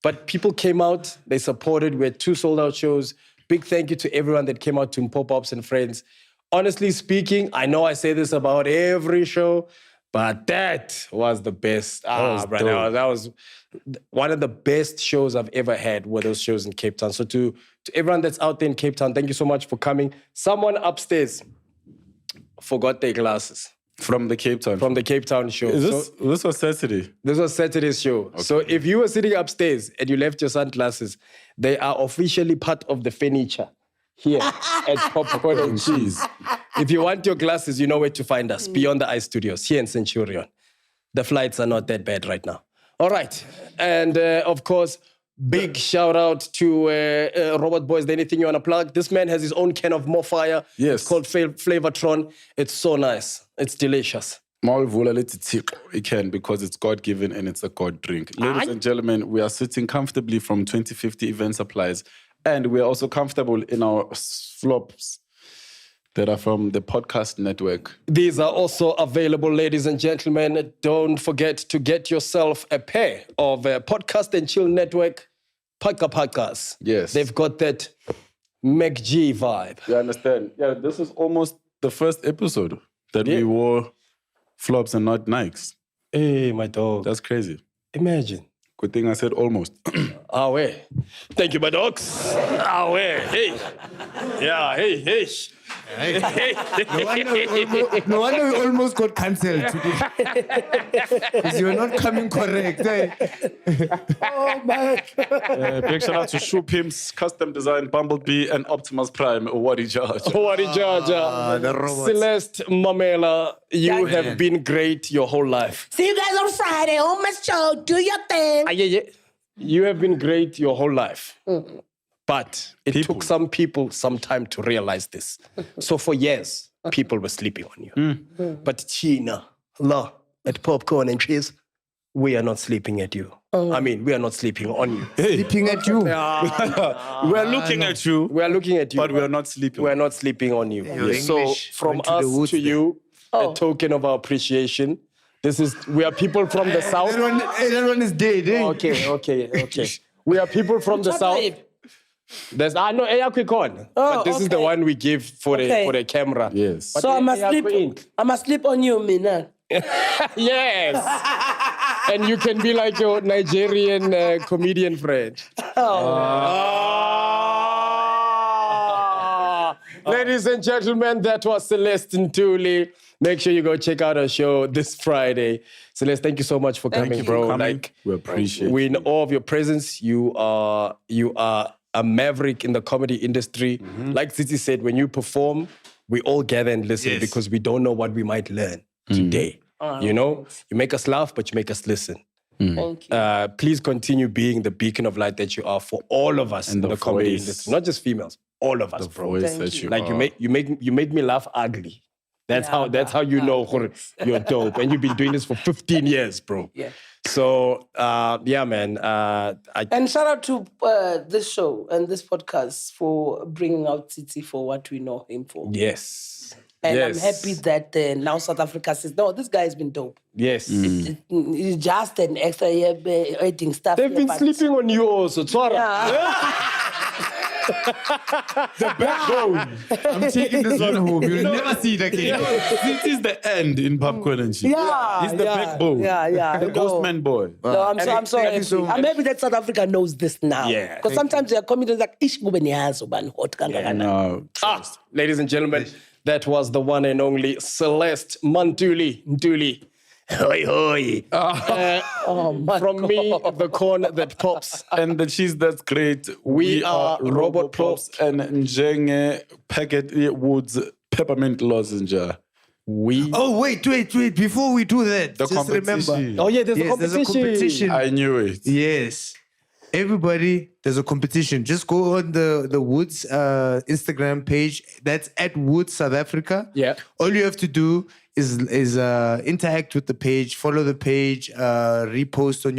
But people came out, they supported. We had 2 sold-out shows. Big thank you to everyone that came out to Pop-Ups and Friends. Honestly speaking, I know I say this about every show, but that was the best. That was one of the best shows I've ever had, were those shows in Cape Town. So to everyone that's out there in Cape Town, thank you so much for coming. Someone upstairs forgot their glasses. From the Cape Town. From the Cape Town show. This was Saturday. This was Saturday's show. Okay. So if you were sitting upstairs and you left your sunglasses, they are officially part of the furniture here at Popcorn and Cheese. If you want your glasses, you know where to find us. Beyond the Eye Studios here in Centurion. The flights are not that bad right now. All right. And of course, big shout out to Robot Boys. Anything you want to plug? This man has his own can of more fire. Yes. It's called Flavortron. It's so nice. It's delicious. It can, because it's God-given and it's a God drink. Ladies and gentlemen, we are sitting comfortably from 2050 event supplies, and we are also comfortable in our flops that are from the podcast network. These are also available, ladies and gentlemen. Don't forget to get yourself a pair of Podcast and Chill Network podcasts. Yes. They've got that MacG vibe. You understand? Yeah, this is almost the first episode that we wore flops and not Nikes. Hey, my dog. That's crazy. Imagine. Good thing I said almost. Thank you, my dogs. Hey. Yeah, hey. No wonder we almost got cancelled today. Because you're not coming correct. Eh? Oh, man. Big shout out to Shoe Pimps, Custom Design, Bumblebee, and Optimus Prime, Wadi George. The robots. Celeste Mamela, you have been great your whole life. See you guys on Friday on my show. Do your thing. You have been great your whole life. But it took some people some time to realize this. So for years, people were sleeping on you. But China, La, at Popcorn and Cheese, we are not sleeping at you. I mean, we are not sleeping on you. Sleeping at you. We are looking at you. We are looking at you. But we are not sleeping. We are not sleeping on you. Your So English from went to the us woods to you, a token of our appreciation. We are people from the south. That one is dead. Eh? Okay. We are people from the south. There's but this is the one we give for the camera. Yes. But So I must sleep on you, Mina. Yes. And you can be like your Nigerian comedian friend. Ladies and gentlemen, that was Celeste Ntuli. Make sure you go check out our show this Friday. Celeste, thank you so much for coming, bro. We appreciate it. We in awe of your presence. You are a maverick in the comedy industry. Like Tsitsi said, when you perform, we all gather and listen because we don't know what we might learn today. You know, you make us laugh, but you make us listen. Thank you. Please continue being the beacon of light that you are for all of us in the comedy industry, not just females, all of us, bro. You make me laugh ugly. That's how you know you're dope, and you've been doing this for 15 years, bro. Yeah. So man. And shout out to this show and this podcast for bringing out Tsitsi for what we know him for. Yes. And I'm happy that now South Africa says, no, this guy has been dope. Yes. It's just an extra editing stuff. They've been sleeping on you also, Tswara. The backbone. I'm taking this one home. You'll never see it again. This is the end in Popcorn and Cheese. Yeah. He's the backbone. Yeah. The Ghostman boy. No, I'm so happy. I'm happy that South Africa knows this now. Yeah. Because sometimes there are comedians like, ish gubeniyazo ban hot kangaka. No. Ladies and gentlemen, that was the one and only Celeste Ntuli. Hoi, hoi. From me, the corn that pops. And the cheese that's great. We are Robot Pops and Njenge Packet Woods Peppermint Lozenge. Oh, wait. Before we do that, The just competition. remember. Oh, yeah, there's a competition. I knew it. Yes. Everybody, there's a competition. Just go on the Woods Instagram page. That's at Woods South Africa. Yeah. All you have to do is interact with the page, follow the page, repost on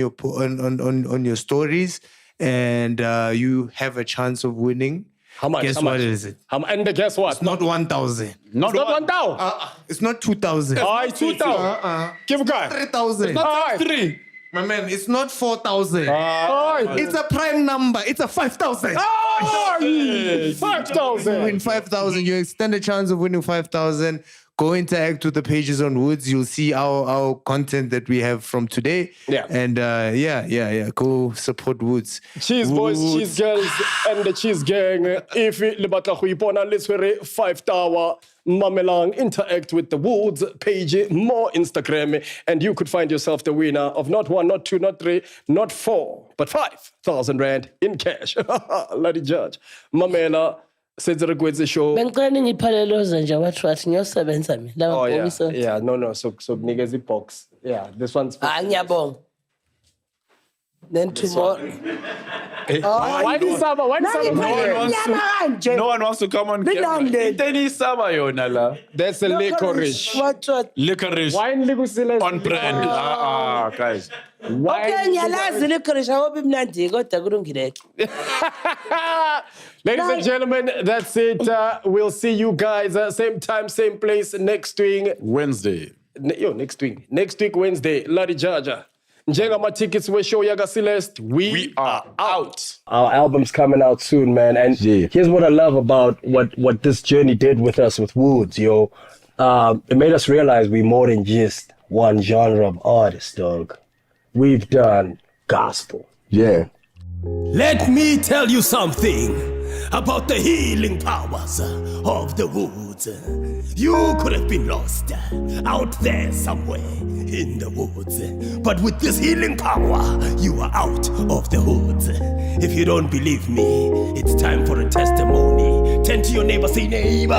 your stories, and you have a chance of winning. How much? Guess what is it? And guess what? Not 1,000. Not 1,000. It's not 2,000. Aye, 2,000. Give a guy. 3,000. Aye. 3. My man, it's not 4,000. Aye. It's a prime number. It's a 5,000. Aye. 5,000. Win 5,000. You extend the chance of winning 5,000. Go interact with the pages on Woods. You'll see our content that we have from today. Yeah. And yeah. Go support Woods. Cheese boys, cheese girls, and the cheese gang. If le batla go ipona le tshwere 5 tower, mamelang, interact with the Woods page, more Instagram, and you could find yourself the winner of not 1, not 2, not 3, not 4, but 5,000 rand in cash. Lady Judge, mamela. Senze re kwetse show. Bengicela ngiphalelo nje wathi ngiyosebenza mina la Oh yeah. ngibonisa. Yeah, no. So kunikeza box. Yeah, this one's for Ngiyabonga. Then tomorrow. Why do Saba? No one wants to come on camera. Iteni Saba yona la. That's a licorice. What? Licorice. Wine licorice. On brand. Guys. Okay, ngiyalazi licorice awubi mnandi kodwa kulungileke. Ladies and gentlemen, that's it. We'll see you guys same time, same place next week. Wednesday. Next week, Wednesday. Ladi Jaja. Njengama tickets we show yaga Celeste. We are out. Our album's coming out soon, man. And here's what I love about what this journey did with us with Woods, yo. It made us realize we're more than just one genre of artist, dog. We've done gospel. Yeah. Let me tell you something about the healing powers of the woods. You could have been lost out there somewhere in the woods. But with this healing power, you are out of the woods. If you don't believe me, it's time for a testimony. Turn to your neighbor, say neighbor.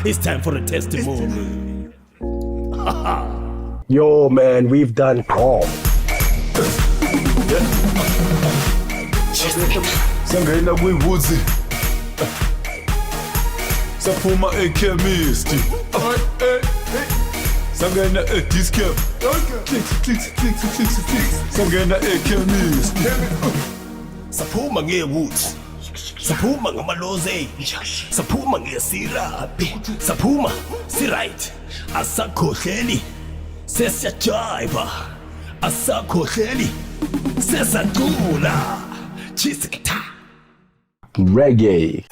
It's time for a testimony. Yo, man, we've done all. Sangena kwiwoods saphuma ekhemist sangena ediscap clicks sangena ekhemist saphuma ngewoods saphuma ngamaloze saphuma ngesirapi saphuma siright asakhohleli sesiyajiva asakhohleli sesacula chisikita Reggae.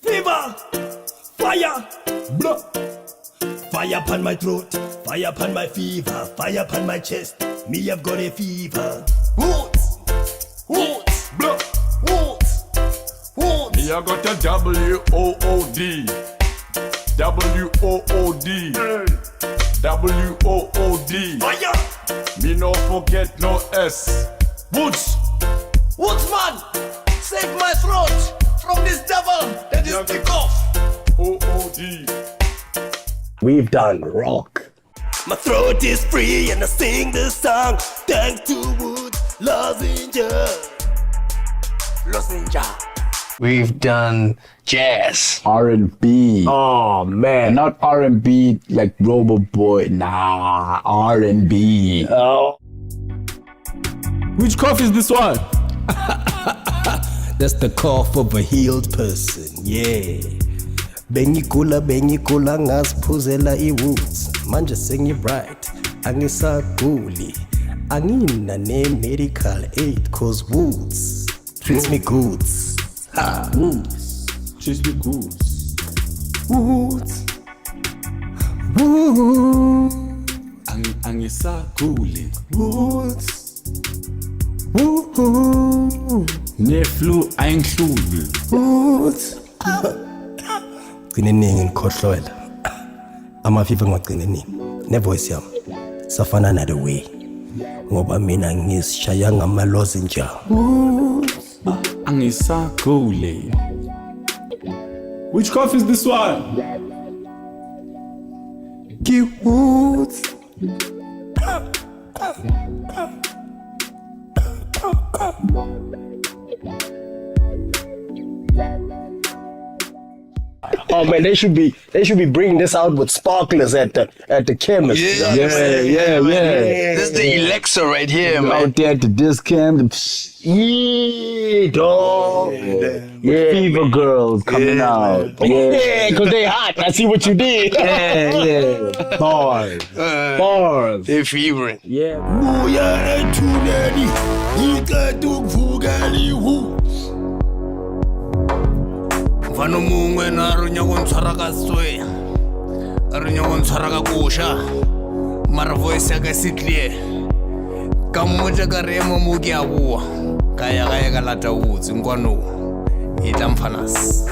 fever fire blood fire upon my throat fire upon my fever fire upon my chest me have got a fever woods blood woods me I got a W-O-O-D W-O-O-D W-O-O-D fire me no forget no S Woodsman, save my throat from this devil that is kick off. O-O-D. We've done rock. My throat is free and I sing this song thanks to Woods Lozenja. We've done jazz. R&B. Oh, man. Not R&B like Robo Boy. Nah, R&B. Oh. Which cough is this one? That's the cough of a healed person, yeah. Bengikula ngasiphuzela iwoods. Manje sengi-bright, angisaguli. Angina ne-medical aid cause Woods treats me goods. Woods. Treats me goods. Woods. Angisaguli. Woods. Ne-flu ayingihluli. Woods. Gcine ningi ngikhohlola. Amafifa ngagcine ningi. Ne-voice yami safana na the way. Ngoba mina ngisishaya ngamalozi nja. Angisaguli. Which cough is this one? Woods. Oh man, they should be bringing this out with sparklers at the chemist. Yeah. Yeah. This is the elixir right here, man. Out there at the discount. Yeah, dog. Yeah. Fever girls coming out. Yeah, because they hot. I see what you did. Yeah. Bars. They're fevering. Yeah. Buya ethuneni iqeda ukuvuka lihu Mfana mungwe na runya kontshwara ka swea runya kontshwara ka kusha mara voice ya ka clear ka mmoja ka remo mo ke a bua ka ya ka lata utsi nkwano itla mfanas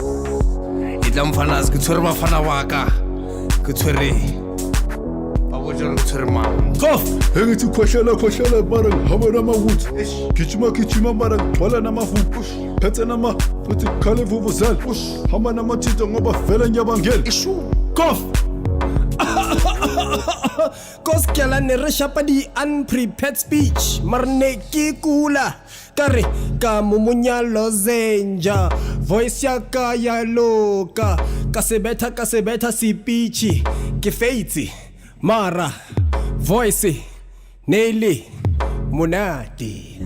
ke tshwere bafana ba ka ke tshwere Kof, hengithi khohlela mara hamba namawuthi gijima mara gcwala namavubu phethe futhi khale vuvuzela hamba namathitho ngoba vele ngiyabangela Kof Koskela ne re shapa di unprepared speech marne ke kula kare ka mumunyalo zenja voice ya ka ya loka ka sebetha sipichi ke feitsi Mara, voice, Nelly, Monati.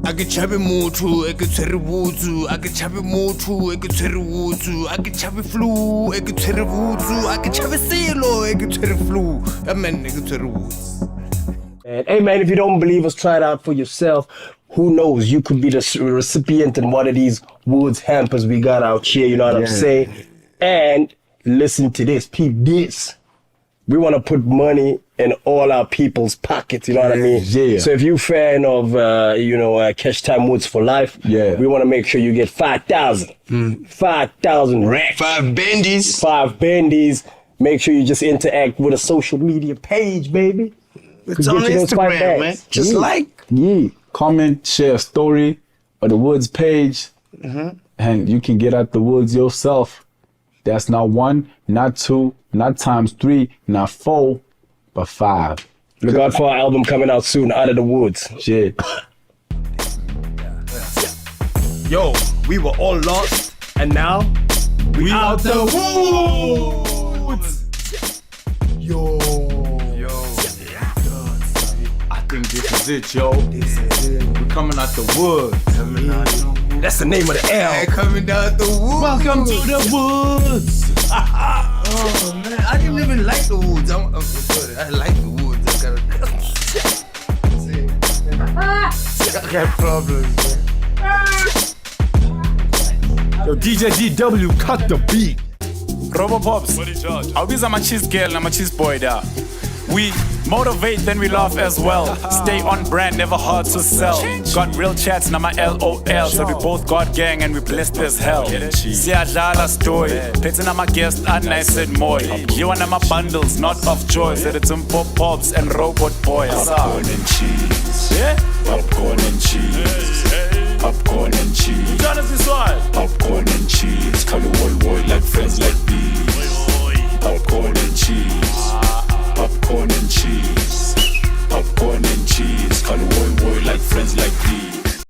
I get chubby motu, I get cherry woozu, I get chubby motu, I get cherry woozu, I get chubby flu, I get cherry woozu, I get chubby silo, I get cherry flu. I mean, I get cherry woods. Hey man, if you don't believe us, try it out for yourself. Who knows? You could be the recipient in one of these woods hampers we got out here, you know what I'm saying? And listen to this, peep this. We want to put money in all our people's pockets, you know what I mean? Yeah. So if you're a fan of, Cash Time Woods for Life, we want to make sure you get 5,000. 5,000 racks. 5 bendies. 5 bendies. Make sure you just interact with a social media page, baby. It's on Instagram, man. Just like. Yeah. Comment, share a story of the Woods page. And you can get out the woods yourself. That's not 1, not 2, not times 3, not 4, but 5. Look out for our album coming out soon, Out of the Woods. Shit. Yo, we were all lost, and now we out the woods. Yo. I think this is it, yo. We're coming out the woods. That's the name of the L. Coming down the woods. Welcome to the woods. Oh man, I didn't even like the woods. I like the woods. I got problems, man. Yo, DJ DW, cut the beat. Robopops, awubiza ama-cheese girl nama-cheese boy da. We motivate, then we laugh as well. Stay on brand, never hard to sell. Got real chats, nama LOL. So we both got gang and we blessed as hell. Siyadlala story, petting nama guest and nice and moy. You want nama bundles, not of joy. Said it's pop pops and robot boys. Popcorn and cheese. Popcorn and cheese. Popcorn